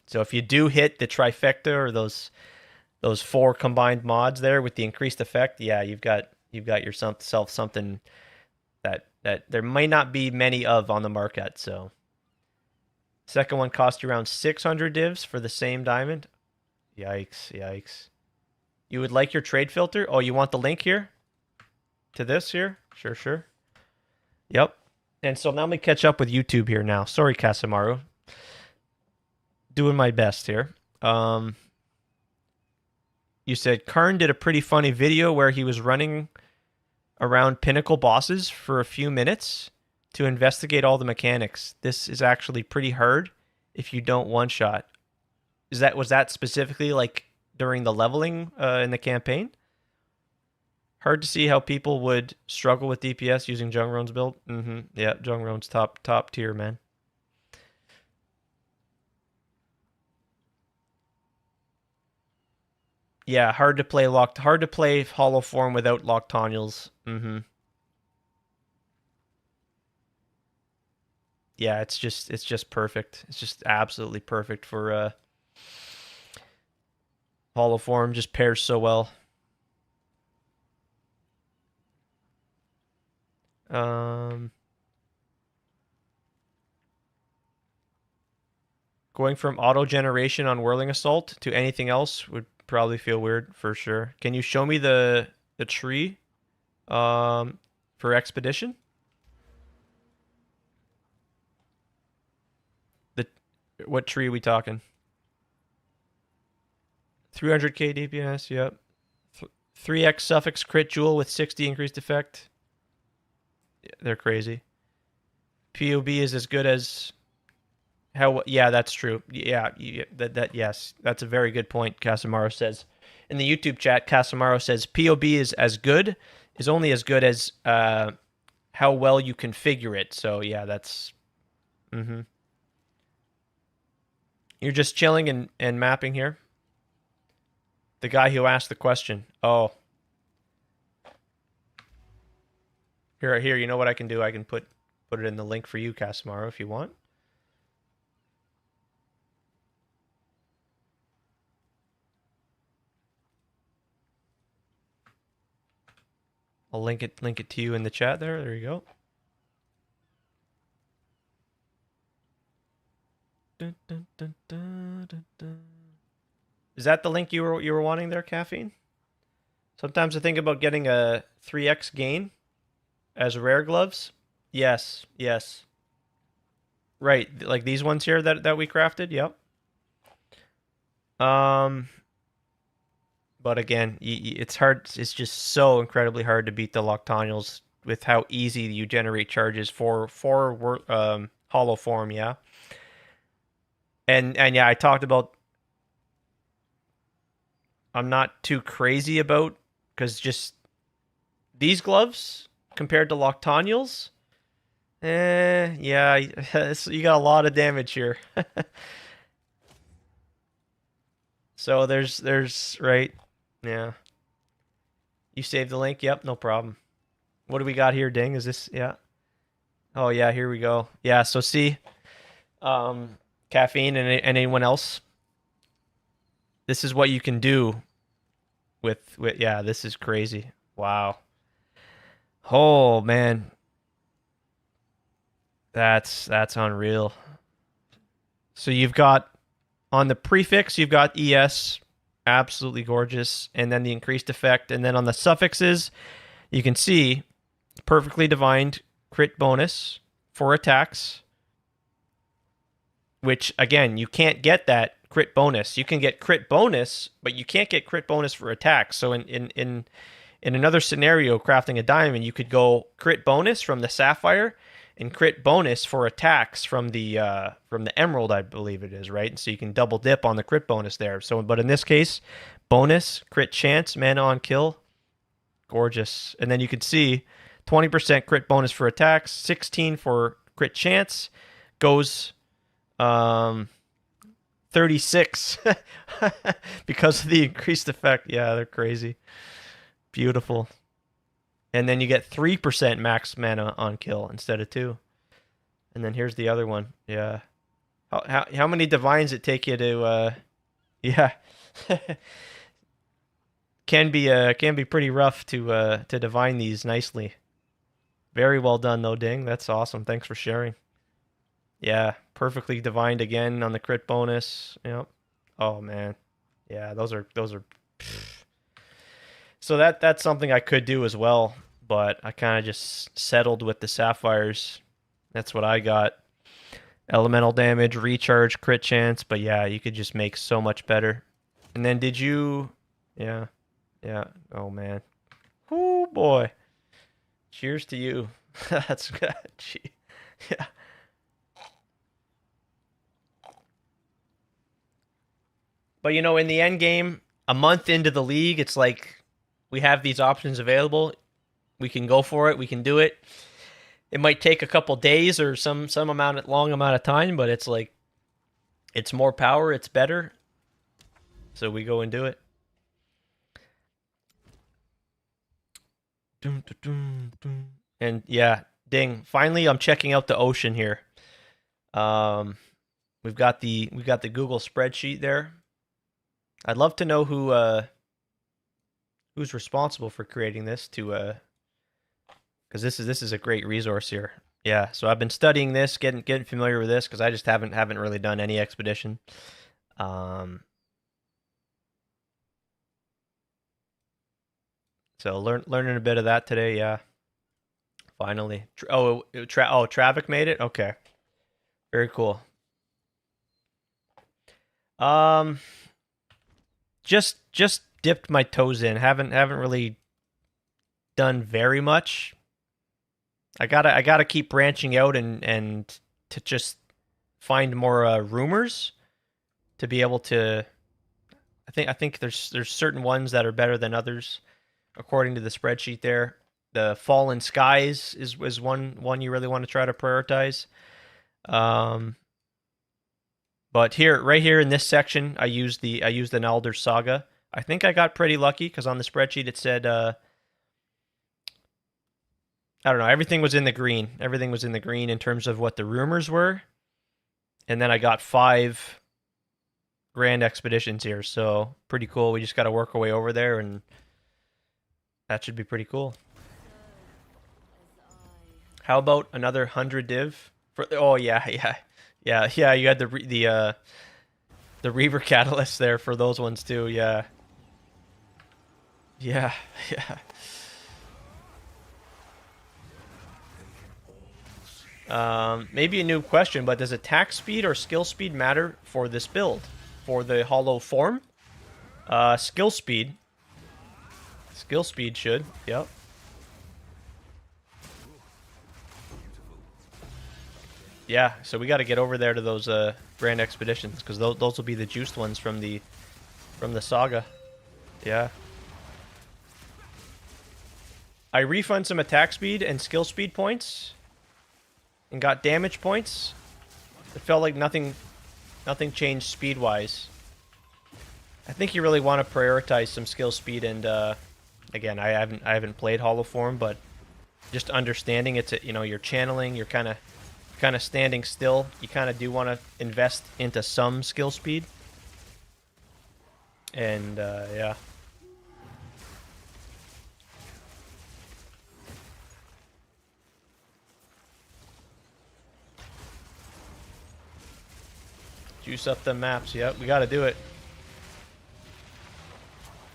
So if you do hit the trifecta or those 4 combined mods there with the increased effect, yeah, you've got yourself something that there might not be many of on the market. So second one cost you around 600 divs for the same diamond. Yikes, yikes. You would like your trade filter? Oh, you want the link here to this here? Sure, sure. Yep. And so now let me catch up with YouTube here now. Sorry, Casamaru. Doing my best here. You said Karn did a pretty funny video where he was running around pinnacle bosses for a few minutes to investigate all the mechanics. This is actually pretty hard if you don't one shot. Was that specifically like during the leveling in the campaign? Hard to see how people would struggle with DPS using Jungron's build. Mm-hmm. Yeah, Jungron's top tier, man. Yeah, hard to play hollow form without locked Tonyals. Mm-hmm. Yeah, it's just perfect. It's just absolutely perfect for Hollow form just pairs so well. Going from auto generation on Whirling Assault to anything else would probably feel weird for sure. Can you show me the tree for Expedition? The what tree are we talking? 300k DPS, yep. 3x suffix crit jewel with 60 increased effect. Yeah, they're crazy. POB is as good as how? Yeah, that's true. Yeah, that yes, that's a very good point. Casamaro says in the YouTube chat. Casamaro says POB is only as good as how well you configure it. So yeah, that's. You're just chilling and mapping here. The guy who asked the question. Oh. Here, you know what I can do? I can put it in the link for you, Casamaro, if you want. I'll link it to you in the chat there. There you go. Dun, dun, dun, dun, dun, dun. Is that the link you were wanting there, Caffeine? Sometimes I think about getting a 3x gain as rare gloves. Yes, yes. Right, like these ones here that we crafted. Yep. But again, it's hard. It's just so incredibly hard to beat the Loctonials with how easy you generate charges for hollow form. Yeah. And yeah, I talked about. I'm not too crazy about because just these gloves compared to Loctonials. Yeah, you got a lot of damage here. So there's right. Yeah. You saved the link? Yep, no problem. What do we got here, Ding? Is this yeah? Oh yeah, here we go. Yeah, so see Caffeine and anyone else. This is what you can do with yeah, this is crazy. Wow. Oh man. That's unreal. So you've got on the prefix, you've got ES, absolutely gorgeous, and then the increased effect, and then on the suffixes, you can see perfectly divined crit bonus for attacks, which again, you can't get that crit bonus. You can get crit bonus, but you can't get crit bonus for attacks. So in another scenario, crafting a diamond, you could go crit bonus from the sapphire and crit bonus for attacks from the emerald, I believe it is, right? And so you can double dip on the crit bonus there. So, but in this case, bonus, crit chance, mana on kill, gorgeous. And then you can see 20% crit bonus for attacks, 16 for crit chance, goes 36 because of the increased effect. Yeah, they're crazy. Beautiful. And then you get 3% max mana on kill instead of 2. And then here's the other one. Yeah. How many divines it take you to yeah. can be pretty rough to divine these nicely. Very well done though, Ding. That's awesome. Thanks for sharing. Yeah, perfectly divined again on the crit bonus. Yep. Oh man. Yeah, those are So that's something I could do as well, but I kind of just settled with the sapphires. That's what I got. Elemental damage, recharge, crit chance, but yeah, you could just make so much better. And then did you yeah. Yeah. Oh man. Oh boy. Cheers to you. That's good. Yeah. But you know, in the end game, a month into the league, it's like we have these options available. We can go for it. We can do it. It might take a couple days or some long amount of time, but it's like it's more power, it's better. So we go and do it. And yeah, Ding. Finally, I'm checking out the ocean here. We've got the Google spreadsheet there. I'd love to know who's responsible for creating this to because this is a great resource here. Yeah, so I've been studying this, getting familiar with this because I just haven't really done any expedition. Um, so learning a bit of that today. Yeah, finally. Travic made it. Okay, very cool. Um, just dipped my toes in. Haven't really done very much. I gotta keep branching out and to just find more rumors to be able to. I think there's certain ones that are better than others according to the spreadsheet there. The Fallen Skies is one you really want to try to prioritize. Um, but right here in this section, I used an Alder Saga. I think I got pretty lucky because on the spreadsheet it said I don't know, everything was in the green. Everything was in the green in terms of what the rumors were. And then I got 5 grand expeditions here, so pretty cool. We just got to work our way over there, and that should be pretty cool. How about another 100 div? Oh yeah, yeah. You had the Reaver catalyst there for those ones too. Yeah, yeah, yeah. Maybe a new question, but does attack speed or skill speed matter for this build? For the hollow form? Skill speed. Skill speed should, yep. Yeah, so we got to get over there to those grand expeditions, because those will be the juiced ones from the saga. Yeah. I refund some attack speed and skill speed points, and got damage points. It felt like nothing changed speed-wise. I think you really want to prioritize some skill speed, and again, I haven't played Hollow Form, but just understanding it's you're channeling, you're kind of standing still. You kind of do want to invest into some skill speed, and yeah. Juice up the maps. Yep, we got to do it.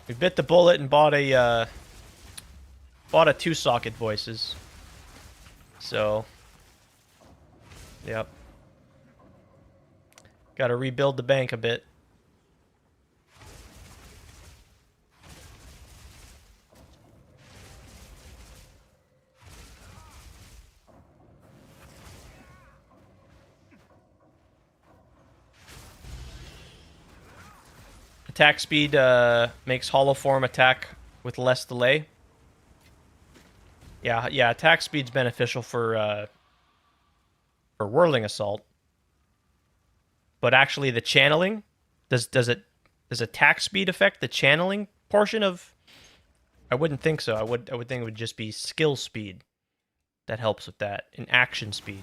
We bit the bullet and bought a 2-socket voices. So, yep. Got to rebuild the bank a bit. Attack speed makes Hollow Form attack with less delay. Yeah, attack speed's beneficial for Whirling Assault. But actually the channeling, does attack speed affect the channeling portion of? I wouldn't think so. I would think it would just be skill speed that helps with that, and action speed.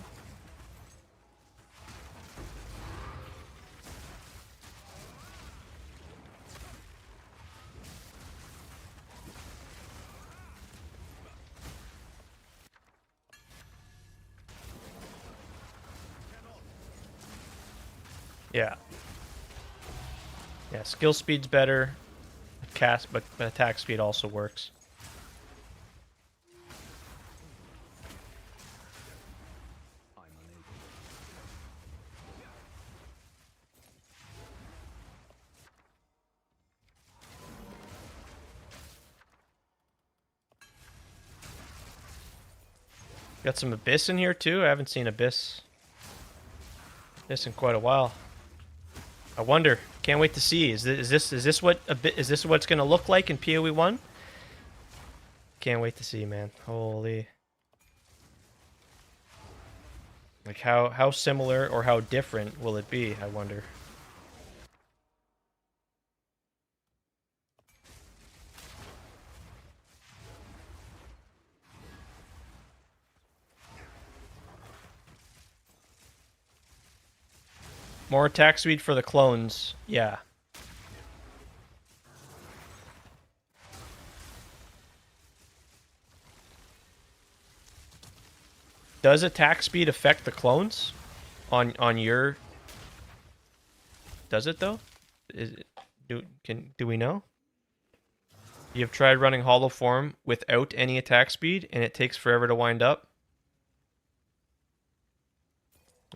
Yeah. Yeah, skill speed's better. But attack speed also works. Got some Abyss in here too. I haven't seen Abyss in quite a while. I wonder. Can't wait to see. Is this what it's gonna look like in PoE 1? Can't wait to see, man. Holy. Like how similar or how different will it be? I wonder. More attack speed for the clones. Yeah. Does attack speed affect the clones on your? Does it though? Is it, do we know? You've tried running hollow form without any attack speed, and it takes forever to wind up.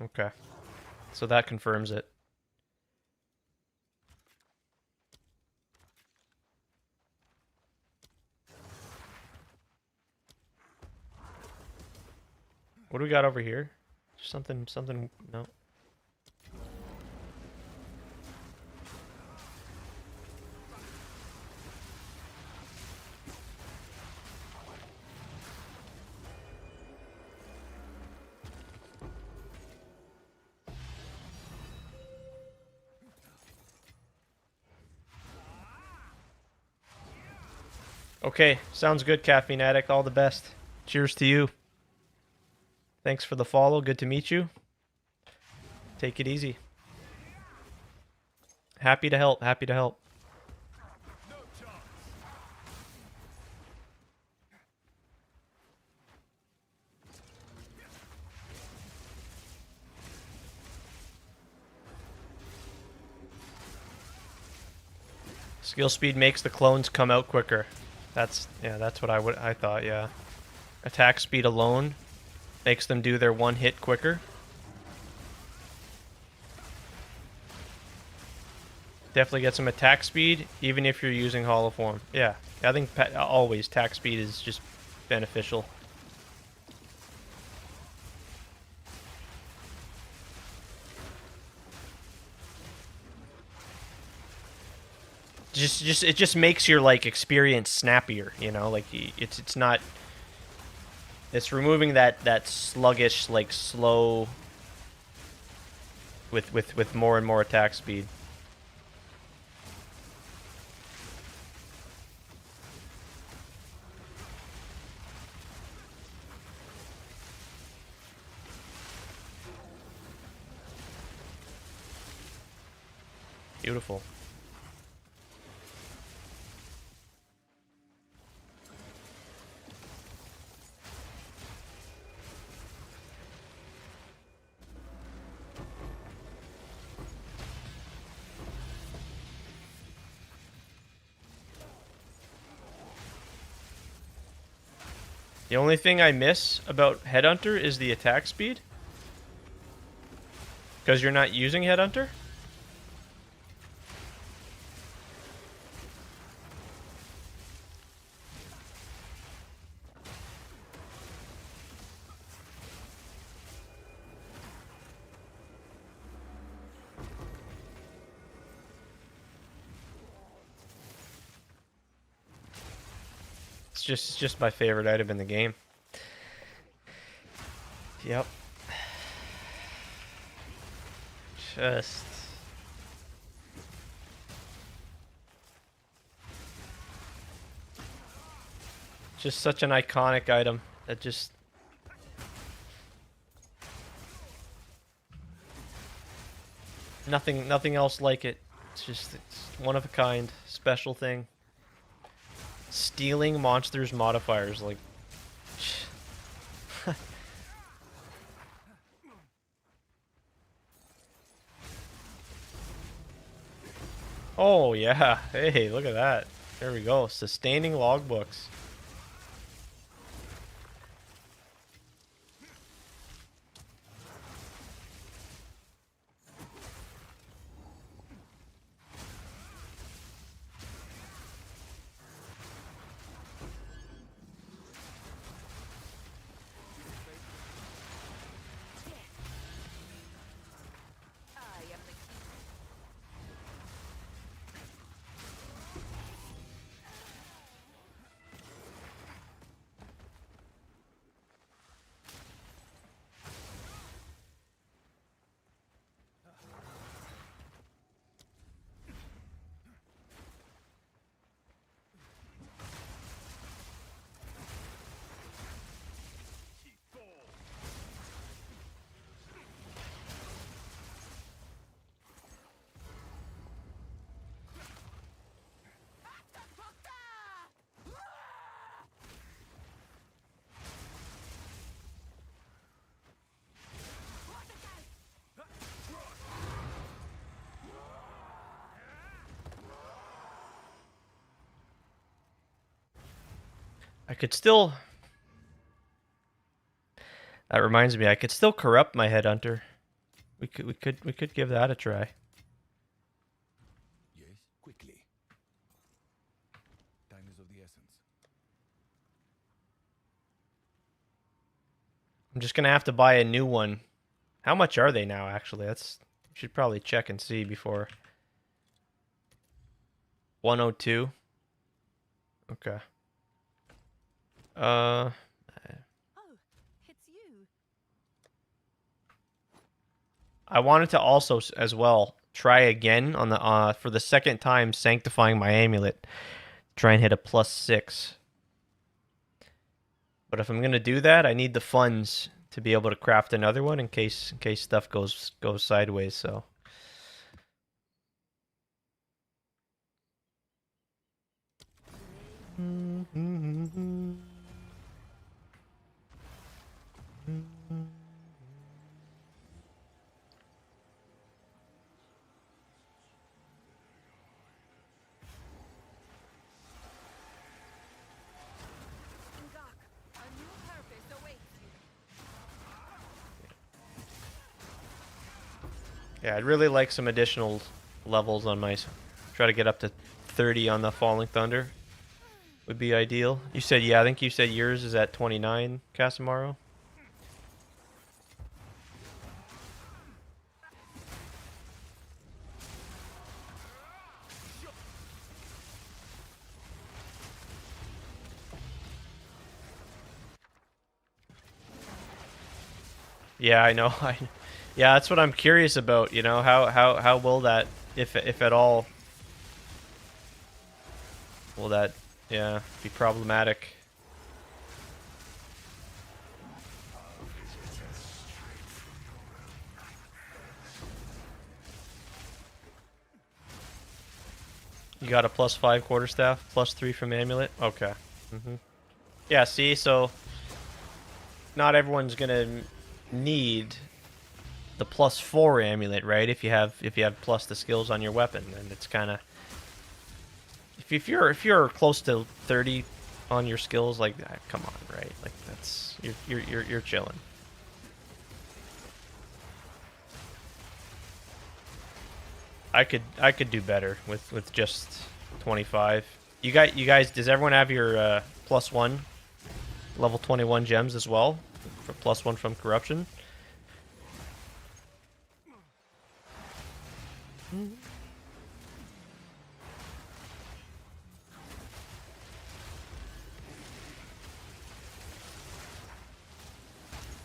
Okay, so that confirms it. What do we got over here? Something. No. Okay, sounds good, Caffeine Addict. All the best. Cheers to you. Thanks for the follow. Good to meet you. Take it easy. Happy to help. Happy to help. Skill speed makes the clones come out quicker. That's what I thought, yeah. Attack speed alone makes them do their one hit quicker. Definitely get some attack speed, even if you're using hollow form. Yeah, I think always attack speed is just beneficial. It just makes your like experience snappier, you know. Like it's not. It's removing that sluggish, like slow. With more and more attack speed. Beautiful. The only thing I miss about Headhunter is the attack speed. Because you're not using Headhunter? It's just my favorite item in the game. Yep. Just such an iconic item that just nothing else like it. It's one of a kind, special thing. Stealing monsters modifiers, like oh yeah, hey, look at that. There we go. Sustaining logbooks. I could still... That reminds me, I could still corrupt my headhunter. We could give that a try. Yes, quickly. Time is of the essence. I'm just gonna have to buy a new one. How much are they now, actually? That's... Should probably check and see before. 102. Okay. Oh, it's you. I wanted to also, as well, try again on the for the second time sanctifying my amulet. Try and hit a +6. But if I'm gonna do that, I need the funds to be able to craft another one in case stuff goes sideways. So. Ngak, a new purpose awaits you. Yeah, I'd really like some additional levels on my... Try to get up to 30 on the Falling Thunder. Would be ideal. You said, yeah, I think you said yours is at 29, Casamaro? Yeah, I know. Yeah, that's what I'm curious about, you know, how will that, if at all, will that, yeah, be problematic? You got a +5 quarterstaff, +3 from amulet? Okay. Yeah, see, so not everyone's gonna need the +4 amulet, right? If you have plus the skills on your weapon, then it's kind of... If you're close to 30 on your skills, like that, come on, right? Like that's you're chilling. I could do better with just 25. You guys, does everyone have your +1 level 21 gems as well for +1 from corruption?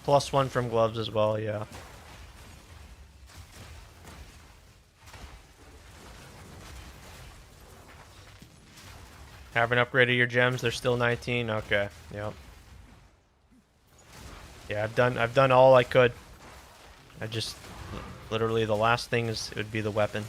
+1 from gloves as well, yeah. Haven't upgraded your gems, they're still 19? Okay, yep. Yeah, I've done all I could. I just literally the last thing is it would be the weapon.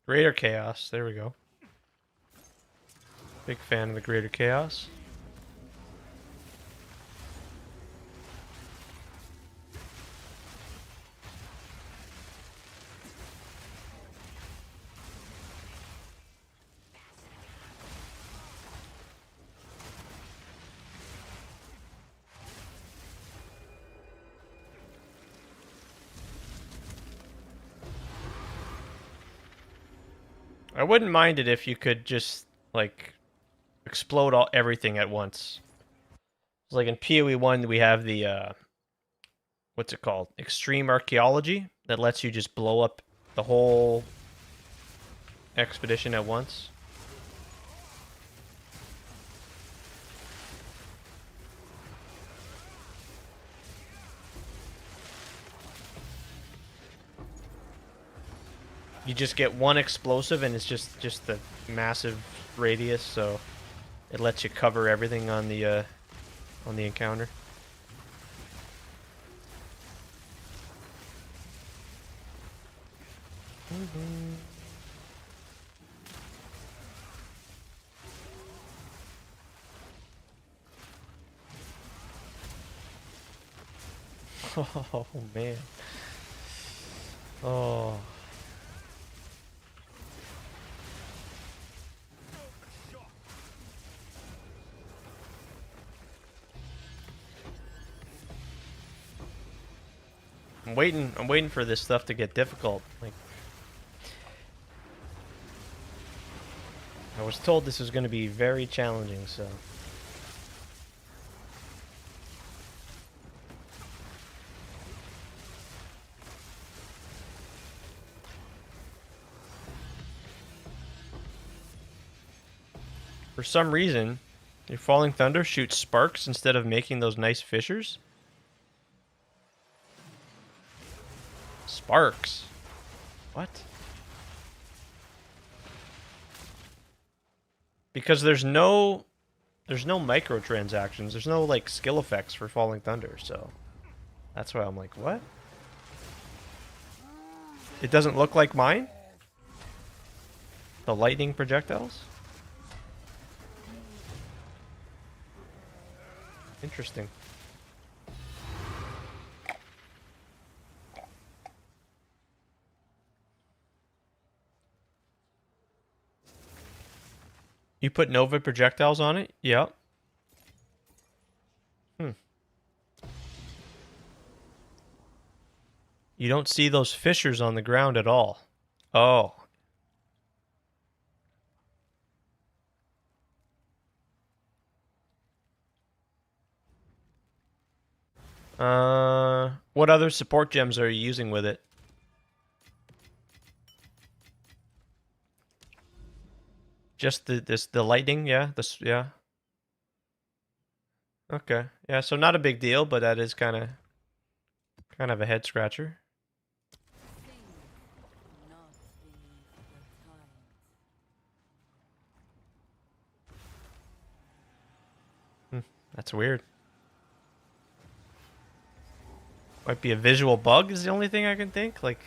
Greater Chaos, there we go. Big fan of the Greater Chaos. I wouldn't mind it if you could just, like, explode everything at once. It's like in PoE 1, we have the, what's it called? Extreme Archaeology, that lets you just blow up the whole expedition at once. You just get one explosive and it's just the massive radius, so it lets you cover everything on the encounter. Oh man. Oh. I'm waiting for this stuff to get difficult. Like, I was told this was going to be very challenging, so. For some reason, your falling thunder shoots sparks instead of making those nice fissures. Sparks? What? Because there's no microtransactions. There's no like skill effects for falling thunder, so that's why I'm like, what? It doesn't look like mine? The lightning projectiles? Interesting. You put Nova projectiles on it? Yep. Hmm. You don't see those fissures on the ground at all. Oh. What other support gems are you using with it? Just the lightning, yeah? Yeah. Okay. Yeah, so not a big deal, but that is kind of a head scratcher. Hmm, that's weird. Might be a visual bug is the only thing I can think. Like,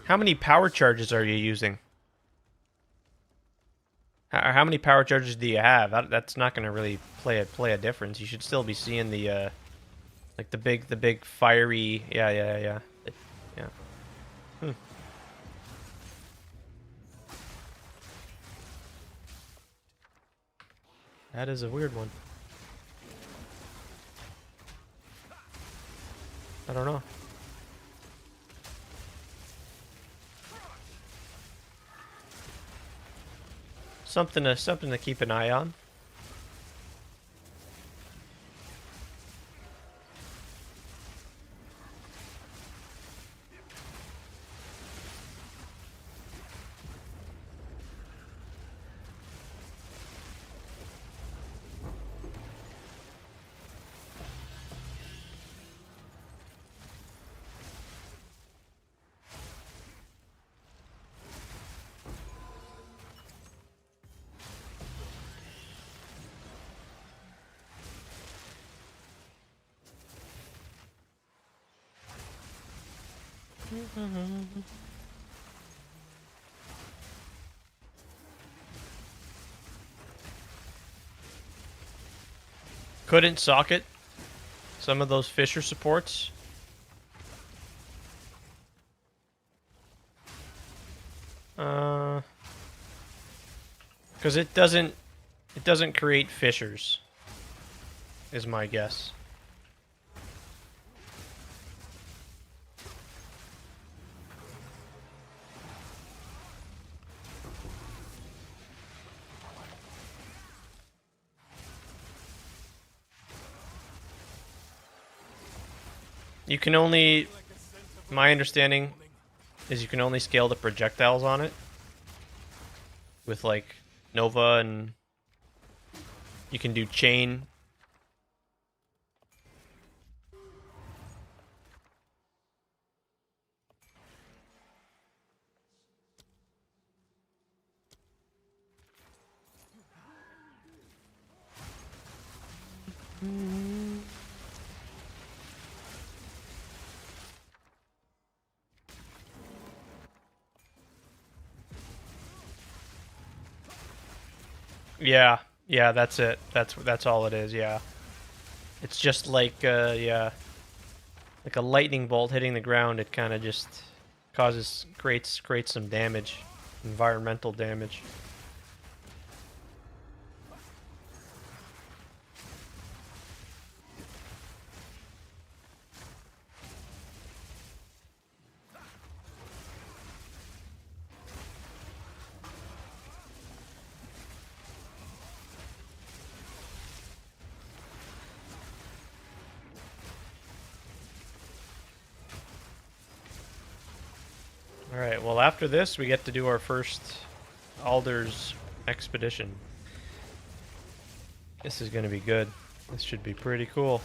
how many power charges are you using? How many power charges do you have? That's not going to really play a difference. You should still be seeing the like the big fiery. Yeah. Yeah. Hmm. That is a weird one. I don't know. Something to keep an eye on. Couldn't socket some of those Fisher supports. Because it doesn't create fissures, is my guess. You can only, my understanding is you can only scale the projectiles on it with like Nova, and you can do chain. Yeah, yeah, that's it. That's all it is. Yeah, it's just like yeah, like a lightning bolt hitting the ground. It kind of just creates some damage, environmental damage. All right. Well, after this, we get to do our first Alder's expedition. This is gonna be good. This should be pretty cool.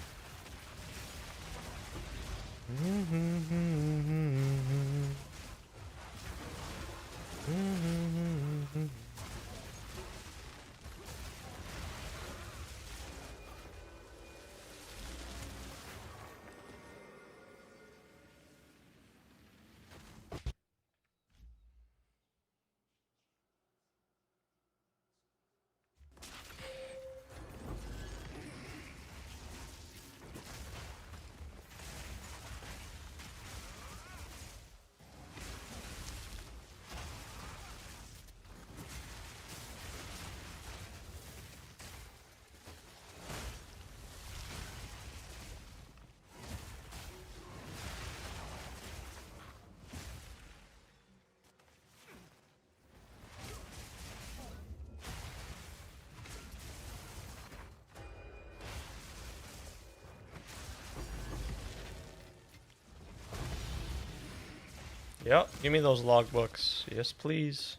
Yep, give me those logbooks. Yes, please.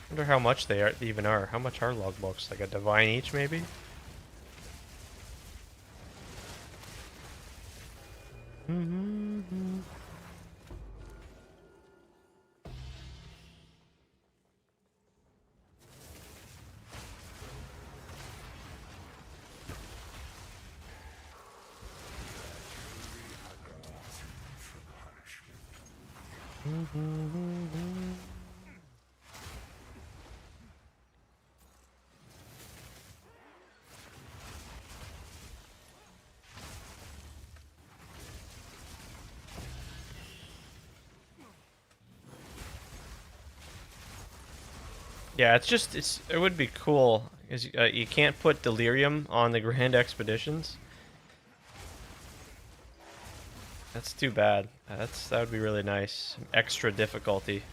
Wonder how much they even are. How much are logbooks? Like a divine each, maybe? Yeah, it would be cool because you can't put delirium on the grand expeditions. That's too bad. That would be really nice. Extra difficulty.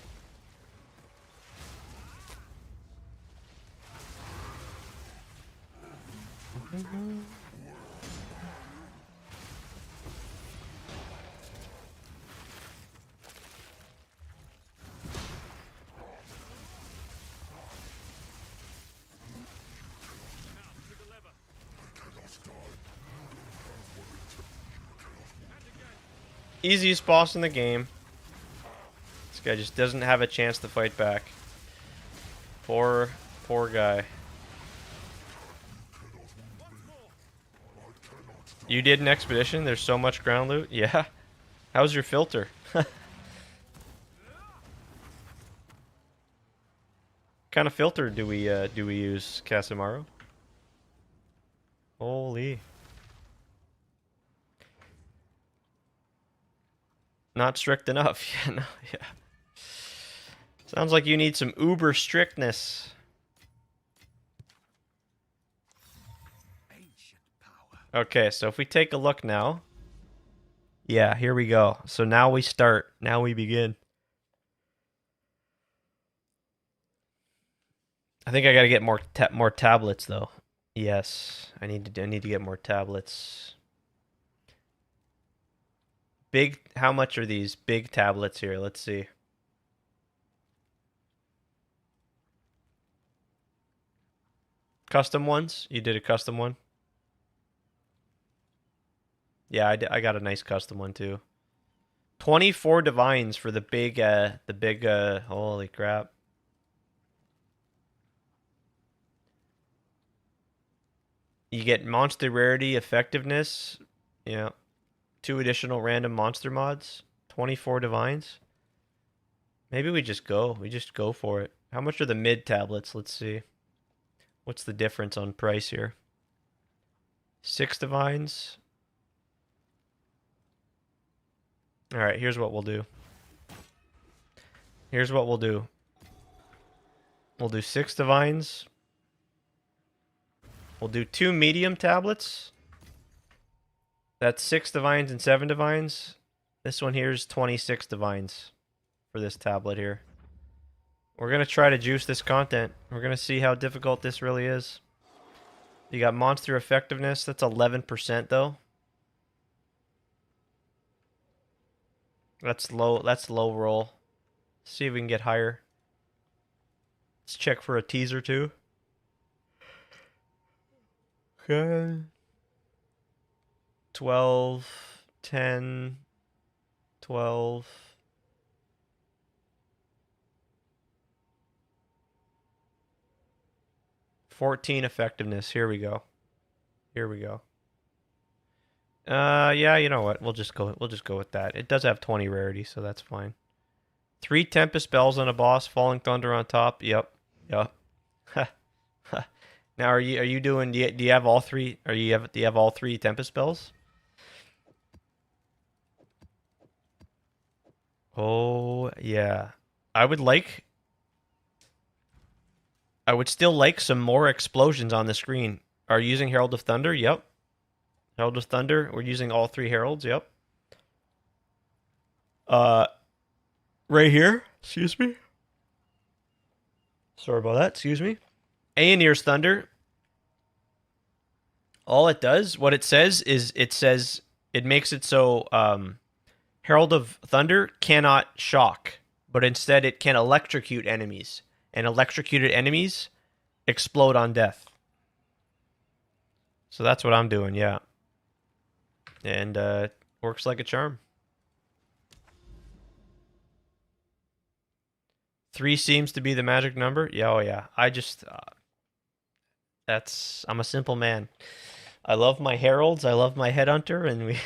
Easiest boss in the game. This guy just doesn't have a chance to fight back. Poor guy. You did an expedition? There's so much ground loot? Yeah. How's your filter? Kind of filter do we use, Casimiro? Holy. Not strict enough. Yeah, no, yeah. Sounds like you need some uber strictness. Okay, so if we take a look now. Yeah, here we go. So now we start. Now we begin. I think I gotta get more tablets though. Yes, I need to get more tablets. Big. How much are these big tablets here? Let's see. Custom ones? You did a custom one? Yeah, I got a nice custom one too. 24 divines for holy crap. You get monster rarity, effectiveness, yeah. 2 additional random monster mods, 24 divines. Maybe we just go. We just go for it. How much are the mid tablets? Let's see. What's the difference on price here? 6 divines. All right, here's what we'll do. Here's what we'll do. We'll do 6 divines. We'll do 2 medium tablets. That's 6 divines and 7 divines. This one here is 26 divines for this tablet here. We're going to try to juice this content. We're going to see how difficult this really is. You got monster effectiveness. That's 11% though. That's low. That's low roll. See if we can get higher. Let's check for a teaser too. Okay. 12, 10, 12. $14 effectiveness. Here we go. Here we go. Yeah, you know what? We'll just go with that. It does have 20 rarity, so that's fine. 3 Tempest spells on a boss, Falling Thunder on top. Yep. Yep. Now are you doing do you have all 3 do you have all 3 Tempest spells? Oh, yeah. I would still like some more explosions on the screen. Are you using Herald of Thunder? Yep. Herald of Thunder. We're using all 3 heralds. Yep. Right here. Excuse me. Sorry about that. Excuse me. Aeonir's Thunder. All it does, what it says is it makes it so Herald of Thunder cannot shock, but instead it can electrocute enemies, and electrocuted enemies explode on death. So that's what I'm doing, yeah. And works like a charm. 3 seems to be the magic number. Yeah, oh yeah. I just I'm a simple man. I love my heralds, I love my headhunter, and we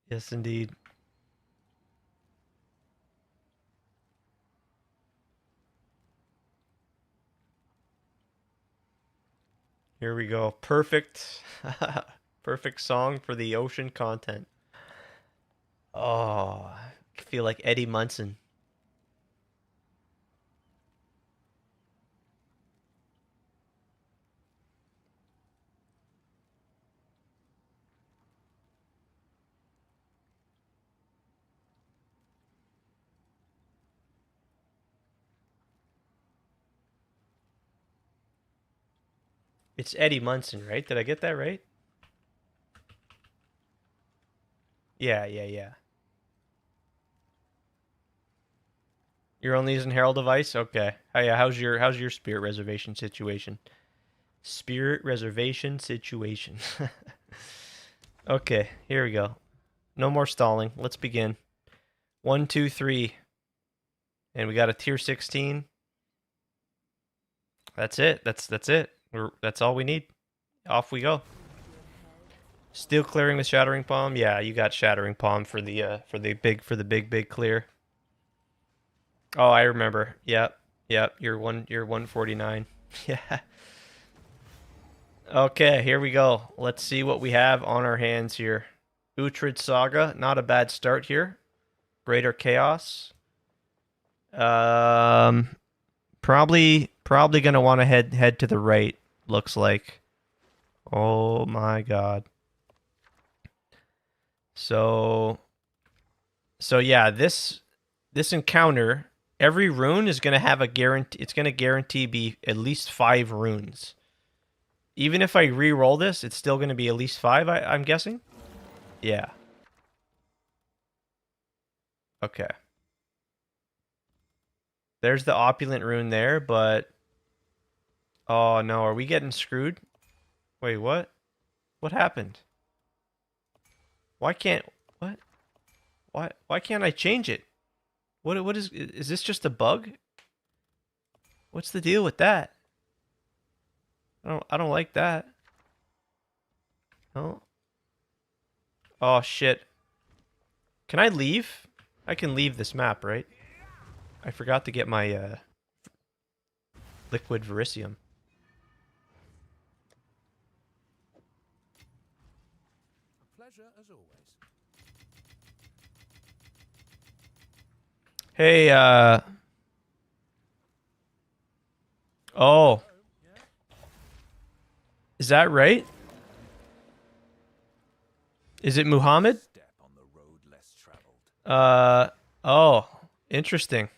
yes indeed. Here we go. Perfect. Perfect song for the ocean content. Oh, I feel like Eddie Munson. It's Eddie Munson, right? Did I get that right? Yeah, yeah, yeah. You're only using Herald device? Okay. Oh, yeah, how's your spirit reservation situation? Spirit reservation situation. Okay, here we go. No more stalling. Let's begin. 1, 2, 3. And we got a tier 16. That's it. That's it. That's all we need. Off we go. Still clearing with Shattering Palm. Yeah, you got Shattering Palm for the big clear. Oh, I remember. Yep. Yep, you're 149. Yeah. Okay, here we go. Let's see what we have on our hands here. Uhtred Saga, not a bad start here. Greater Chaos. Probably gonna want to head to the right. Looks like. Oh my god. So yeah, this encounter, every rune is gonna have a guarantee. It's gonna guarantee be at least 5 runes. Even if I re-roll this, it's still gonna be at least 5. I'm guessing. Yeah. Okay. There's the opulent rune there, but oh no, are we getting screwed? Wait, what? What happened? Why can't what? Why can't I change it? What is this just a bug? What's the deal with that? I don't like that. Oh. Oh shit. Can I leave? I can leave this map, right? I forgot to get my liquid verisium. A pleasure as always. Hey, oh, Yeah? is that right? Is it Muhammad? Step on the road less traveled. Oh, interesting.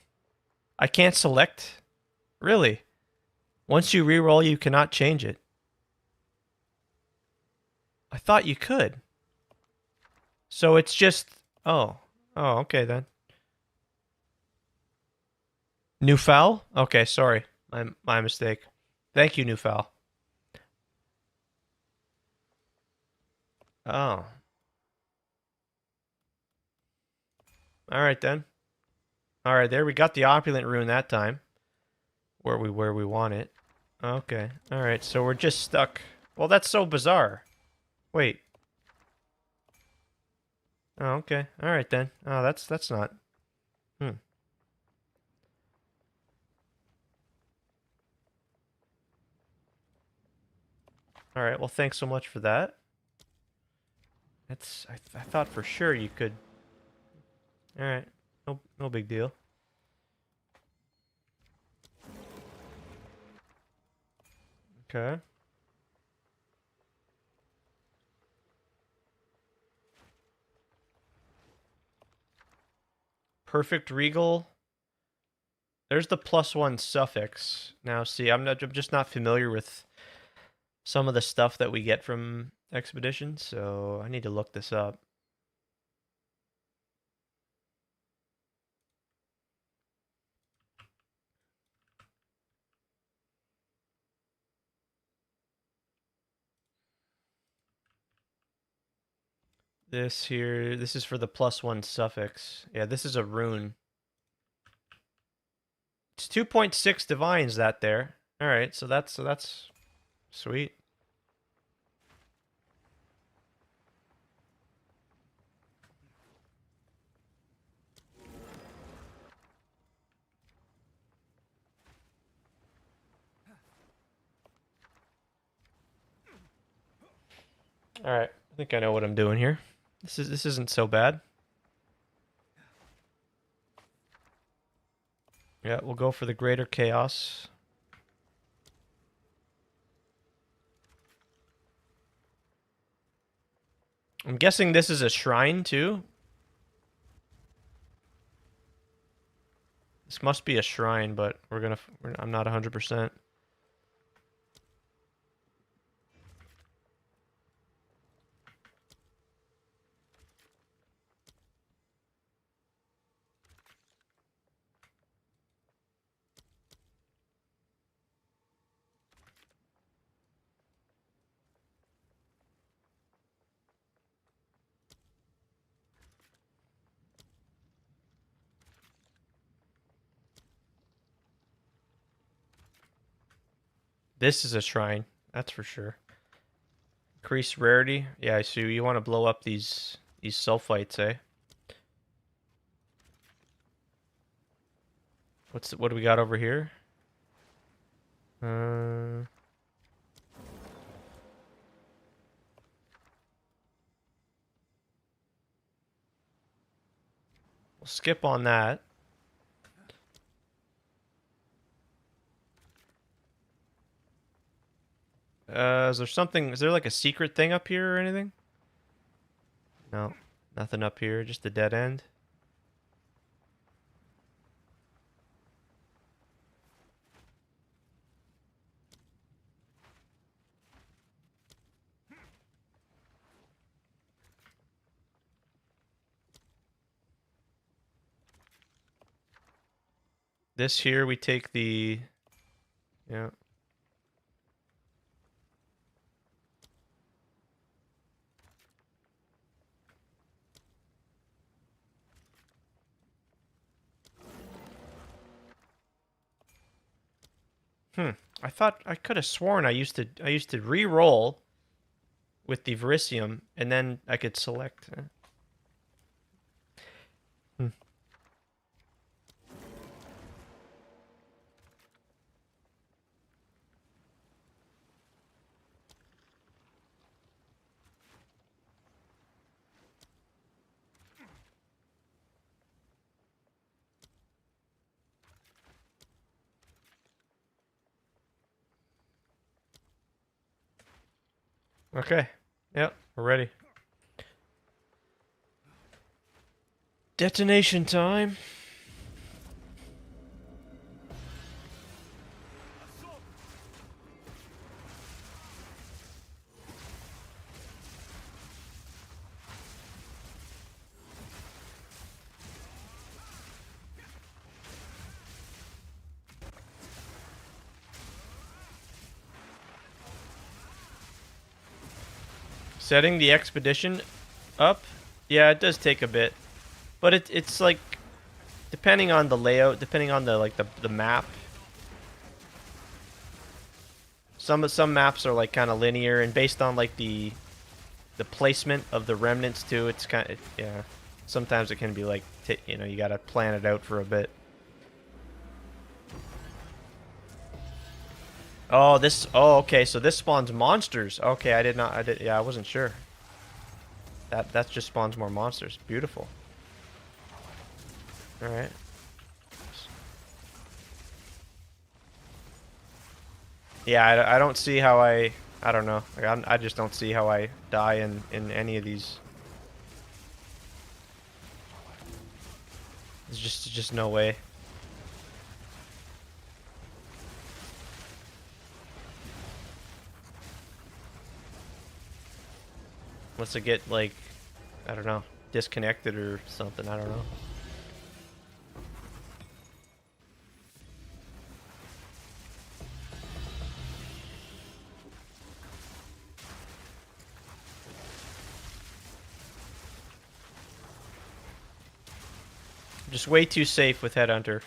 I can't select. Really? Once you reroll, you cannot change it. I thought you could. So it's just, oh, okay then. New foul? Okay, sorry. My mistake. Thank you, new foul. Oh. All right then. All right, there we got the opulent rune that time. Where we want it. Okay. All right, so we're just stuck. Well, that's so bizarre. Wait. Oh, okay. All right then. Oh, that's not. Hmm. All right. Well, thanks so much for that. That's I thought for sure you could. All right. No big deal. Okay. Perfect regal. There's the +1 suffix. Now, see, I'm just not familiar with some of the stuff that we get from expeditions, so I need to look this up. This here, this is for the +1 suffix. Yeah, this is a rune. It's 2.6 divines that there. All right, so that's sweet. All right, I think I know what I'm doing here. This isn't so bad. Yeah, we'll go for the greater chaos. I'm guessing this is a shrine too. This must be a shrine, but I'm not 100%. This is a shrine, that's for sure. Increase rarity. Yeah, so you want to blow up these sulfites, eh? What do we got over here? We'll skip on that. Is there something? Is there like a secret thing up here or anything? No, nothing up here. Just a dead end. This here we take the. Yeah. I thought I could have sworn I used to re-roll with the verisium and then I could select. Hmm. Okay. Yep, we're ready. Detonation time. Setting the expedition up? Yeah, it does take a bit. But it's like depending on the layout, depending on the map. Some maps are like kind of linear and based on like the placement of the remnants too. It's kind of yeah. Sometimes it can be like you know, you got to plan it out for a bit. Oh, this oh, okay. So this spawns monsters. Okay, I did not yeah, I wasn't sure. That just spawns more monsters. Beautiful. All right. Yeah, I don't see how I don't know. Like, I just don't see how I die in any of these. There's just no way. Unless I get like, I don't know, disconnected or something. I don't know. I'm just way too safe with Headhunter.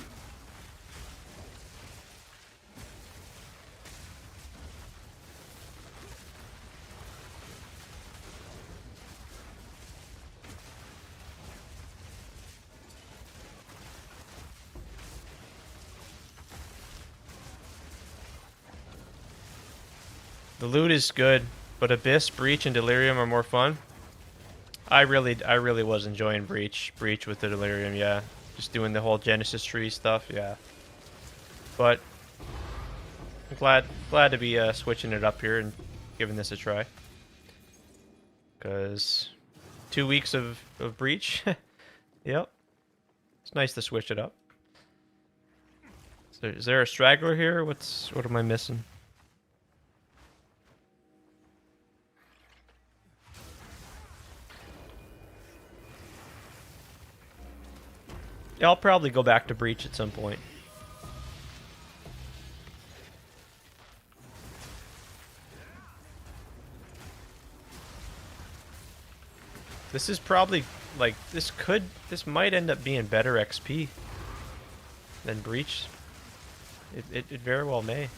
The loot is good, but Abyss, Breach, and Delirium are more fun. I really was enjoying Breach with the Delirium, yeah. Just doing the whole Genesis tree stuff, yeah. But I'm glad to be switching it up here and giving this a try. Cause 2 weeks of Breach, yep. It's nice to switch it up. So is there a straggler here? What am I missing? Yeah, I'll probably go back to Breach at some point. This is probably, like, this might end up being better XP than Breach. It very well may.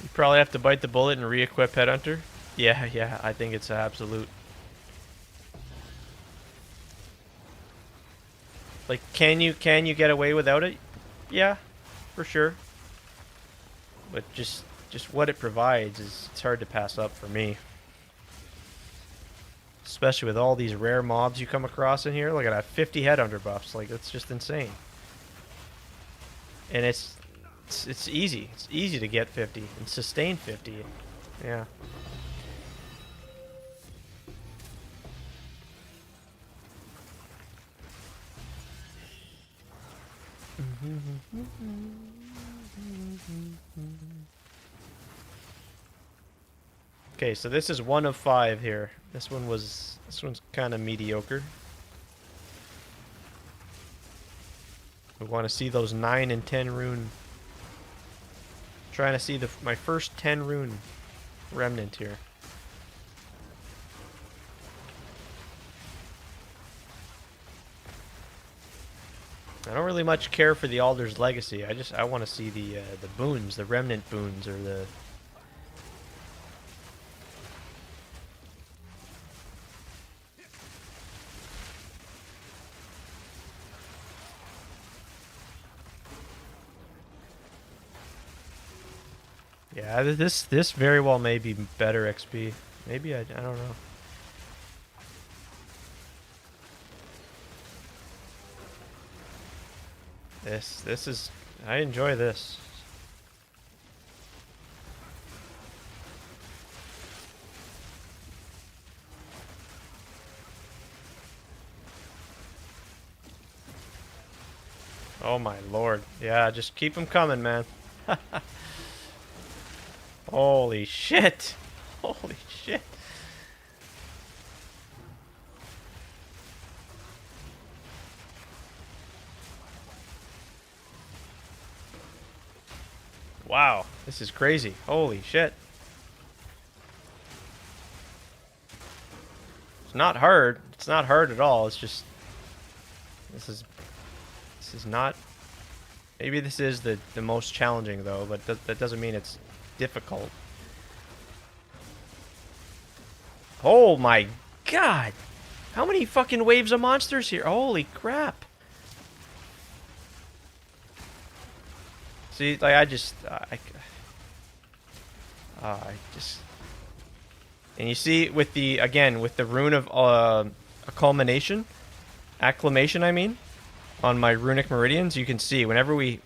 You probably have to bite the bullet and re-equip Headhunter. Yeah, I think it's an absolute. Like, can you get away without it? Yeah, for sure. But just what it provides is it's hard to pass up for me. Especially with all these rare mobs you come across in here. Look at that, 50 Headhunter buffs. Like, that's just insane. And it's easy. It's easy to get 50 and sustain 50. Yeah. Okay, so this is 1 of 5 here. This one's kind of mediocre. We want to see those 9 and 10 rune. Trying to see my first 10 rune remnant here. I don't really much care for the Alder's Legacy. I want to see the boons, the remnant boons, or the. Yeah, this very well may be better XP. Maybe I don't know. This is I enjoy this. Oh my lord. Yeah, just keep them coming, man. Holy shit. Holy shit. Wow, this is crazy. Holy shit. It's not hard. It's not hard at all. It's just this is not. Maybe this is the most challenging though, but that doesn't mean it's difficult. Oh my god! How many fucking waves of monsters here? Holy crap! See, like I just and you see with the again with the rune of acclamation, I mean, on my runic meridians, you can see whenever we're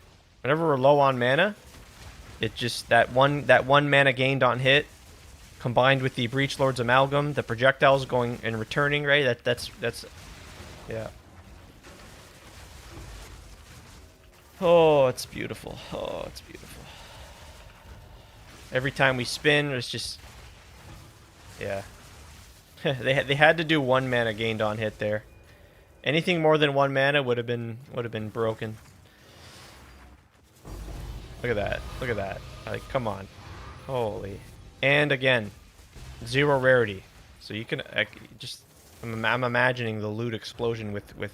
low on mana, it just that one mana gained on hit, combined with the Breach Lord's Amalgam, the projectiles going and returning, right? That's yeah. Oh, it's beautiful. Oh, it's beautiful. Every time we spin, it's just yeah. they had to do one mana gained on hit there. Anything more than one mana would have been broken. Look at that. Look at that. Like, come on. Holy. And again, 0 rarity. So you can just I'm imagining the loot explosion with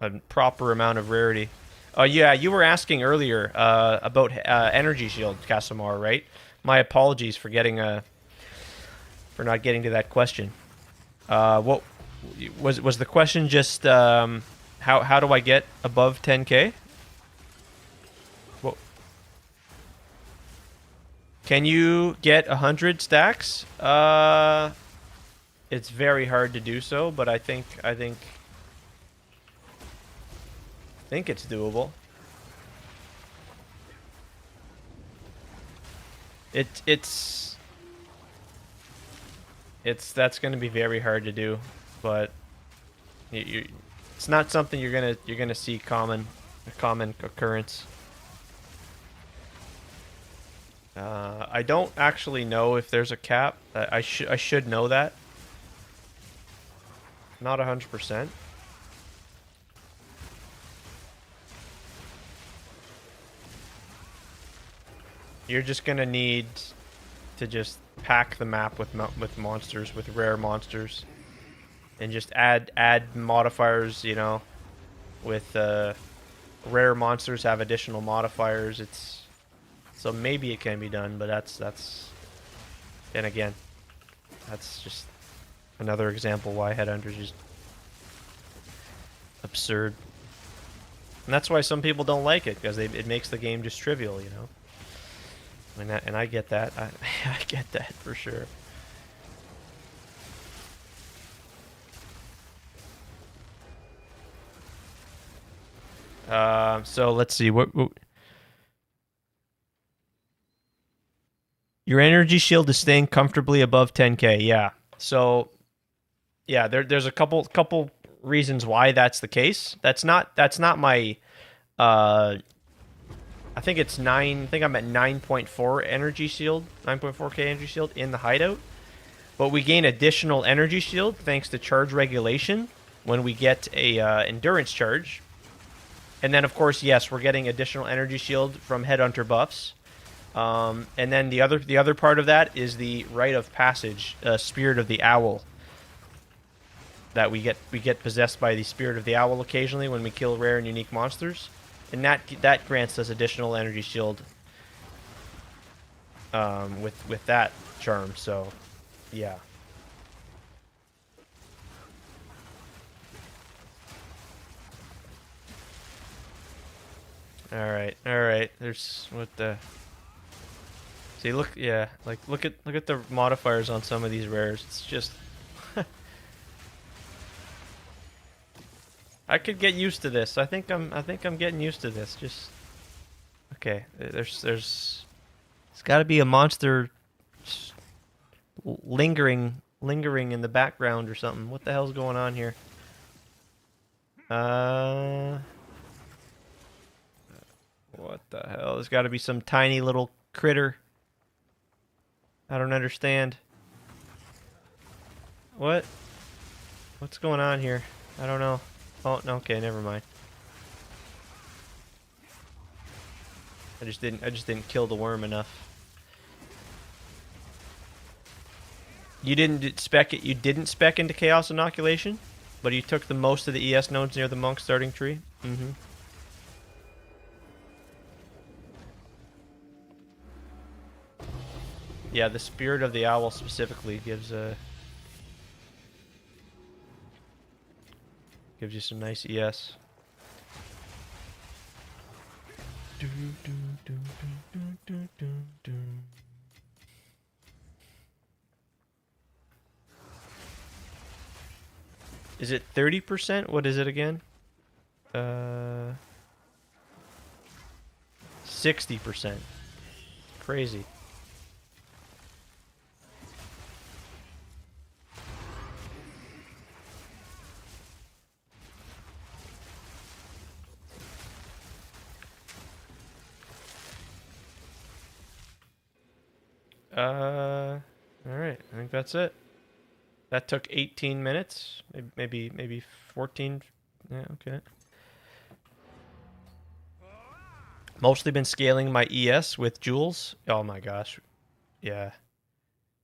a proper amount of rarity. Oh yeah, you were asking earlier about energy shield, Casimar, right? My apologies for not getting to that question. What was the question? Just how do I get above 10k? What? Can you get 100 stacks? It's very hard to do so, but I think it's doable. It's that's going to be very hard to do, but it's not something you're gonna see a common occurrence. I don't actually know if there's a cap. I should know that. Not 100%. You're just gonna need to just pack the map with monsters, with rare monsters, and just add modifiers. You know, with rare monsters have additional modifiers. It's so maybe it can be done, but that's and again, that's just another example why Headhunter's just absurd. And that's why some people don't like it, because it makes the game just trivial, you know. And I get that. I get that for sure. So let's see what your energy shield is staying comfortably above 10k. Yeah. So yeah, there's a couple reasons why that's the case. That's not my I think it's 9. I think I'm at 9.4 energy shield, 9.4k energy shield in the hideout. But we gain additional energy shield thanks to charge regulation when we get a endurance charge. And then, of course, yes, we're getting additional energy shield from Headhunter buffs. And then the other part of that is the rite of passage, Spirit of the Owl. That we get possessed by the Spirit of the Owl occasionally when we kill rare and unique monsters. And that grants us additional energy shield with that charm, so yeah. Alright. There's what the See, look, yeah, like look at the modifiers on some of these rares. It's just I could get used to this. I think I'm getting used to this. Just okay. There's got to be a monster lingering in the background or something. What the hell's going on here? What the hell? There's got to be some tiny little critter. I don't understand. What? What's going on here? I don't know. Oh, no, okay, never mind. I just didn't kill the worm enough. You didn't spec into Chaos Inoculation, but you took the most of the ES nodes near the monk starting tree. Mm-hmm. Yeah, the Spirit of the Owl specifically gives you some nice ES. Is it 30%? What is it again? 60%. Crazy. Alright, I think that's it. That took 18 minutes. Maybe 14. Yeah, okay. Mostly been scaling my ES with jewels. Oh my gosh. Yeah.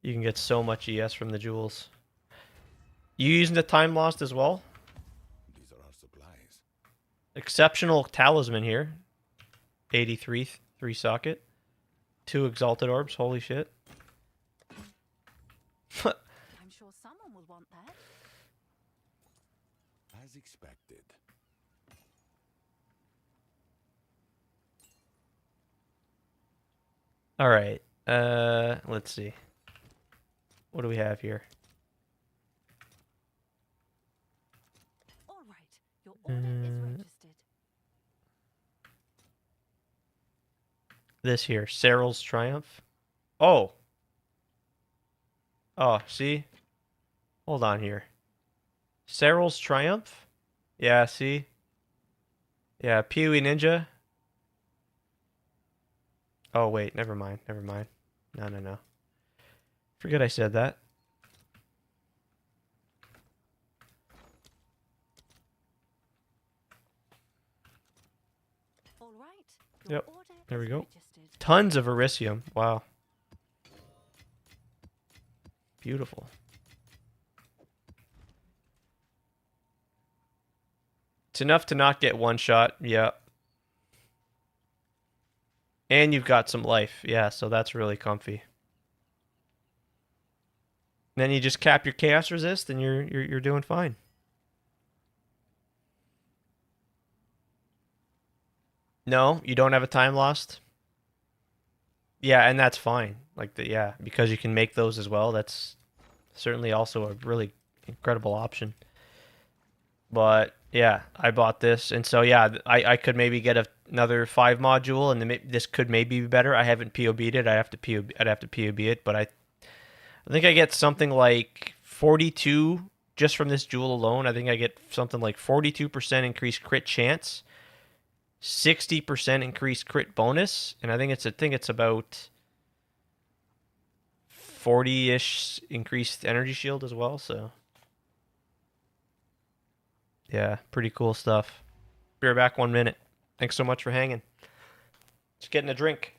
You can get so much ES from the jewels. You using the time lost as well? These are our supplies. Exceptional talisman here. 83, 3 socket. 2 exalted orbs, holy shit. I'm sure someone will want that. As expected. Alright. Let's see. What do we have here? All right, your order is registered. This here, Cyril's Triumph. Oh. Oh, see? Hold on here. Cyril's Triumph? Yeah, see? Yeah, Pee-wee Ninja. Oh, wait, never mind, never mind. No. Forget I said that. All right, your Yep, order there we is go. registered. Tons of Erisium. Wow. Beautiful. It's enough to not get one shot. Yeah. And you've got some life. Yeah, so that's really comfy. Then you just cap your chaos resist and you're doing fine. No, you don't have a time lost. Yeah, and that's fine. Yeah, because you can make those as well. That's certainly also a really incredible option. But yeah, I bought this, and so yeah, I could maybe get another 5 module, and then this could maybe be better. I haven't POB'd it. I'd have to POB it, but I think I get something like 42 just from this jewel alone. I think I get something like 42% increased crit chance, 60% increased crit bonus, and I think it's about 40-ish increased energy shield as well. So yeah, pretty cool stuff. Be right back 1 minute. Thanks so much for hanging. Just getting a drink.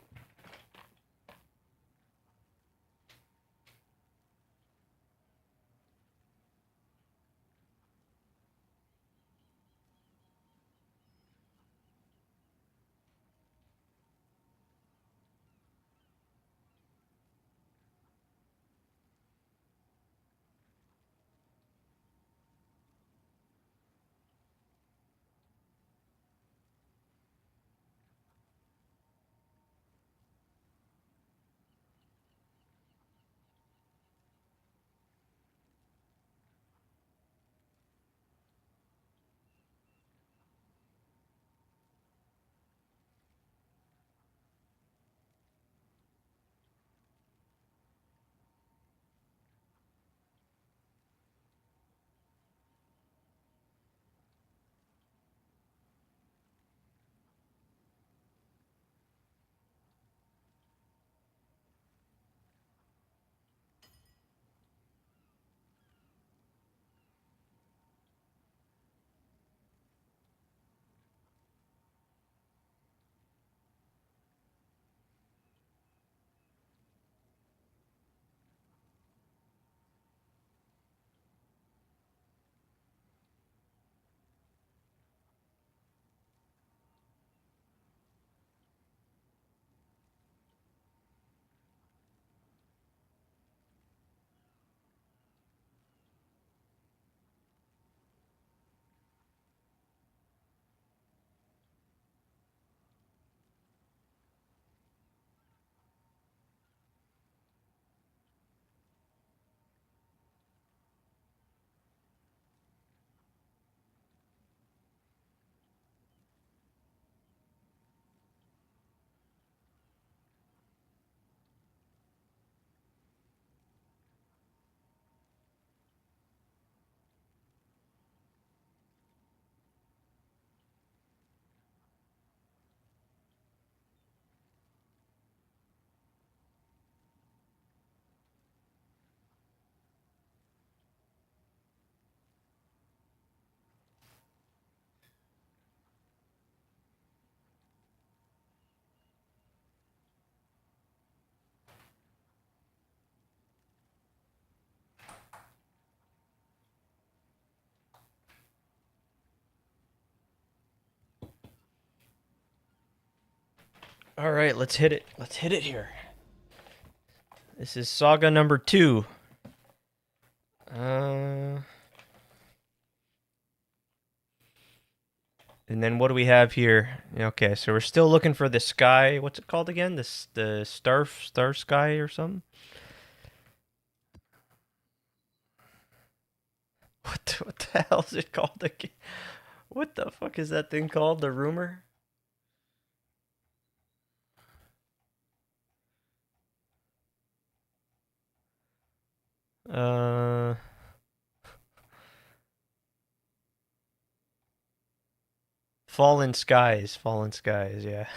All right, let's hit it. Let's hit it here. This is saga number 2. And then what do we have here? Okay, so we're still looking for the sky. What's it called again? The star sky or something? What the hell is it called again? What the fuck is that thing called? The rumor? Uh Fallen skies, yeah.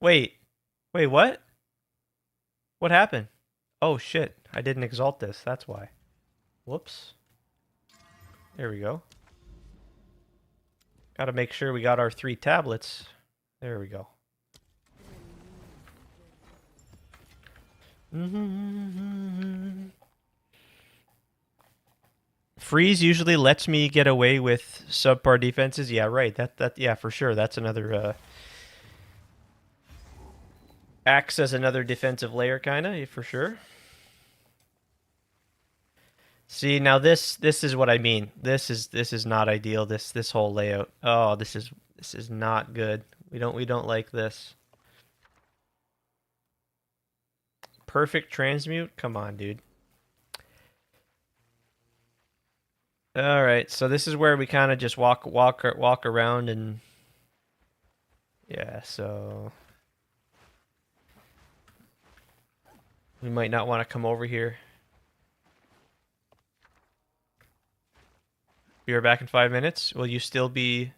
Wait. Wait, what? What happened? Oh shit, I didn't exalt this, that's why. Whoops. There we go. Gotta make sure we got our 3 tablets. There we go. Freeze usually lets me get away with subpar defenses. Yeah, right. Yeah, for sure. That's another acts as another defensive layer kinda, for sure. See, now this is what I mean. This is not ideal. This whole layout. Oh, this is not good. We don't like this. Perfect transmute? Come on, dude. All right, so this is where we kind of just walk around and yeah, so we might not want to come over here. Be right back in 5 minutes. Will you still be?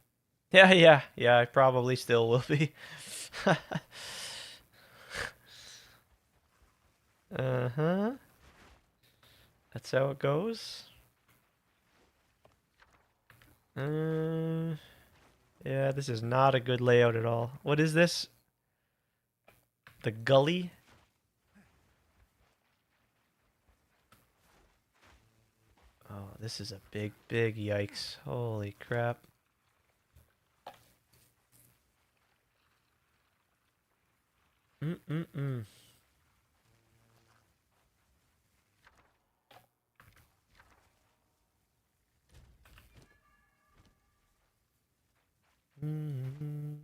Yeah, I probably still will be. Uh-huh. That's how it goes. Yeah, this is not a good layout at all. What is this? The gully? Oh, this is a big yikes. Holy crap. Mm-mm-mm. Mm-hmm.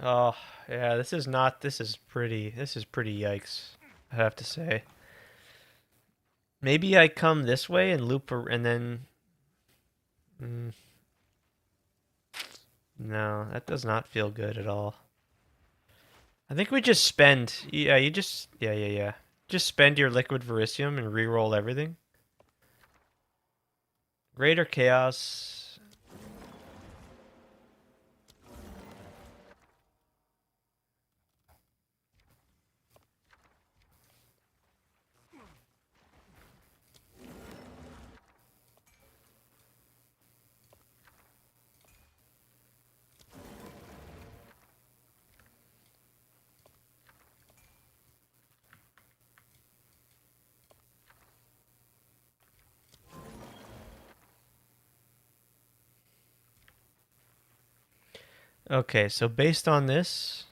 Oh, yeah, this is pretty yikes, I have to say. Maybe I come this way and loop and then no, that does not feel good at all. I think we just spend yeah. Just spend your liquid verisium and re-roll everything. Greater chaos. Okay, so based on this,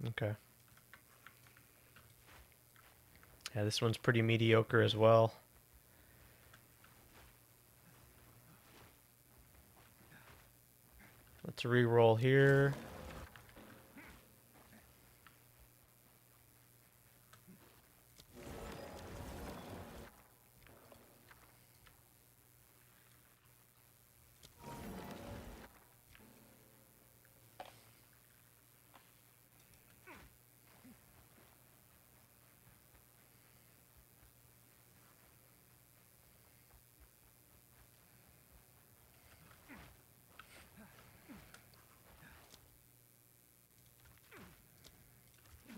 okay. Yeah, this one's pretty mediocre as well. Let's re-roll here.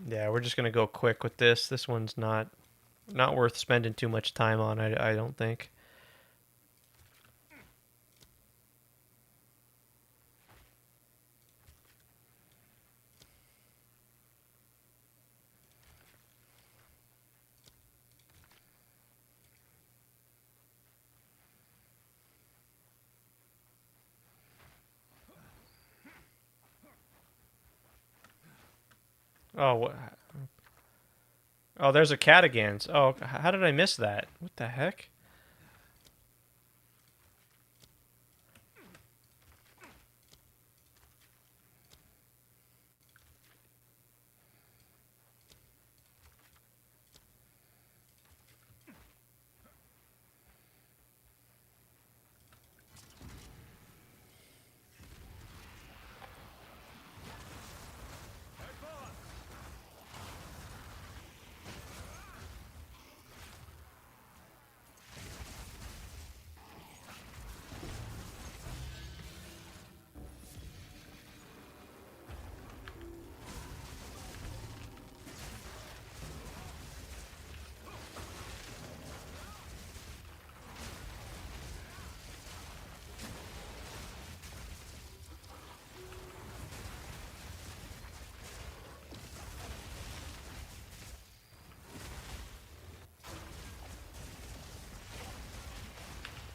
Yeah, we're just gonna go quick with this. This one's not worth spending too much time on, I don't think. Oh, what? Oh, there's a Catagans. Oh, how did I miss that? What the heck?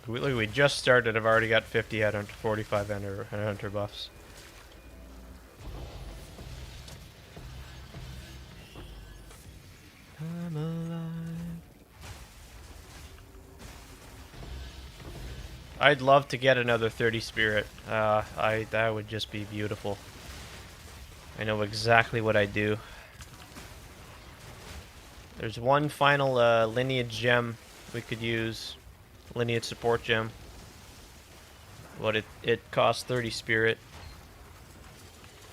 Look, we just started. I've already got 50 headhunter, 45 headhunter buffs. I'm alive. I'd love to get another 30 spirit. That would just be beautiful. I know exactly what I'd do. There's one final lineage gem we could use. Lineage support gem. But it costs 30 spirit.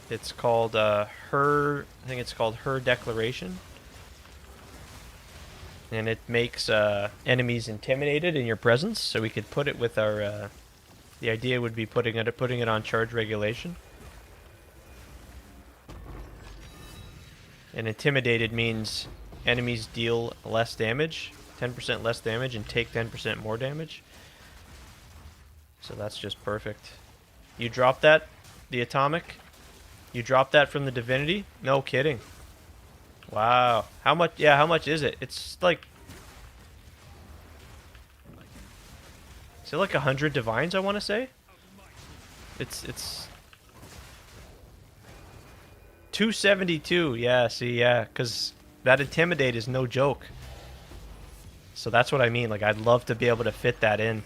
It's called I think it's called Her Declaration. And it makes enemies intimidated in your presence, so we could put it with our the idea would be putting it on charge regulation. And intimidated means enemies deal less damage, 10% less damage, and take 10% more damage. So that's just perfect. You drop that, the atomic? You drop that from the divinity? No kidding. Wow. How much? Yeah, how much is it? It's like... Is it like 100 divines, I want to say? It's 272. Yeah, see, yeah, because that intimidate is no joke. So that's what I mean. Like, I'd love to be able to fit that in.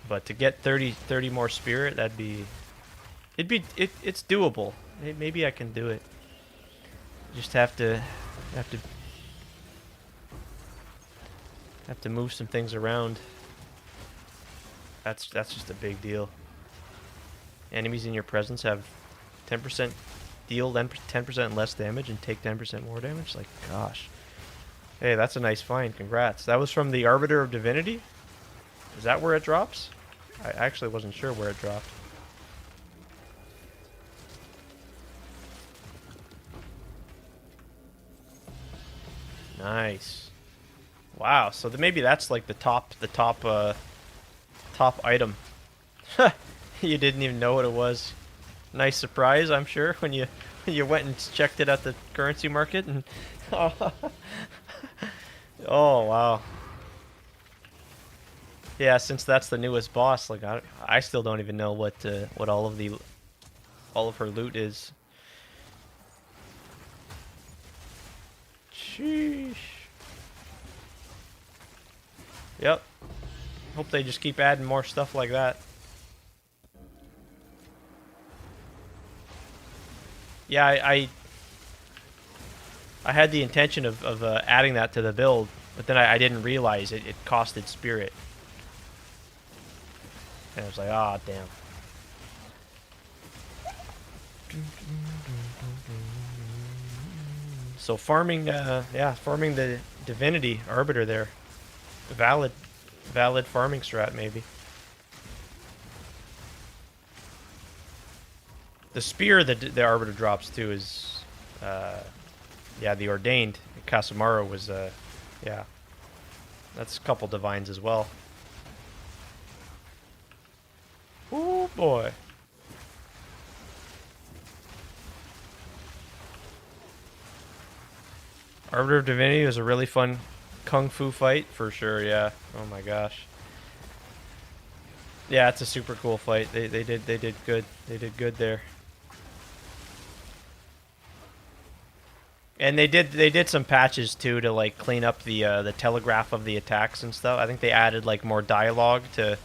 But to get 30 more spirit, that'd be... It's doable. Maybe I can do it. Just have to move some things around. That's just a big deal. Enemies in your presence have 10% deal, then 10% less damage and take 10% more damage. Like, gosh. Hey, that's a nice find. Congrats. That was from the Arbiter of Divinity? Is that where it drops? I actually wasn't sure where it dropped. Nice. Wow, so maybe that's like the top item. You didn't even know what it was. Nice surprise, I'm sure, when you went and checked it at the currency market and oh wow. Yeah, since that's the newest boss, like I still don't even know what all of her loot is. Sheesh. Yep. Hope they just keep adding more stuff like that. Yeah, I had the intention of adding that to the build, but then I didn't realize it costed spirit. And I was like, ah, damn. So farming, farming the divinity arbiter there. Valid farming strat, maybe. The spear that the arbiter drops too is, yeah, the ordained. Casamaro was, yeah. That's a couple divines as well. Oh boy. Arbiter of Divinity was a really fun kung fu fight for sure, yeah. Oh my gosh. Yeah, it's a super cool fight. They did good. They did good there. And they did some patches too to like clean up the telegraph of the attacks and stuff. I think they added like more dialogue to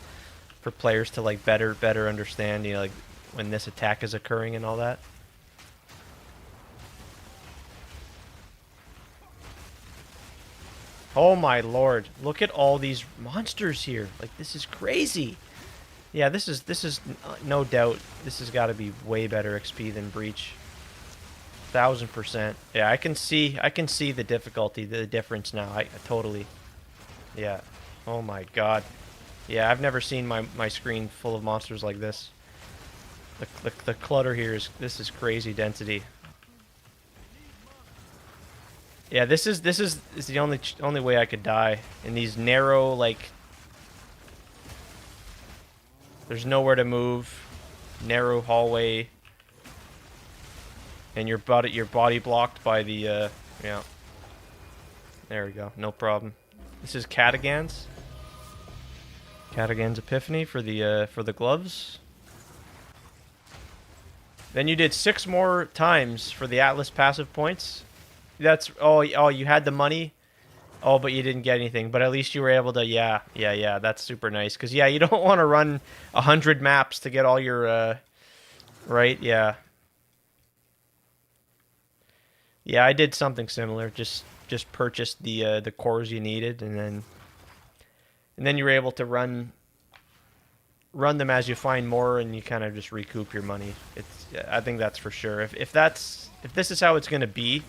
for players to like better understand, you know, like when this attack is occurring and all that. Oh my lord. Look at all these monsters here. Like this is crazy. Yeah, this is no doubt this has got to be way better XP than Breach. 1000%. Yeah, I can see the difficulty, the difference now. I totally. Yeah. Oh my god. Yeah, I've never seen my screen full of monsters like this. The clutter here this is crazy density. Yeah, this is the only way I could die in these narrow, like, there's nowhere to move, narrow hallway, and your body blocked by the yeah. There we go, no problem. This is Catagan's Epiphany for the gloves. Then you did 6 more times for the Atlas passive points. That's oh you had the money. Oh, but you didn't get anything. But at least you were able to yeah. That's super nice. Cause yeah, you don't want to run 100 maps to get all your right. Yeah. Yeah, I did something similar. Just purchased the cores you needed, and then you were able to run them as you find more, and you kind of just recoup your money. I think that's for sure. If this is how it's gonna be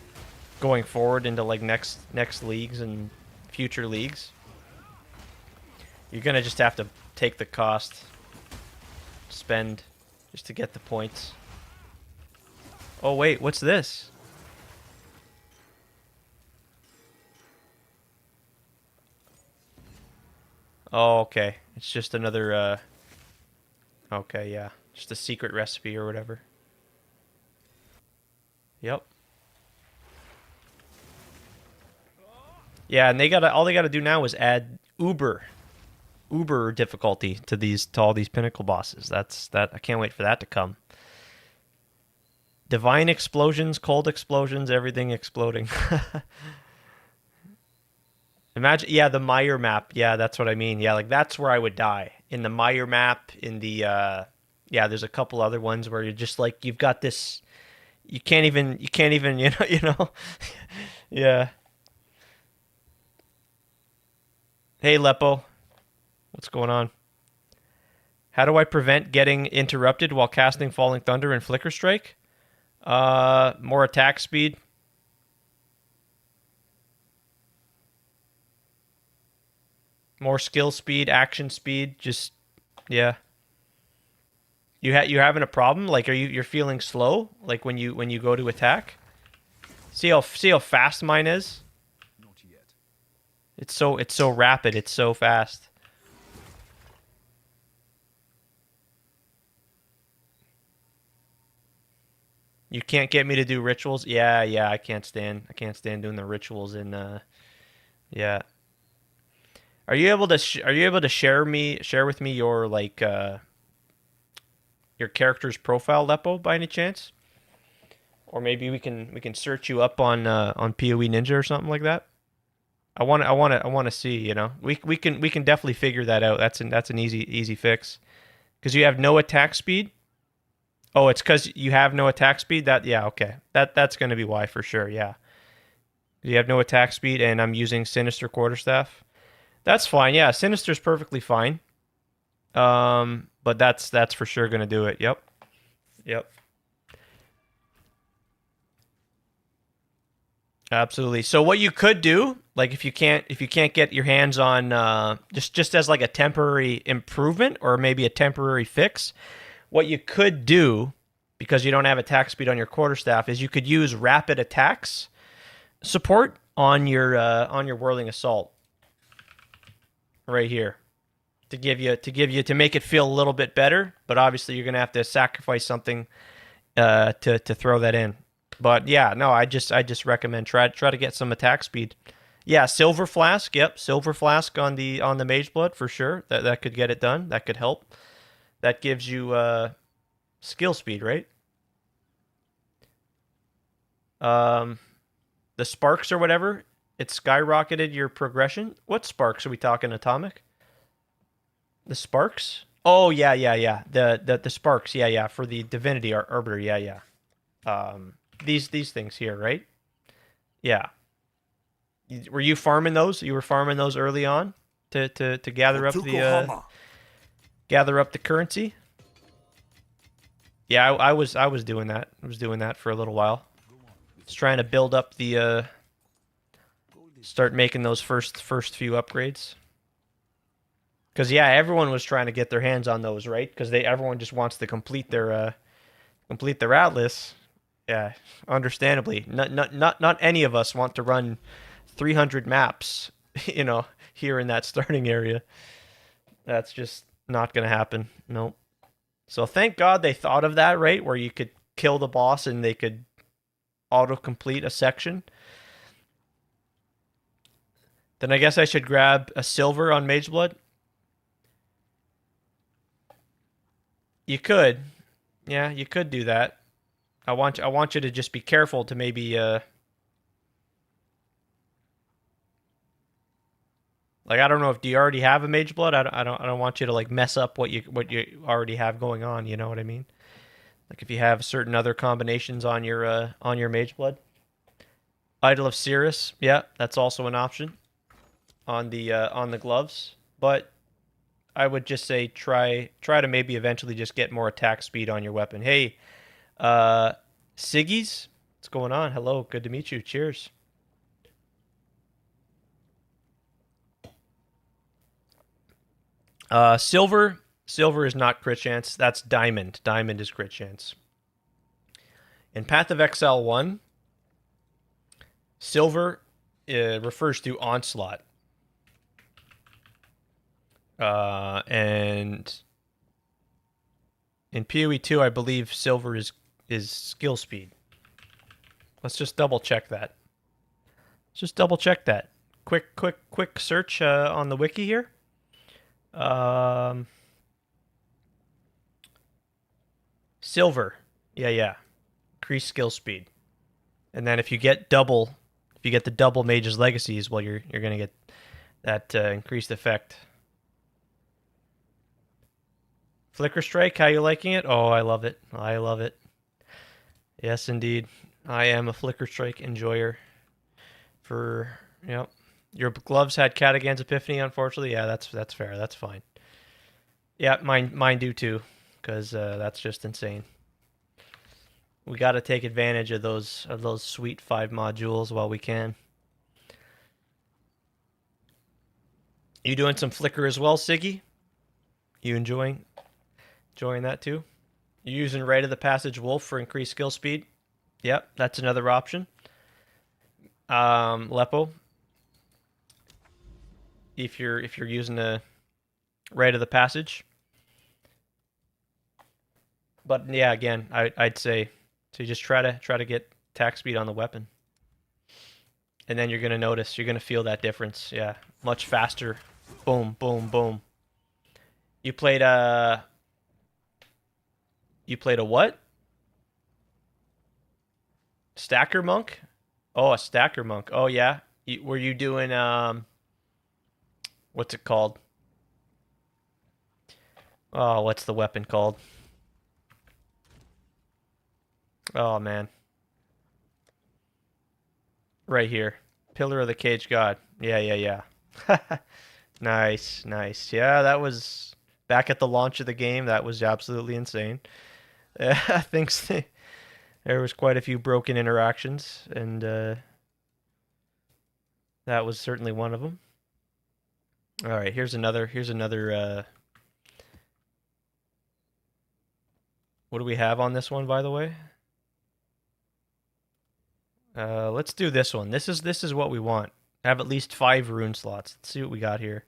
going forward into like next leagues and future leagues, you're gonna just have to take the cost, spend just to get the points. Oh wait, what's this? Oh, okay. It's just another okay, yeah. Just a secret recipe or whatever. Yep. Yeah, and all they gotta do now is add Uber difficulty to all these pinnacle bosses. I can't wait for that to come. Divine explosions, cold explosions, everything exploding. Imagine, yeah, the Meyer map. Yeah, that's what I mean. Yeah, like that's where I would die. In the Meyer map, in the yeah, there's a couple other ones where you're just like you've got this you can't even you know. Yeah. Hey Lepo. What's going on? How do I prevent getting interrupted while casting Falling Thunder and Flicker Strike? More attack speed. More skill speed, action speed, just yeah. You having a problem? Like you're feeling slow? Like when you go to attack? See how fast mine is? Not yet. It's so rapid, it's so fast. You can't get me to do rituals? Yeah, I can't stand doing the rituals in yeah. Are you able to share with me your like your character's profile, Lepo, by any chance? Or maybe we can search you up on PoE Ninja or something like that. I want to see, you know. We can definitely figure that out. That's an easy fix. Cuz you have no attack speed? Oh, it's cuz you have no attack speed? Yeah, okay. That's going to be why for sure. Yeah. You have no attack speed and I'm using Sinister Quarterstaff. That's fine. Yeah, Sinister's perfectly fine. But that's for sure gonna do it. Yep. Absolutely. So what you could do, like if you can't get your hands on just as like a temporary improvement or maybe a temporary fix, what you could do because you don't have attack speed on your quarterstaff is you could use rapid attacks support on your whirling assault. Right here to make it feel a little bit better, but obviously you're gonna have to sacrifice something to throw that in. But yeah, no, I just recommend try to get some attack speed. Yeah, silver flask. Yep, silver flask on the mage blood for sure. That could get it done. That could help. That gives you skill speed, right? Um, the sparks or whatever. It skyrocketed your progression. What sparks are we talking? Atomic? The sparks? Oh yeah, yeah, yeah. The sparks. Yeah, yeah. For the divinity arbiter. Yeah, yeah. These things here, right? Yeah. Were you farming those? You were farming those early on to gather up the currency. Yeah, I was doing that. I was doing that for a little while. Just trying to build up the start making those first few upgrades. Cause yeah, everyone was trying to get their hands on those, right? Because everyone just wants to complete their atlas. Yeah, understandably, not any of us want to run 300 maps, here in that starting area. That's just not gonna happen. Nope. So thank God they thought of that, right? Where you could kill the boss and they could auto-complete a section. Then I guess I should grab a silver on Mage Blood. You could. Yeah, you could do that. I want you to just be careful to maybe like I don't know if do you already have a Mage Blood? I don't want you to like mess up what you already have going on, you know what I mean? Like if you have certain other combinations on your Mage Blood. Idol of Cirrus, yeah, that's also an option on the gloves. But I would just say try to maybe eventually just get more attack speed on your weapon. Hey, Siggy's, what's going on? Hello, good to meet you. Cheers. Silver is not crit chance. That's diamond. Diamond is crit chance. In Path of Exile 1, silver refers to onslaught. And in PoE 2, I believe silver is skill speed. Let's just double check that. Let's just double check that. Quick search on the wiki here. Silver. Yeah, yeah. Increase skill speed. And then if you get the double Mage's Legacies, well, you're gonna get that increased effect. Flicker Strike, how you liking it? Oh, I love it. I love it. Yes, indeed. I am a Flicker Strike enjoyer. Yep. Your gloves had Catagan's Epiphany, unfortunately. Yeah, that's fair. That's fine. Yeah, mine do too, because that's just insane. We got to take advantage of those sweet 5 modules while we can. You doing some Flicker as well, Siggy? You enjoying that too? You using Rite of the Passage Wolf for increased skill speed? Yep, that's another option. Lepo, if you're using a Rite of the Passage. But yeah, again, I'd say to just try to get attack speed on the weapon, and then you're gonna notice, you're gonna feel that difference. Yeah, much faster. Boom, boom, boom. You played a what? Stacker monk? Oh, a stacker monk. Oh yeah. Were you doing what's it called? Oh, what's the weapon called? Oh man. Right here. Pillar of the Cage God. Yeah, yeah, yeah. Nice, nice. Yeah, that was back at the launch of the game. That was absolutely insane. I think there was quite a few broken interactions, and that was certainly one of them. All right, here's another. What do we have on this one, by the way? Let's do this one. This is what we want. Have at least 5 rune slots. Let's see what we got here.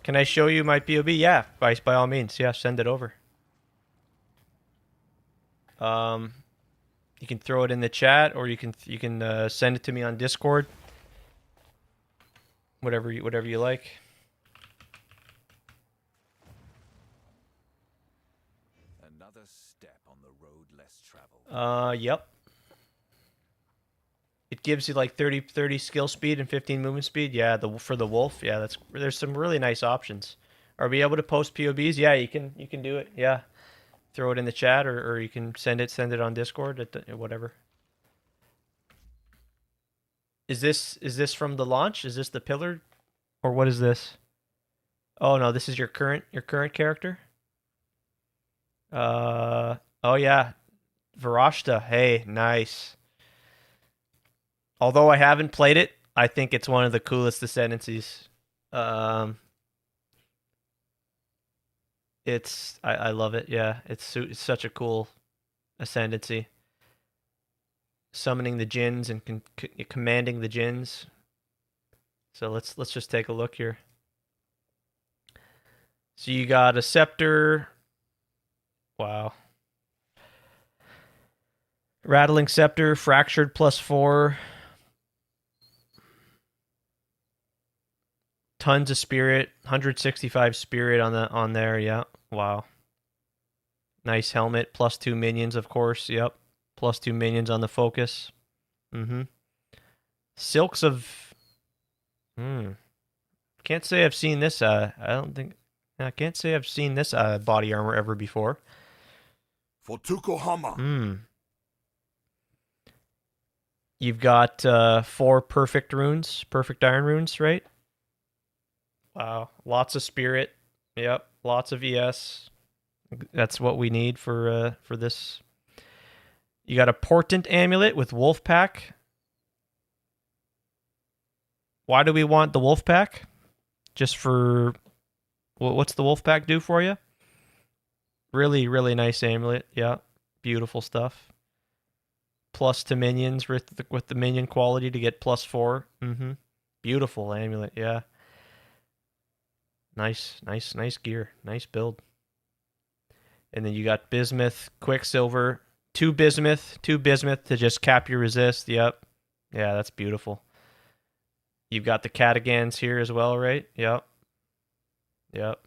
Can I show you my POB? Yeah, by all means. Yeah, send it over. You can throw it in the chat, or you can send it to me on Discord. whatever you like. Another step on the road less traveled. Yep. It gives you like 30 skill speed and 15 movement speed. Yeah, for the wolf. Yeah, there's some really nice options. Are we able to post POBs? Yeah, you can do it. Yeah. Throw it in the chat, or you can send it on Discord whatever. Is this from the launch? Is this the pillar? Or what is this? Oh no, this is your current character? Oh yeah. Varashta. Hey, nice. Although I haven't played it, I think it's one of the coolest ascendancies. I love it. Yeah, it's such a cool ascendancy. Summoning the jinns and commanding the jinns. So let's just take a look here. So you got a scepter. Wow. Rattling scepter, fractured +4. Tons of spirit, 165 spirit on there. Yeah. Wow. Nice helmet, +2 minions, of course. Yep. +2 minions on the focus. Silks of Can't say I've seen this I can't say I've seen this body armor ever before. For Tukohama. You've got 4 perfect runes, perfect iron runes, right? Wow, lots of spirit. Yep, lots of ES. That's what we need for this. You got a portent amulet with wolf pack. Why do we want the wolf pack? Just for what's the wolf pack do for you? Really, really nice amulet. Yeah, beautiful stuff. Plus to minions with the minion quality to get +4. Beautiful amulet. Yeah. Nice gear. Nice build. And then you got bismuth, quicksilver, 2 bismuth to just cap your resist. Yep. Yeah, that's beautiful. You've got the catagans here as well, right? Yep. Yep.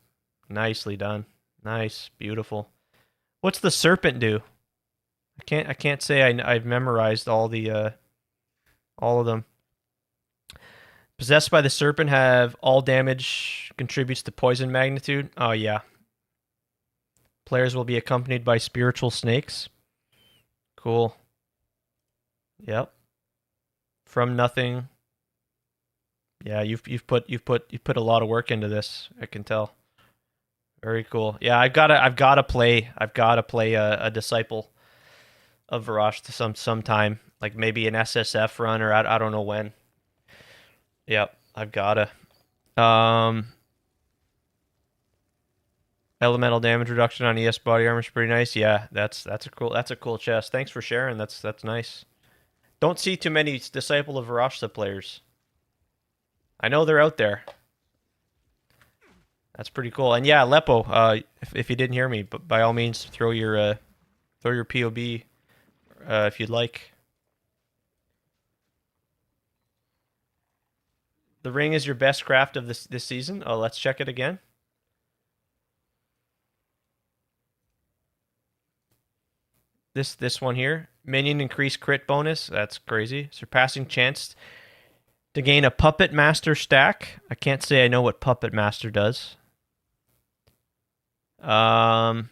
Nicely done. Nice, beautiful. What's the serpent do? I can't say I've memorized all of them. Possessed by the serpent, have all damage contributes to poison magnitude. Oh yeah. Players will be accompanied by spiritual snakes. Cool. Yep. From nothing. Yeah, you've put a lot of work into this. I can tell. Very cool. Yeah, I've gotta play a disciple of Varash sometime. Like maybe an SSF run, or I don't know when. Yep, I've gotta. Elemental damage reduction on ES body armor is pretty nice. Yeah, that's a cool chest. Thanks for sharing. That's nice. Don't see too many Disciple of Varashta players. I know they're out there. That's pretty cool. And yeah, Lepo, if you didn't hear me, but by all means throw your POB if you'd like. The ring is your best craft of this season. Oh, let's check it again. This one here. Minion increased crit bonus. That's crazy. Surpassing chance to gain a Puppet Master stack. I can't say I know what Puppet Master does. Tell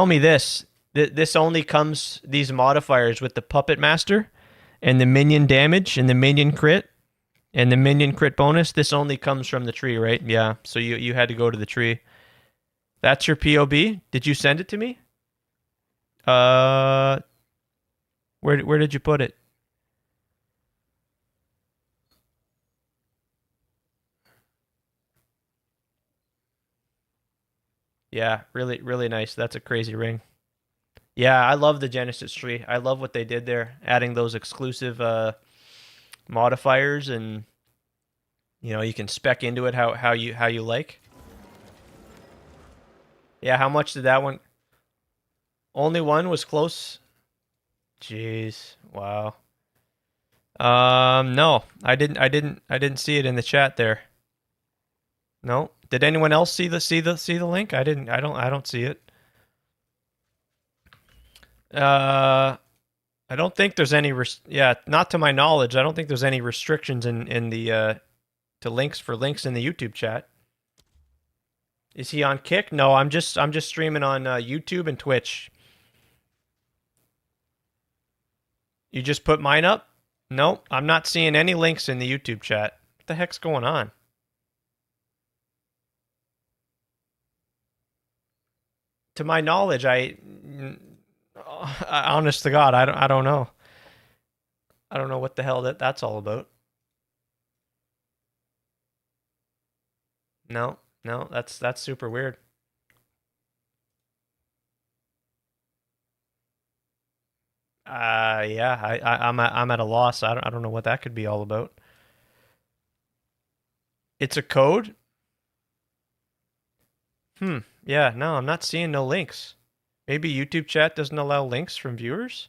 me this. This only comes, these modifiers with the Puppet Master and the minion damage and the minion crit and the minion crit bonus. This only comes from the tree, right? Yeah. So you had to go to the tree. That's your POB? Did you send it to me? Where did you put it? Yeah, really, really nice. That's a crazy ring. Yeah, I love the Genesis tree. I love what they did there, adding those exclusive modifiers, and you can spec into it how you like. Yeah, how much did that one? Only one was close. Jeez, wow. No, I didn't see it in the chat there. No. Did anyone else see the link? I don't see it. I don't think there's any yeah, not to my knowledge. I don't think there's any restrictions in the to links for links in the YouTube chat. Is he on Kick? No, I'm just streaming on YouTube and Twitch. You just put mine up? Nope, I'm not seeing any links in the YouTube chat. What the heck's going on? To my knowledge, honest to God, I don't know. I don't know what the hell that's all about. No, no, that's super weird. Yeah, I'm at a loss. I don't know what that could be all about. It's a code? Yeah, no, I'm not seeing no links. Maybe YouTube chat doesn't allow links from viewers?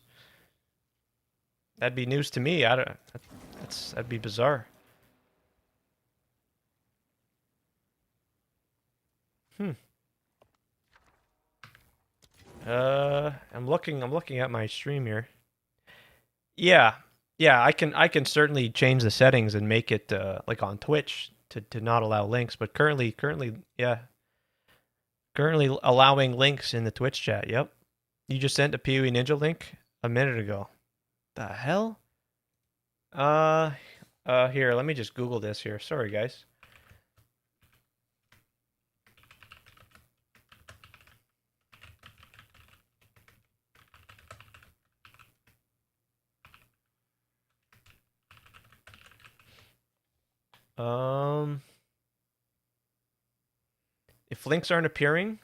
That'd be news to me. I don't that'd be bizarre. Hmm. I'm looking at my stream here. Yeah. Yeah, I can certainly change the settings and make it like on Twitch to not allow links, but currently yeah. Currently allowing links in the Twitch chat. Yep. You just sent a PoE Ninja link a minute ago. The hell? Here, let me just Google this here. Sorry, guys. If links aren't appearing,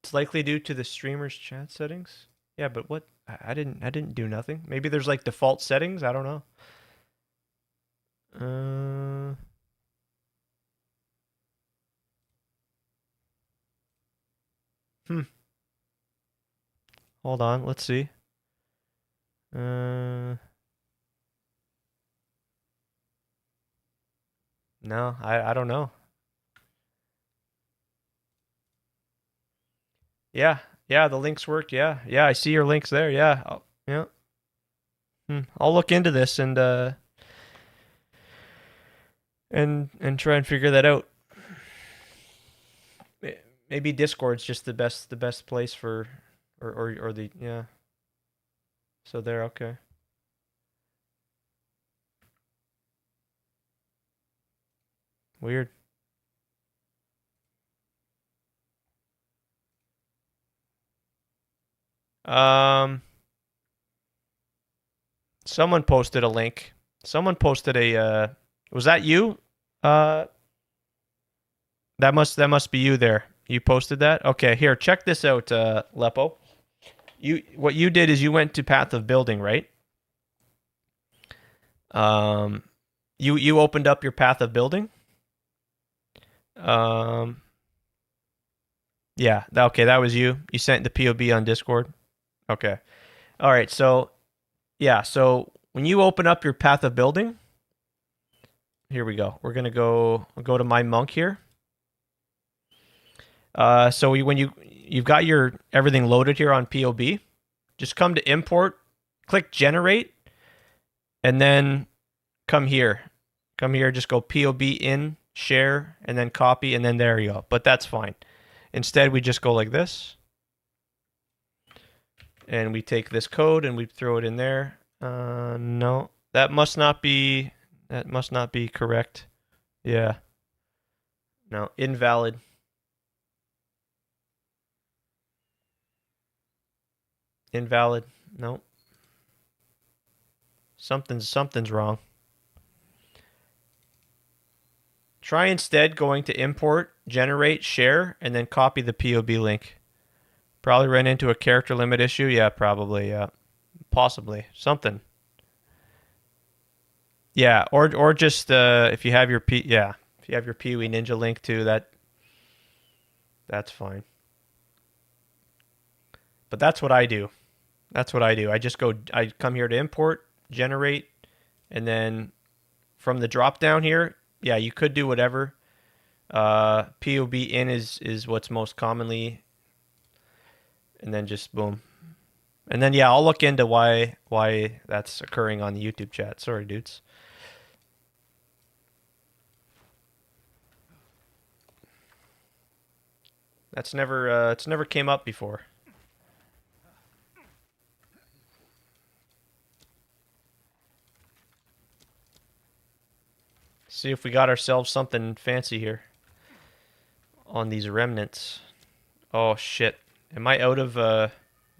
it's likely due to the streamer's chat settings. Yeah, but what? I didn't do nothing. Maybe there's like default settings. I don't know. Uh. Hmm. Hold on. Let's see. No, I don't know. Yeah, yeah, the links work. Yeah, yeah, I see your links there. Yeah, yeah. I'll look into this and try and figure that out. Maybe Discord's just the best place for, or the yeah. So there, okay. Weird. Someone posted a link. Someone posted a. Was that you? Uh, that must be you there. You posted that. Okay, here, check this out, Lepo. What you did is you went to Path of Building, right? You opened up your Path of Building. Yeah. Okay, that was you. You sent the POB on Discord. Okay. All right. So, yeah. So when you open up your Path of Building, here we go. We're gonna go to my monk here. So when you've got your everything loaded here on POB, just come to import, click generate, and then come here. Come here, just go POB in, share, and then copy, and then there you go. But that's fine. Instead, we just go like this. And we take this code and we throw it in there. No, that must not be correct. Yeah. No, invalid. Invalid. No. Something's wrong. Try instead going to import, generate, share, and then copy the POB link. Probably ran into a character limit issue. Yeah, probably. Yeah, possibly something. Yeah, or just if you have your if you have your PoE Ninja link too, that's fine. But that's what I do. That's what I do. I come here to import, generate, And then from the drop down here, yeah, you could do whatever. POB in is what's most commonly, and then just boom. And then yeah, I'll look into why that's occurring on the YouTube chat. Sorry, dudes. That's never it's never came up before. See if we got ourselves something fancy here on these remnants. Oh shit. Am I out of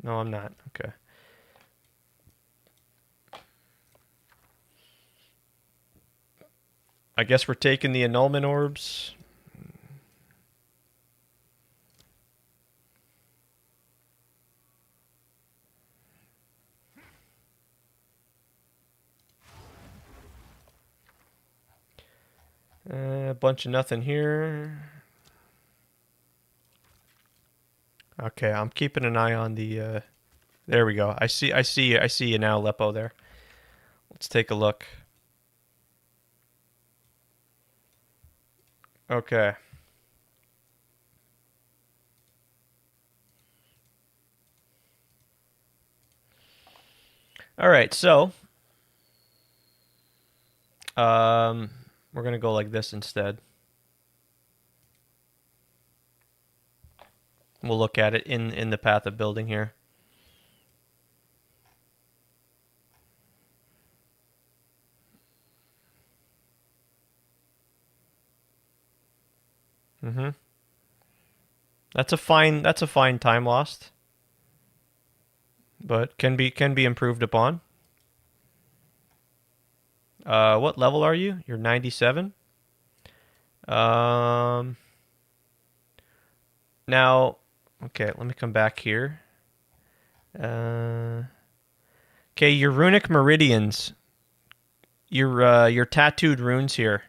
no, I'm not. Okay. I guess we're taking the annulment orbs. A bunch of nothing here. Okay, I'm keeping an eye on the there we go. I see you now, Lepo there. Let's take a look. Okay. All right, so we're gonna go like this instead. We'll look at it in the path of building here. Mm-hmm. That's a fine time lost, but can be improved upon. What level are you? You're 97. Now, okay, let me come back here. Okay, your runic meridians, your tattooed runes here.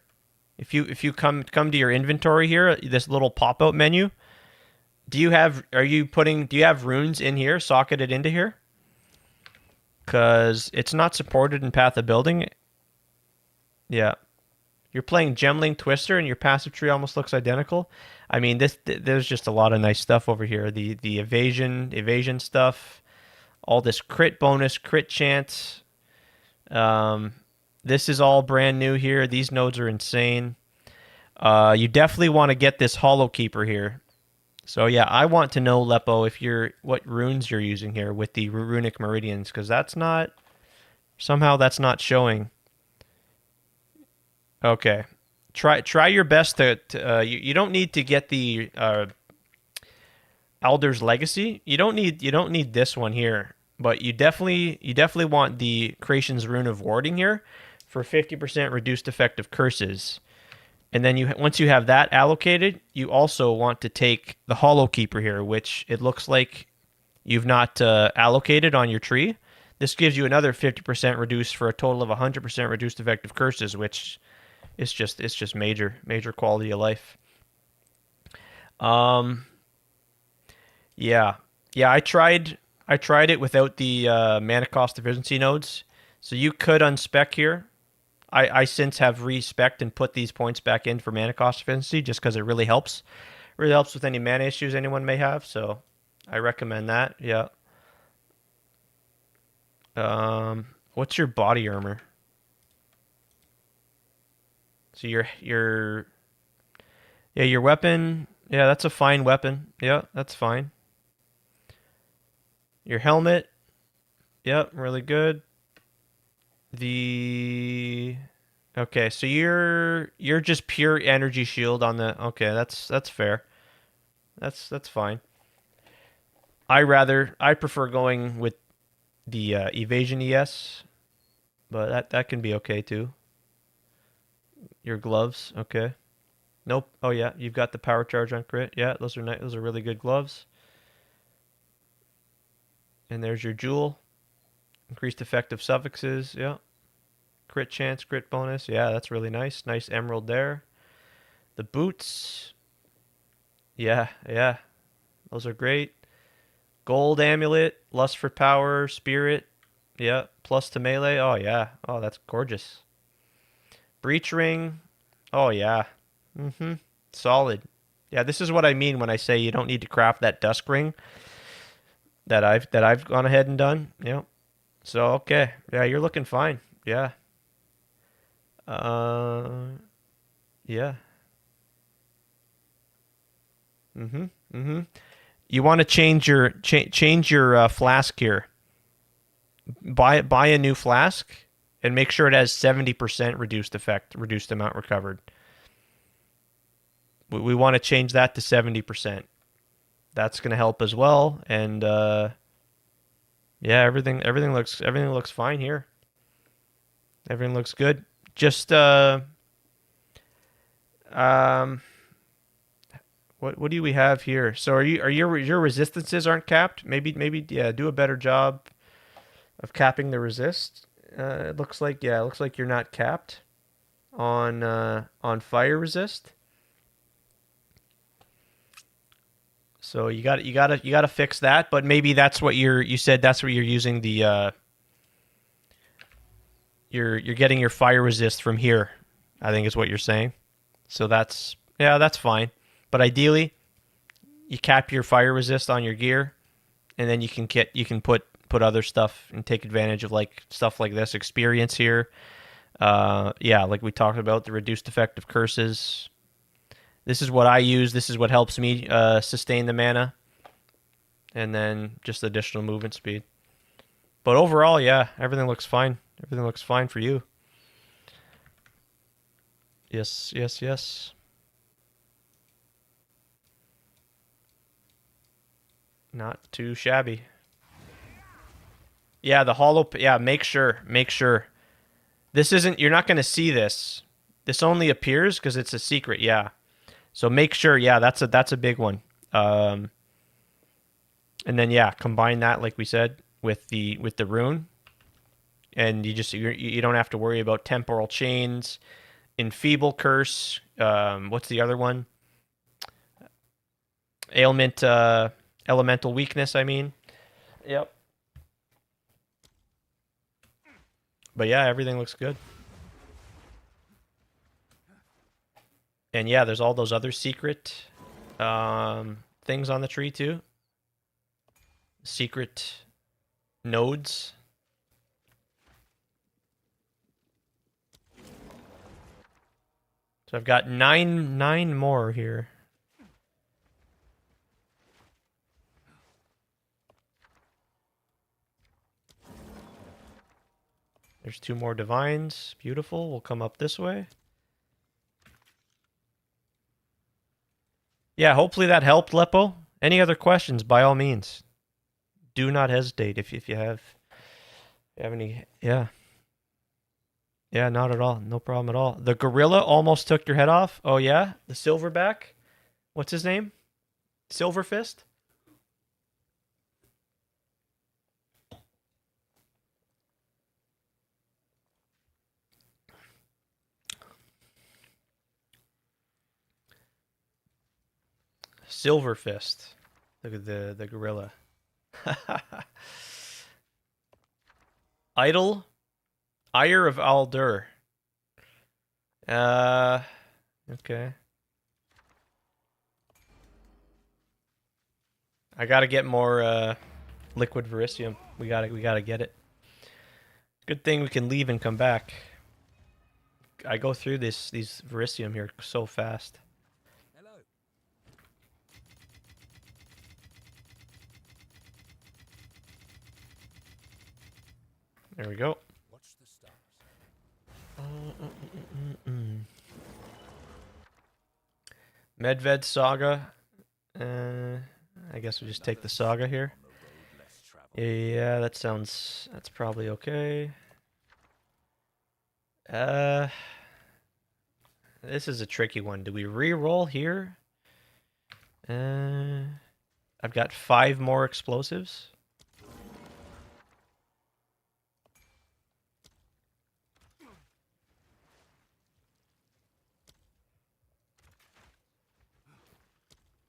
If you come to your inventory here, this little pop-out menu, do you have runes in here, socketed into here? Because it's not supported in Path of Building. Yeah. You're playing Gemling Twister and your passive tree almost looks identical. I mean, there's just a lot of nice stuff over here. The evasion stuff, all this crit bonus, crit chance. This is all brand new here. These nodes are insane. You definitely want to get this Hollow Keeper here. So yeah, I want to know, Lepo, what runes you're using here with the runic meridians, because that's not showing. Okay, try your best to you don't need to get the Elder's Legacy. You don't need this one here, but you definitely want the Creation's Rune of Warding here for 50% reduced effective curses. And then once you have that allocated, you also want to take the Hollow Keeper here, which it looks like you've not allocated on your tree. This gives you another 50% reduced for a total of 100% reduced effective curses, which is just major quality of life. Yeah, I tried it without the mana cost efficiency nodes, so you could unspec here. I since have respec'd and put these points back in for mana cost efficiency just because it really helps. Really helps with any mana issues anyone may have, so I recommend that. Yeah. What's your body armor? So your weapon, yeah, that's a fine weapon. Yeah, that's fine. Your helmet, yep, really good. Okay, so you're just pure energy shield on the. Okay, that's fair. That's fine. I prefer going with the evasion ES, but that can be okay too. Your gloves, okay. Nope. Oh yeah, you've got the power charge on crit. Yeah, those are nice. Those are really good gloves. And there's your jewel. Increased effective suffixes. Yeah. Crit chance, crit bonus. Yeah, that's really nice. Nice emerald there. The boots. Yeah. Those are great. Gold amulet, lust for power, spirit. Yeah, plus to melee. Oh yeah. Oh, that's gorgeous. Breach ring. Oh yeah. Mm-hmm. Solid. Yeah, this is what I mean when I say you don't need to craft that dusk ring that I've gone ahead and done. Yeah. So okay. Yeah, you're looking fine. Yeah. Uh yeah. Mm-hmm. Mm-hmm. You want to change your flask here. Buy a new flask and make sure it has 70% reduced effect, reduced amount recovered. We want to change that to 70%. That's going to help as well. And yeah, everything looks fine here. Everything looks good. Just um what do we have here? So are your resistances aren't capped? Maybe yeah, do a better job of capping the resist. It looks like yeah, it looks like you're not capped on fire resist. So you gotta fix that, but maybe that's what you said that's what you're using the you're getting your fire resist from here. I think is what you're saying. So that's yeah, that's fine. But ideally, you cap your fire resist on your gear, and then you can put other stuff and take advantage of like stuff like this experience here. Yeah, like we talked about the reduced effect of curses. This is what I use. This is what helps me sustain the mana, and then just additional movement speed. But overall, yeah, everything looks fine. Everything looks fine for you. Yes, yes, yes. Not too shabby. Yeah, the hollow. Yeah, make sure. This isn't. You're not going to see this. This only appears because it's a secret. Yeah. So make sure. Yeah, that's a big one. And then yeah, combine that like we said with the rune, and you don't have to worry about temporal chains, enfeeble curse. What's the other one? Ailment. Elemental weakness. I mean. Yep. But yeah, everything looks good. And yeah, there's all those other secret things on the tree too. Secret nodes. So I've got nine more here. There's 2 more divines. Beautiful. We'll come up this way. Yeah, hopefully that helped, Lepo. Any other questions, by all means. Do not hesitate if you have any. Yeah. Yeah, not at all. No problem at all. The gorilla almost took your head off. Oh, yeah? The silverback? What's his name? Silver Fist? Silver Fist. Look at the gorilla. Idol. Ire of Aldur. Okay. I gotta get more liquid verisium. We gotta get it. Good thing we can leave and come back. I go through these verisium here so fast. Hello. There we go. Watch the stars. Medved Saga. I guess we just take the Saga here. Yeah, that's probably okay. This is a tricky one. Do we re-roll here? I've got 5 more explosives.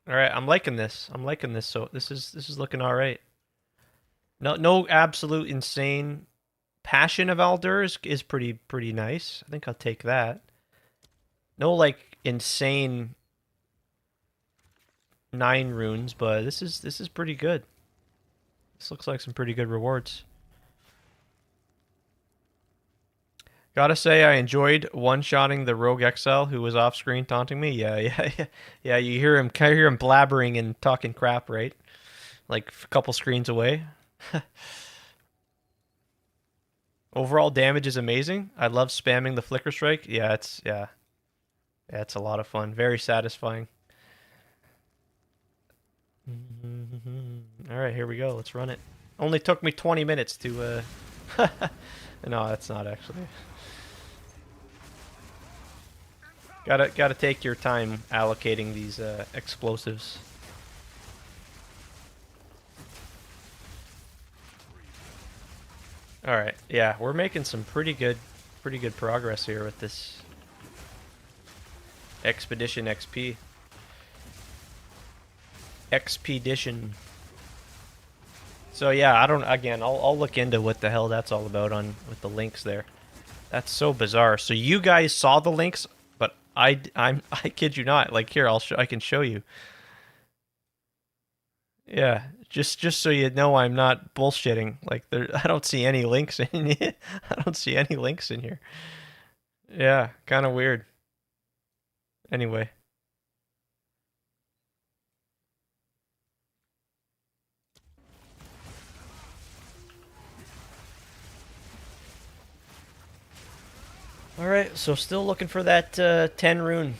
All right, I'm liking this. So this is looking all right. No absolute insane Passion of Aldur is pretty nice. I think I'll take that. No like insane 9 runes, but this is pretty good. This looks like some pretty good rewards. Gotta say, I enjoyed one-shotting the rogue exile who was off-screen taunting me. Yeah. You hear him blabbering and talking crap, right? Like a couple screens away. Overall damage is amazing. I love spamming the flicker strike. Yeah, it's a lot of fun. Very satisfying. All right, here we go. Let's run it. Only took me 20 minutes to. No, that's not actually. Gotta take your time allocating these explosives. All right, yeah, we're making some pretty good progress here with this Expedition XP. Expedition. So yeah, I'll look into what the hell that's all about on with the links there. That's so bizarre. So you guys saw the links, but I kid you not. Like here, I can show you. Yeah, just so you know, I'm not bullshitting. Like I don't see any links in it. I don't see any links in here. Yeah, kind of weird. Anyway. All right, so still looking for that 10 rune,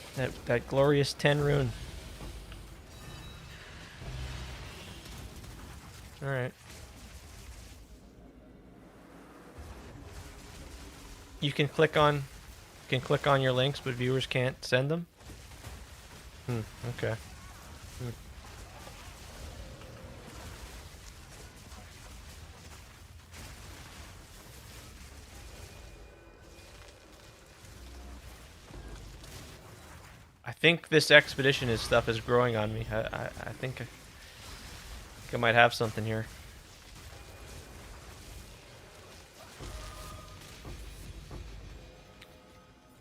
that glorious 10 rune. All right. You can click on your links, but viewers can't send them. Okay. I think this expedition stuff is growing on me. I think I might have something here.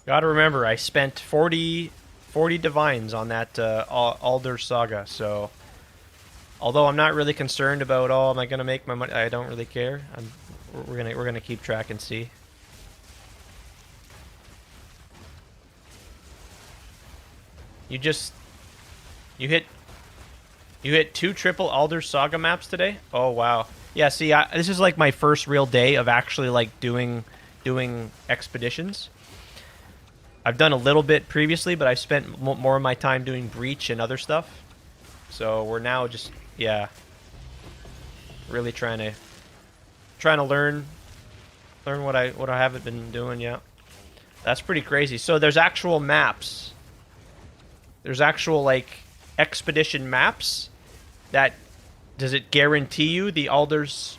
Gotta remember, I spent 40 divines on that Aldur Saga, so although I'm not really concerned about, oh, am I gonna make my money? I don't really care. We're gonna keep track and see. You hit 2 triple Aldur Saga maps today? Oh wow. Yeah, see, this is like my first real day of actually like doing expeditions. I've done a little bit previously, but I spent more of my time doing Breach and other stuff. So we're now just, yeah, really trying to learn what I haven't been doing yet. That's pretty crazy. So there's actual maps. There's actual like expedition maps that, does it guarantee you the Aldur's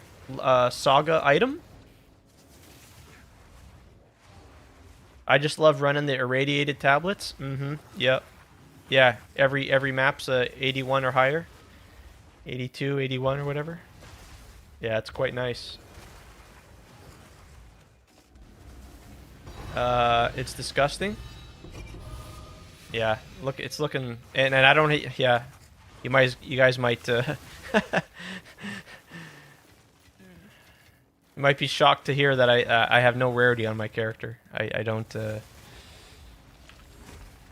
Saga item? I just love running the irradiated tablets. Yep. Yeah, every map's 81 or higher. 82, 81 or whatever. Yeah, it's quite nice. It's disgusting. Yeah, look, it's looking, and I don't, yeah, you guys might, you might be shocked to hear that I have no rarity on my character. I don't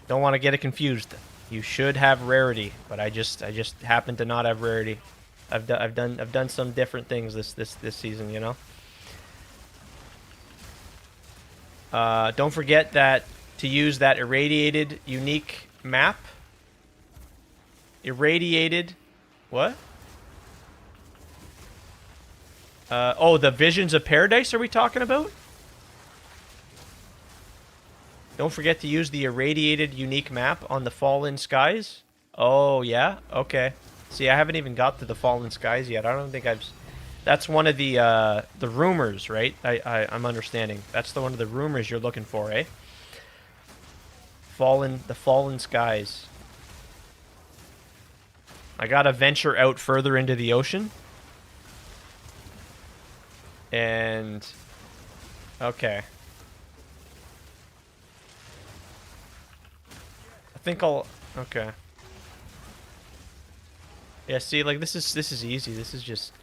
want to get it confused. You should have rarity, but I just happen to not have rarity. I've done some different things this season, you know. Don't forget that to use that irradiated unique map. Irradiated, what? Oh, the Visions of Paradise are we talking about? Don't forget to use the irradiated unique map on the Fallen Skies. Oh, yeah? Okay. See, I haven't even got to the Fallen Skies yet. I don't think I've... That's one of the rumors, right? I'm understanding. That's one of the rumors you're looking for, eh? The Fallen Skies. I gotta venture out further into the ocean. And Okay. I think I'll... Okay. Yeah, see, like, this is easy. This is just...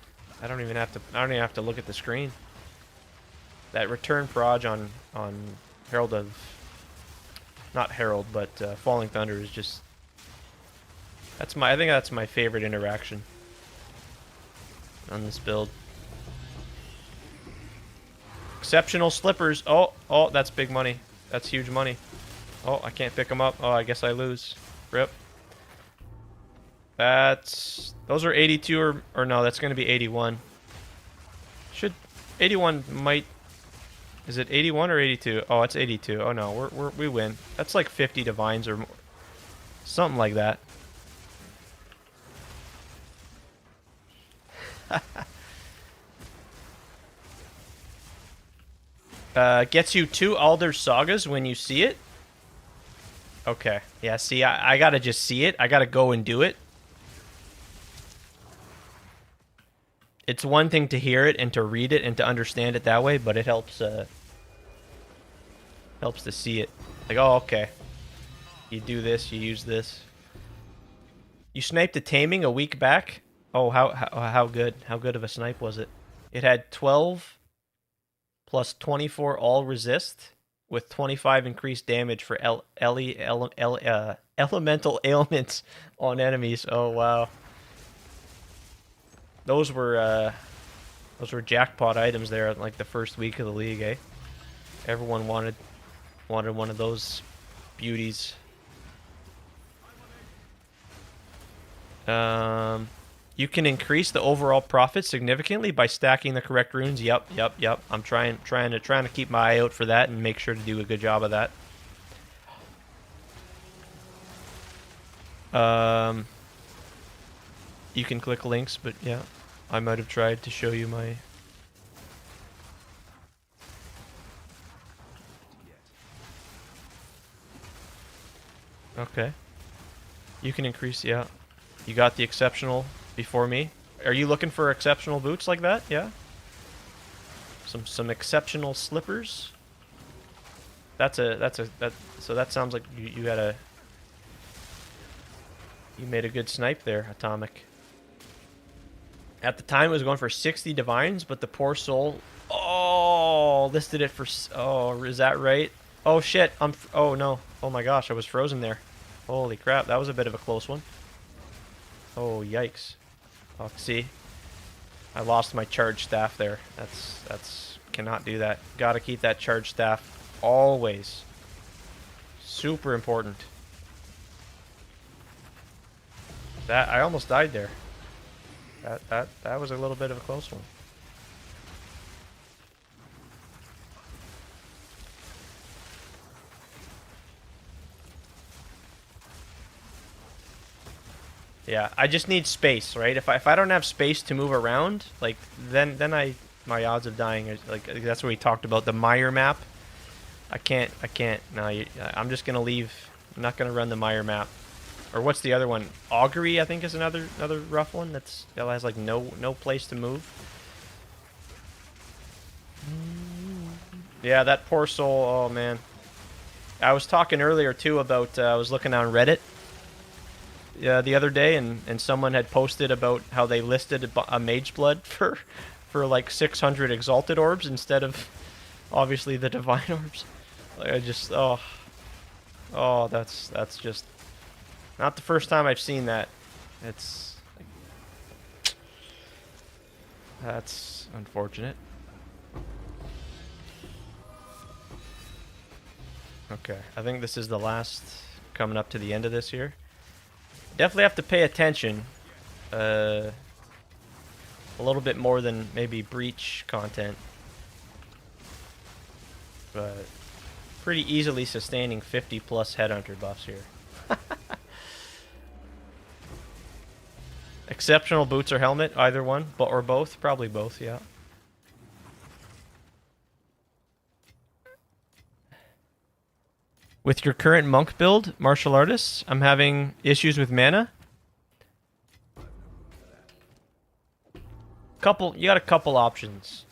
I don't even have to look at the screen. That return proj on Herald of... Not Herald, but Falling Thunder is just... I think that's my favorite interaction on this build. Exceptional slippers. Oh, that's big money. That's huge money. Oh, I can't pick them up. Oh, I guess I lose. Rip. Those are 82 or no, that's going to be 81. 81 might... Is it 81 or 82? Oh, it's 82. Oh no, we win. That's like 50 divines or more. Something like that. Gets you 2 Alder Sagas when you see it. Okay. Yeah, see, I gotta just see it. I gotta go and do it. It's one thing to hear it and to read it and to understand it that way, but it helps helps to see it. Like, oh, okay. You do this, you use this. You sniped a taming a week back? Oh, how good? How good of a snipe was it? It had 12 plus 24 all resist with 25 increased damage for elemental ailments on enemies. Oh wow. Those were jackpot items there at like the first week of the league, eh? Everyone wanted one of those beauties. You can increase the overall profit significantly by stacking the correct runes. Yep. I'm trying to keep my eye out for that and make sure to do a good job of that. You can click links, but yeah, I might have tried to show you my... Okay. You can increase, yeah. You got the exceptional before me. Are you looking for exceptional boots like that? Yeah. Some exceptional slippers. So that sounds like you got a... You made a good snipe there, Atomic. At the time, it was going for 60 divines, but the poor soul... Oh, listed it for... Oh, is that right? Oh, shit. Oh, no. Oh, my gosh. I was frozen there. Holy crap. That was a bit of a close one. Oh, yikes. Oh, see? I lost my charge staff there. That's... Cannot do that. Gotta keep that charge staff always. Super important. I almost died there. That was a little bit of a close one. Yeah, I just need space, right? If I don't have space to move around, like then my odds of dying are like that's what we talked about, the Meyer map. I can't. No, I'm just gonna leave. I'm not gonna run the Meyer map. Or what's the other one? Augury, I think, is another rough one. That has like no place to move. Yeah, that poor soul. Oh man. I was talking earlier too about I was looking on Reddit the other day, and someone had posted about how they listed a Mage Blood for like 600 Exalted Orbs instead of obviously the Divine Orbs. Like I just that's just not the first time I've seen that. That's unfortunate. Okay, I think this is the last, coming up to the end of this here. Definitely have to pay attention. A little bit more than maybe Breach content. But pretty easily sustaining 50 plus Headhunter buffs here. Exceptional boots or helmet, either one, or both, probably both, yeah. With your current monk build, martial artists, I'm having issues with mana. You got a couple options.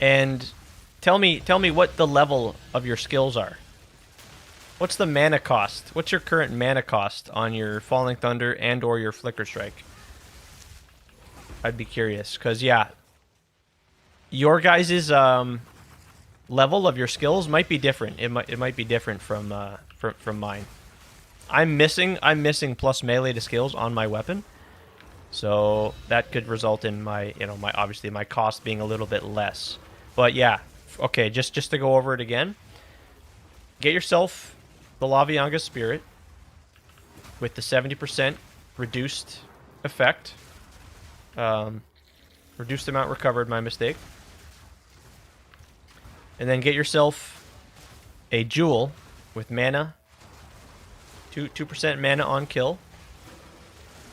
And tell me what the level of your skills are. What's the mana cost? What's your current mana cost on your Falling Thunder and or your Flicker Strike? I'd be curious, because yeah, your guys' level of your skills might be different. It might be different from mine. I'm missing plus melee to skills on my weapon, so that could result in my obviously my cost being a little bit less. But yeah, okay, just to go over it again, get yourself the Lavianga Spirit with the 70% reduced effect. Reduced amount recovered, my mistake. And then get yourself a Jewel with mana. 2% mana on kill.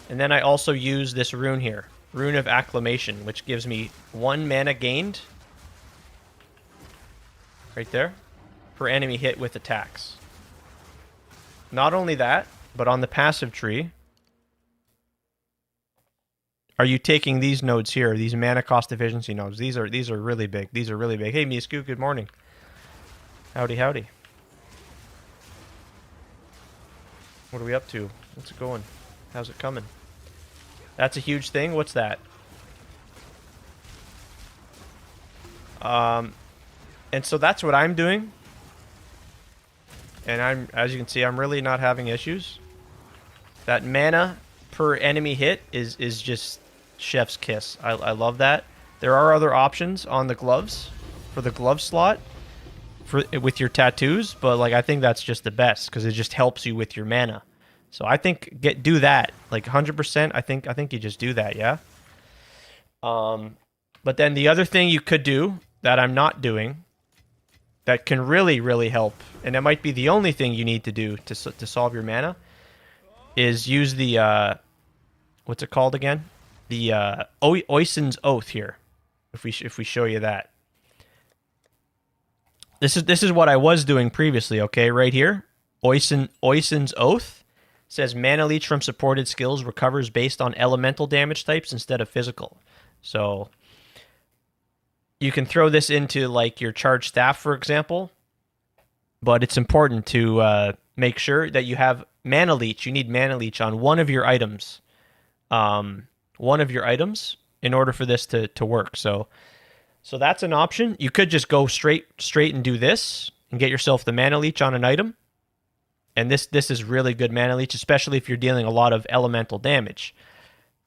And then I also use this rune here. Rune of Acclamation, which gives me 1 mana gained. Right there. Per enemy hit with attacks. Not only that, but on the passive tree, are you taking these nodes here, these mana cost efficiency nodes? These are really big. These are really big. Hey, Misku, good morning. Howdy, howdy. What are we up to? What's it going? How's it coming? That's a huge thing. What's that? And so that's what I'm doing. And as you can see, I'm really not having issues. That mana per enemy hit is just chef's kiss. I love that. There are other options on the gloves for the glove slot with your tattoos, but like I think that's just the best because it just helps you with your mana. So I think do that like 100%. I think you just do that, yeah. But then the other thing you could do that I'm not doing that can really help, and it might be the only thing you need to do to solve your mana, is use the what's it called again? The Oisin's Oath here. If we show you that. This is what I was doing previously, okay? Right here. Oisin's Oath says mana leech from supported skills recovers based on elemental damage types instead of physical. So you can throw this into like your charged staff, for example, but it's important to make sure that you have mana leech. You need mana leech on one of your items. In order for this to work. So that's an option. You could just go straight and do this and get yourself the mana leech on an item. And this is really good mana leech, especially if you're dealing a lot of elemental damage.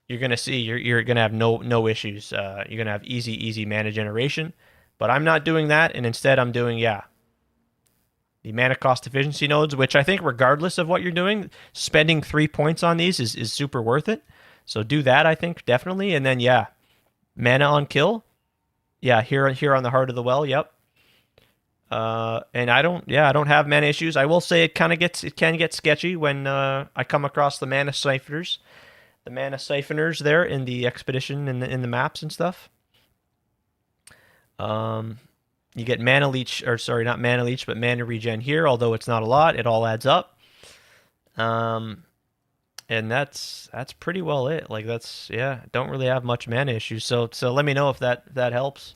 You're gonna see you're gonna have no issues. You're gonna have easy mana generation. But I'm not doing that, and instead I'm doing the mana cost efficiency nodes, which I think regardless of what you're doing, spending 3 points on these is super worth it. So do that, I think, definitely. And then mana on kill. Yeah, here on the Heart of the Well, yep. And I don't have mana issues. I will say it can get sketchy when I come across the mana siphoners. The mana siphoners there in the expedition in the maps and stuff. You get mana leech, or sorry, not mana leech, but mana regen here, although it's not a lot, it all adds up. And that's pretty well it. Like don't really have much mana issues. So let me know if that helps.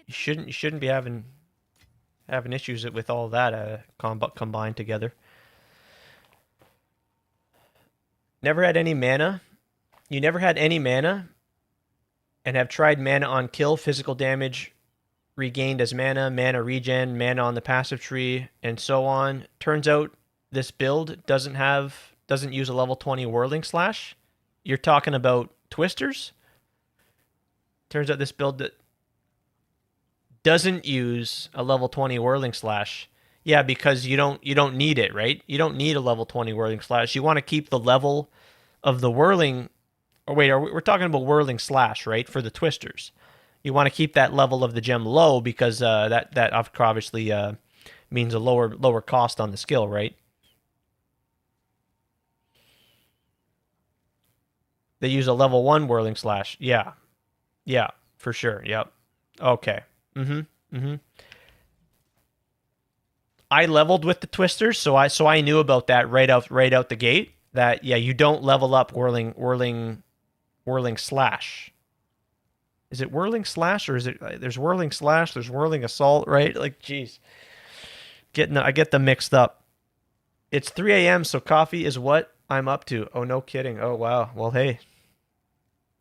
You shouldn't be having issues with all that combined together. Never had any mana. You never had any mana and have tried mana on kill, physical damage regained as mana regen, mana on the passive tree, and so on. Turns out this build doesn't use a level 20 Whirling Slash. You're talking about Twisters? Turns out this build that doesn't use a level 20 Whirling Slash. Yeah, because you don't need it, right? You don't need a level 20 Whirling Slash. You want to keep the level of the Whirling... Oh, wait, we're talking about Whirling Slash, right? For the Twisters. You want to keep that level of the gem low because that obviously means a lower cost on the skill, right? They use a level 1 Whirling Slash. Yeah, for sure. Yep. Okay. I leveled with the Twisters, so I knew about that right out the gate. That you don't level up Whirling Slash. Is it whirling slash or is it? There's whirling slash. There's whirling assault, right? Like, jeez, I get them mixed up. It's 3 a.m. so coffee is what I'm up to. Oh, no kidding. Oh, wow. Well, hey,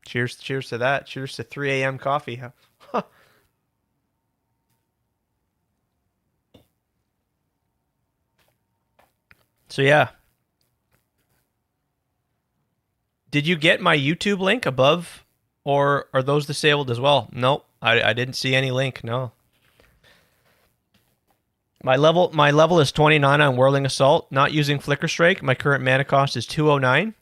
cheers to that. Cheers to 3 a.m. coffee. Huh. So yeah. Did you get my YouTube link above, or are those disabled as well? Nope, I didn't see any link. No. My level is 29 on Whirling Assault. Not using Flicker Strike. My current mana cost is 209.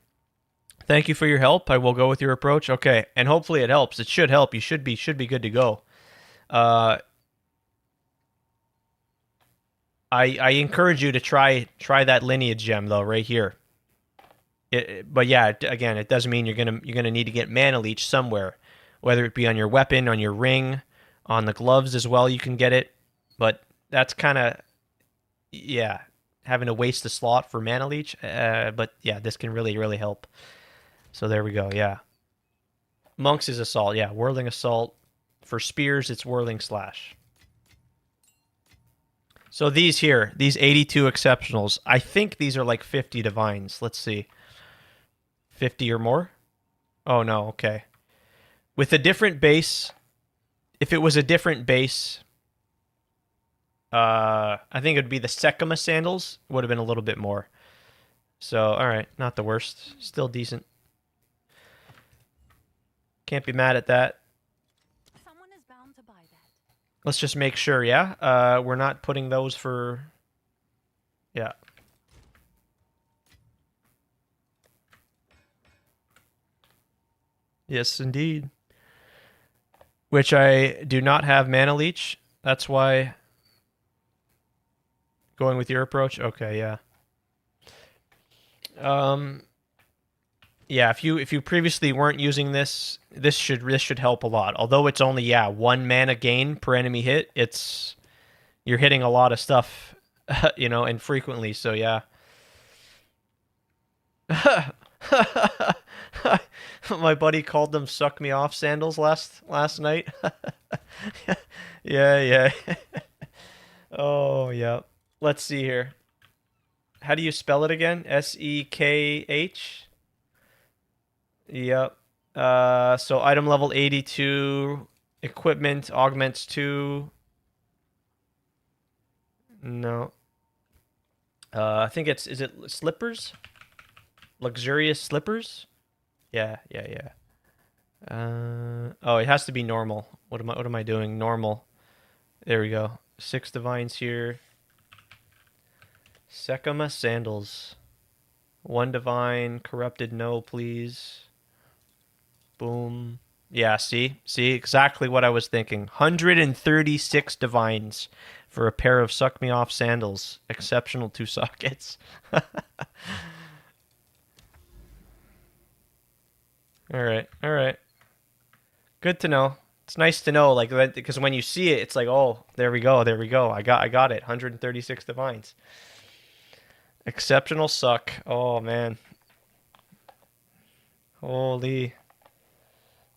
Thank you for your help. I will go with your approach. Okay, and hopefully it helps. It should help. You should be good to go. I encourage you to try that lineage gem though, right here. But yeah, again, it does mean you're gonna need to get mana leech somewhere, whether it be on your weapon, on your ring, on the gloves as well. You can get it, but that's kind of, yeah, having to waste a slot for mana leech. But yeah, this can really help. So there we go. Yeah, monks is assault. Yeah, whirling assault. For spears, it's whirling slash. So these here, these 82 exceptionals, I think these are like 50 divines. Let's see. 50 or more? Oh, no, okay. With a different base, if it was a different base, I think it would be the Sekima sandals. It would have been a little bit more. So, alright, not the worst. Still decent. Can't be mad at that. Someone is bound to buy that. Let's just make sure, yeah? We're not putting those for... Yeah. Yes, indeed. Which I do not have mana leech. That's why... Going with your approach? Okay, yeah. Yeah, if you previously weren't using this, this should help a lot. Although it's only, yeah, 1 mana gain per enemy hit, you're hitting a lot of stuff, you know, and frequently, so yeah. My buddy called them "suck me off" sandals last night. Yeah. Oh, yeah. Let's see here. How do you spell it again? Sekh? Yep. So item level 82, equipment augments 2. No. I think is it slippers? Luxurious slippers? Yeah. Oh, it has to be normal. What am I doing? Normal. There we go. 6 divines here. Sekima sandals. 1 divine, corrupted, no, please. Boom. Yeah, see exactly what I was thinking. 136 divines for a pair of suck me off sandals. Exceptional 2 sockets. All right. Good to know. It's nice to know, like, because when you see it, it's like, oh, there we go. I got it. 136 divines. Exceptional suck. Oh man. Holy.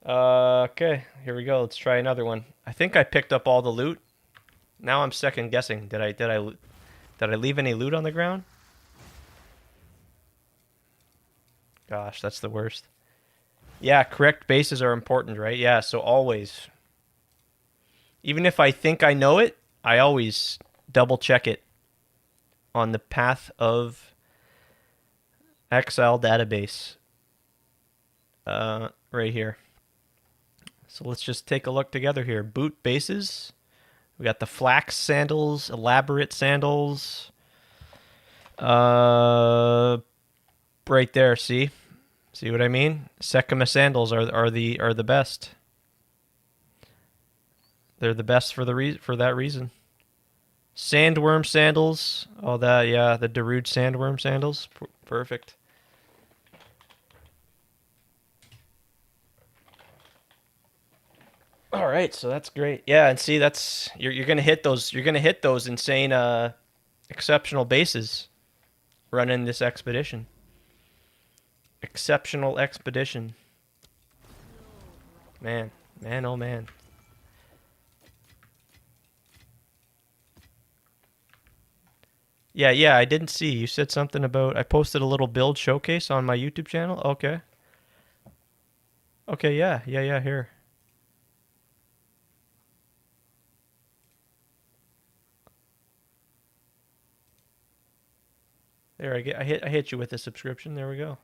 Okay, here we go. Let's try another one. I think I picked up all the loot. Now I'm second guessing. Did I leave any loot on the ground? Gosh, that's the worst. Yeah, correct bases are important, right? Yeah, so always. Even if I think I know it, I always double check it on the Path of Exile database. Right here. So let's just take a look together here. Boot bases. We got the flax sandals, elaborate sandals. Right there, see? See what I mean? Sekima sandals are the best. They're the best for that reason. Sandworm sandals. Oh, that, yeah, the Darude sandworm sandals. Perfect. All right, so that's great. Yeah, and see, that's you're gonna hit those insane exceptional bases running this expedition. Exceptional expedition. Man, Man, oh man. Yeah, I didn't see. You said something about I posted a little build showcase on my YouTube channel. Okay. Okay, yeah, here. There, I hit you with a subscription. There we go.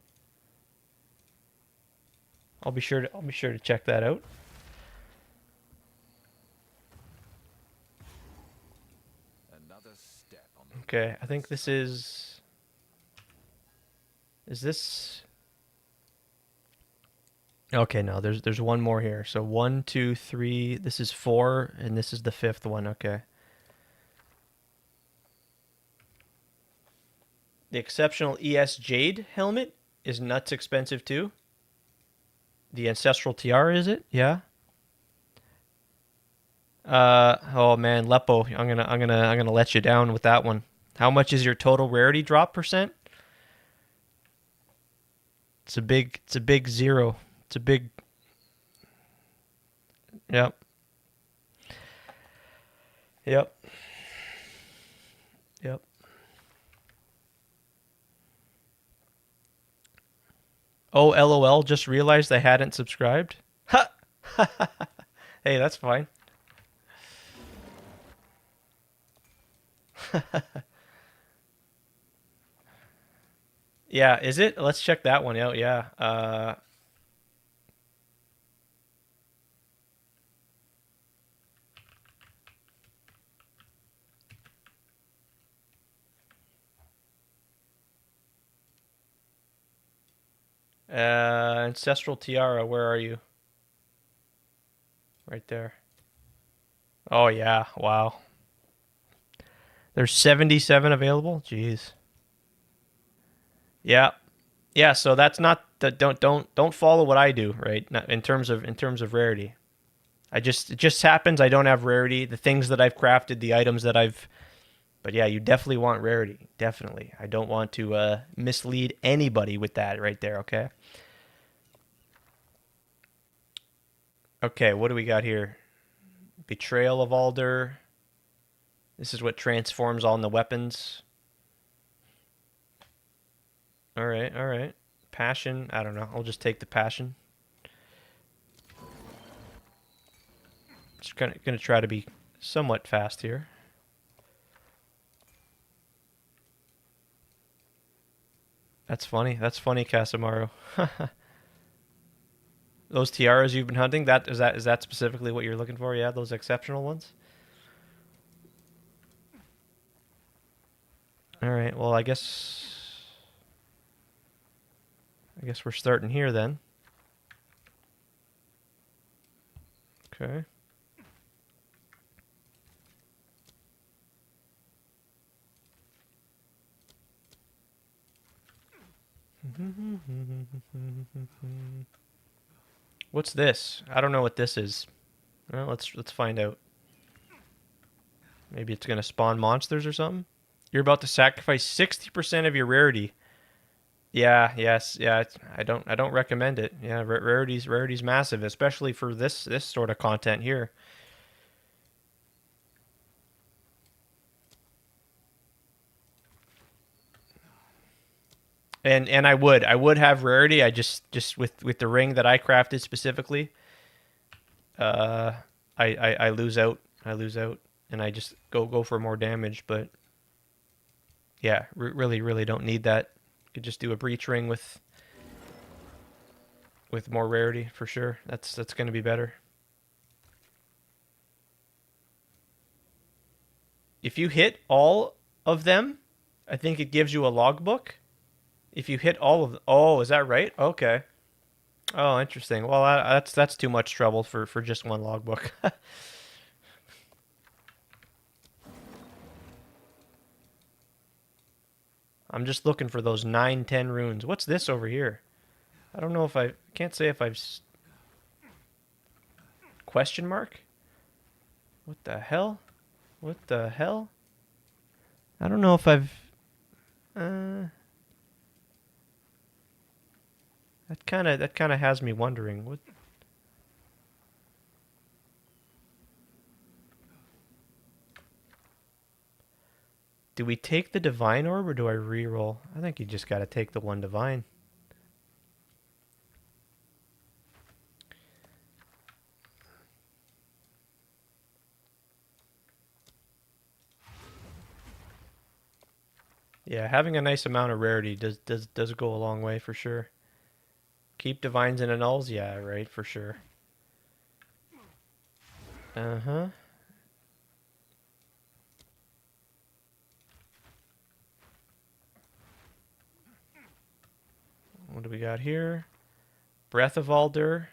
I'll be sure to check that out. Another step on the Okay, I think this is this okay, no, there's one more here. So one, two, three, this is four, and this is the fifth one, okay. The exceptional ES Jade helmet is nuts expensive too. The ancestral tiara, is it? Yeah. Oh man, Lepo, I'm gonna let you down with that one. How much is your total rarity drop percent? It's a big zero. It's a big Yep. Yep. Yep. Oh, LOL, just realized I hadn't subscribed. Ha! Hey, that's fine. Yeah, is it? Let's check that one out. Yeah. Ancestral Tiara, where are you? Right there. Oh yeah, wow. There's 77 available. Jeez. Yeah. Yeah, so that's not the don't follow what I do, right? Not in terms of rarity. It just happens I don't have rarity. The things that I've crafted, the items that I've but yeah, you definitely want rarity. Definitely. I don't want to mislead anybody with that right there, okay? Okay, what do we got here? Betrayal of Alder. This is what transforms on the weapons. All right, all right. Passion. I don't know. I'll just take the passion. Just gonna try to be somewhat fast here. That's funny. That's funny, Casamaru. Those tiaras you've been hunting, is that specifically what you're looking for? Yeah, those exceptional ones? All right. Well, I guess we're starting here then. Okay. What's this? I don't know what this is. Well, let's find out. Maybe it's gonna spawn monsters or something. You're about to sacrifice 60% of your rarity. Yeah, yes, yeah. I don't recommend it. Yeah, rarity's massive, especially for this sort of content here. And I would have rarity. I just with the ring that I crafted specifically, uh, I lose out. I lose out, and I just go for more damage. But yeah, really don't need that. Could just do a breach ring with more rarity for sure. That's going to be better. If you hit all of them, I think it gives you a logbook. If you hit all of them, oh, is that right? Okay. Oh, interesting. Well, that's too much trouble for just one logbook. I'm just looking for those 9, 10 runes. What's this over here? I don't know if I can't say if I've question mark. What the hell? What the hell? I don't know if I've that kind of has me wondering what Do we take the divine orb or do I re-roll? I think you just gotta take the one divine. Yeah, having a nice amount of rarity does go a long way for sure. Keep divines and annuls, yeah, right, for sure. Uh-huh. What do we got here? Breath of Alder.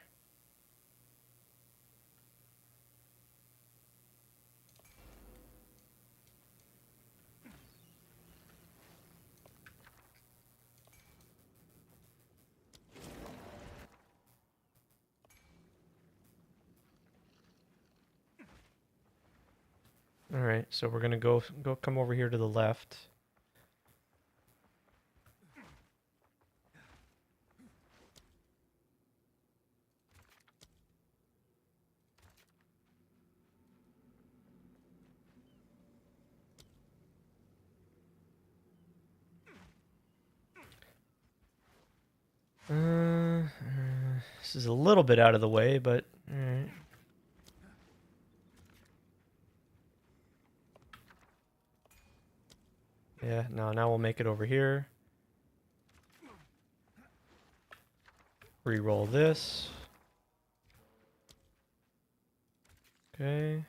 All right, so we're gonna come over here to the left. This is a little bit out of the way, but all right. Yeah, no, now we'll make it over here. Re-roll this. Okay.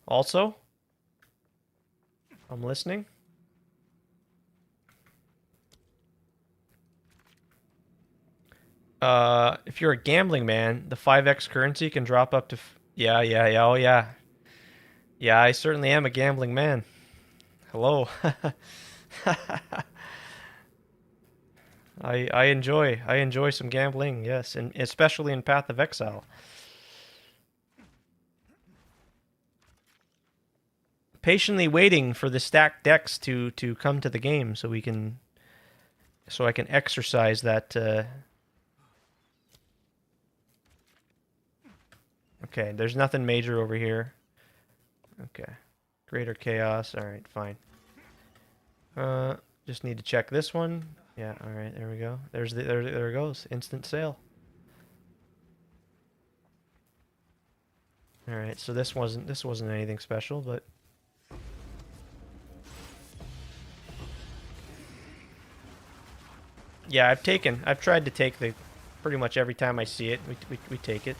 Also, I'm listening. If you're a gambling man, the 5x currency can drop up to... yeah, oh yeah. Yeah, I certainly am a gambling man. Hello. I enjoy some gambling, yes, and especially in Path of Exile. Patiently waiting for the stacked decks to come to the game so I can exercise that. Okay, there's nothing major over here. Okay, Greater Chaos. All right, fine. Just need to check this one. Yeah, all right, there we go. There it goes. Instant sale. All right, so this wasn't anything special, but yeah, I've tried to take the pretty much every time I see it, we take it.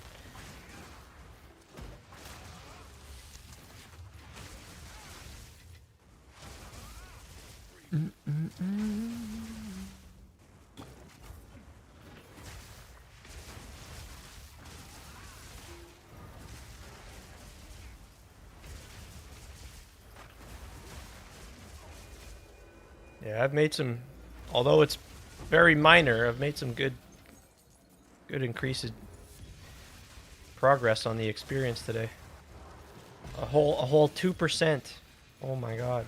Yeah, I've made some, although it's very minor, I've made some good increased progress on the experience today. A whole 2%. Oh my god.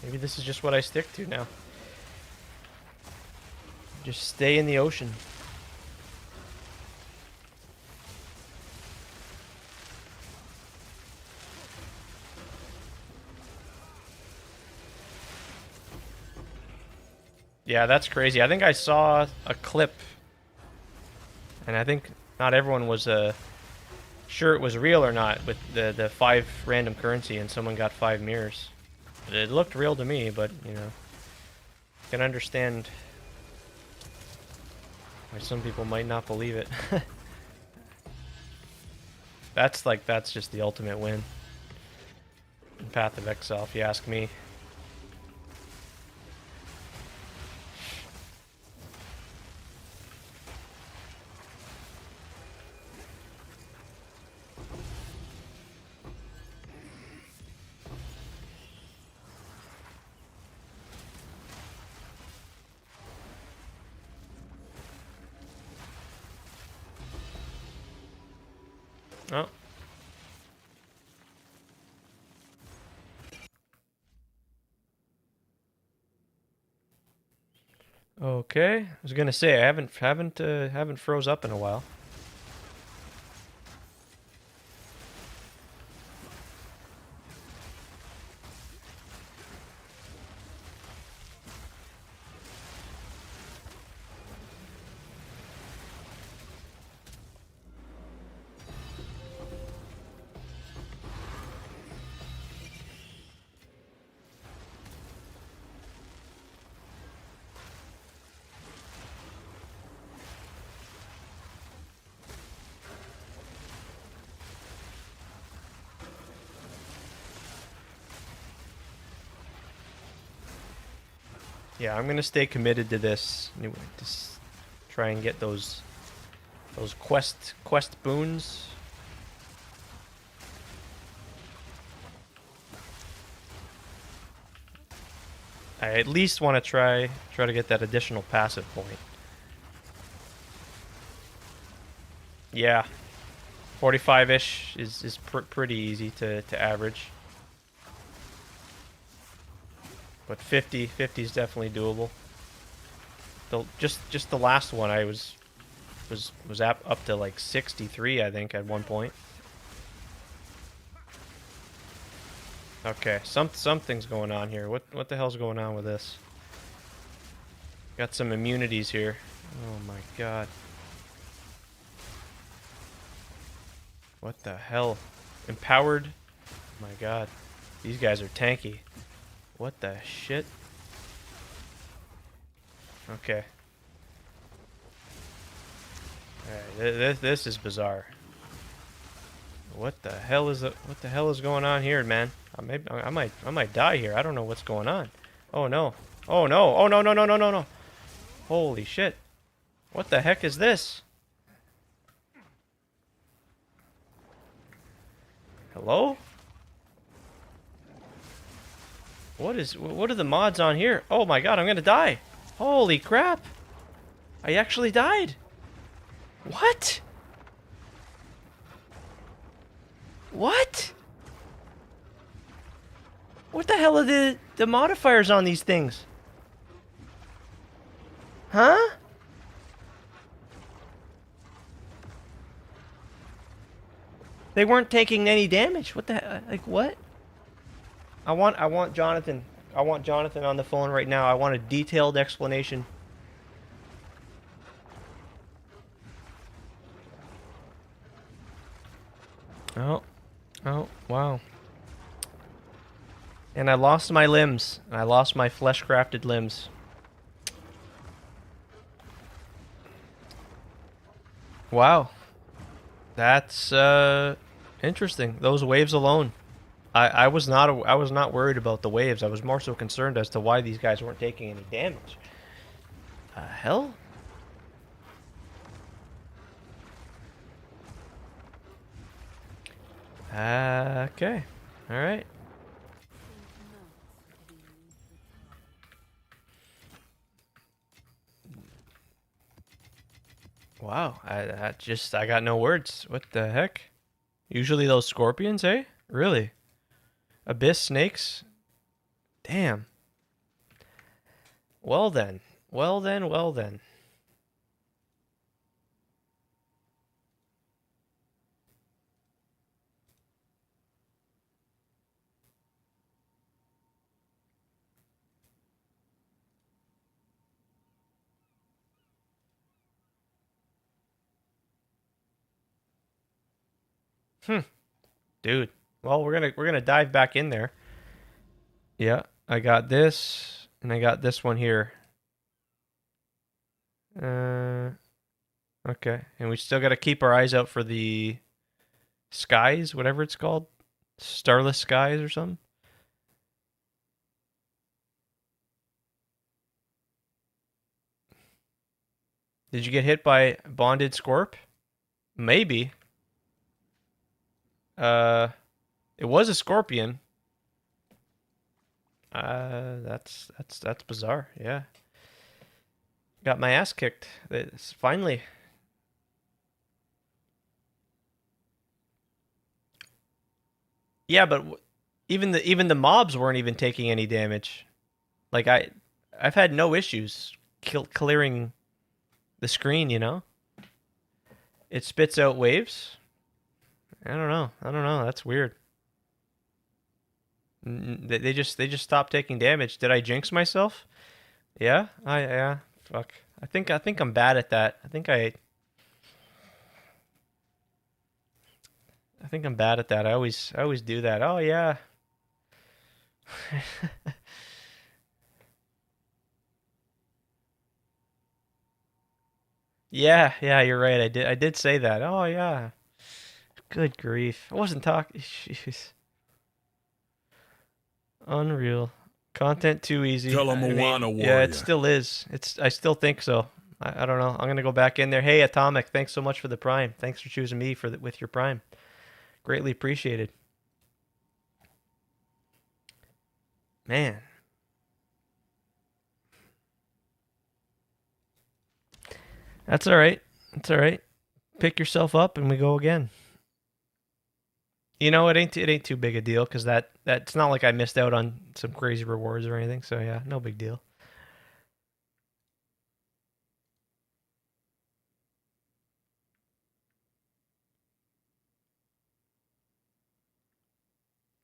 Maybe this is just what I stick to now. Just stay in the ocean. Yeah, that's crazy. I think I saw a clip, and I think not everyone was sure it was real or not with the 5 random currency, and someone got 5 mirrors. It looked real to me, but you know, I can understand why some people might not believe it. That's just the ultimate win. Path of Exile, if you ask me. Oh. Okay. I was gonna say I haven't froze up in a while. Yeah, I'm gonna stay committed to this. Anyway, just try and get those quest boons. I at least want to try to get that additional passive point. Yeah, 45-ish is pretty easy to average. But 50 is definitely doable. Just the last one I was up to like 63, I think, at one point. Okay, something's going on here. What the hell's going on with this? Got some immunities here. Oh my god. What the hell? Empowered? Oh my god. These guys are tanky. What the shit? Okay. Alright, this is bizarre. What the hell is going on here, man? I might die here. I don't know what's going on. Oh no. Oh no. Oh no no no no no no. Holy shit. What the heck is this? Hello? What are the mods on here? Oh my god, I'm gonna die. Holy crap. I actually died. What? What? What the hell are the modifiers on these things? Huh? They weren't taking any damage. What the like what? I want Jonathan. I want Jonathan on the phone right now. I want a detailed explanation. Oh. Oh, wow. And I lost my limbs. I lost my flesh-crafted limbs. Wow. That's interesting. Those waves alone. I was not worried about the waves. I was more so concerned as to why these guys weren't taking any damage. Hell? Okay. All right. Wow. I got no words. What the heck? Usually those scorpions, eh? Really? Abyss snakes? Damn. Well then. Well then, well then. Dude. Well, we're gonna dive back in there. Yeah, I got this, and I got this one here. Okay, and we still gotta keep our eyes out for the skies, whatever it's called, starless skies or something. Did you get hit by bonded Scorp? Maybe. It was a scorpion. That's bizarre. Yeah. Got my ass kicked. Finally. Yeah, but even the mobs weren't even taking any damage. Like I've had no issues clearing the screen, you know? It spits out waves. I don't know. I don't know. That's weird. They just stopped taking damage. Did I jinx myself? Yeah. Yeah. Fuck. I think I'm bad at that. I think I'm bad at that. I always do that. Oh yeah. Yeah, you're right. I did say that. Oh yeah. Good grief. I wasn't talking. Jeez. Unreal. Content too easy. Tell 'em I mean, Moana yeah, it warrior. still is. I still think so. I don't know. I'm gonna go back in there. Hey, Atomic, thanks so much for the Prime. Thanks for choosing me with your Prime. Greatly appreciated. Man. That's all right. That's all right. Pick yourself up and we go again. You know, it ain't too big a deal because that's not like I missed out on some crazy rewards or anything. So yeah, no big deal.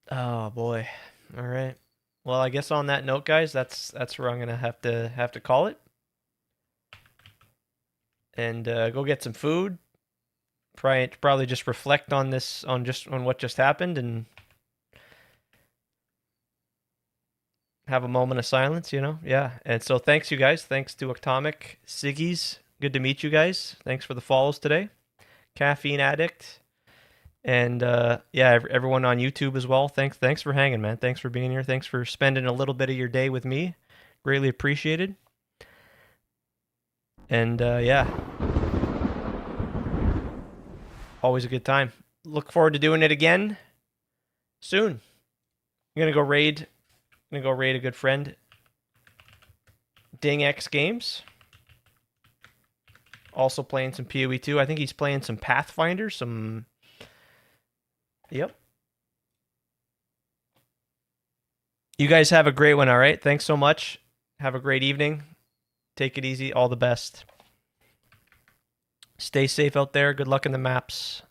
Oh boy. All right. Well, I guess on that note, guys, that's where I'm gonna have to call it and go get some food. Probably just reflect on this on what just happened and have a moment of silence. You know, yeah. And so thanks you guys. Thanks to Atomic, Siggy's. Good to meet you guys. Thanks for the follows today. Caffeine Addict. And yeah, everyone on YouTube as well. Thanks for hanging, man. Thanks for being here. Thanks for spending a little bit of your day with me. Greatly appreciated. And yeah, always a good time. Look forward to doing it again soon. I'm gonna go raid. A good friend, Ding X Games. Also playing some PoE 2. I think he's playing some Pathfinder. Yep. You guys have a great one, all right? Thanks so much. Have a great evening. Take it easy. All the best. Stay safe out there. Good luck in the maps.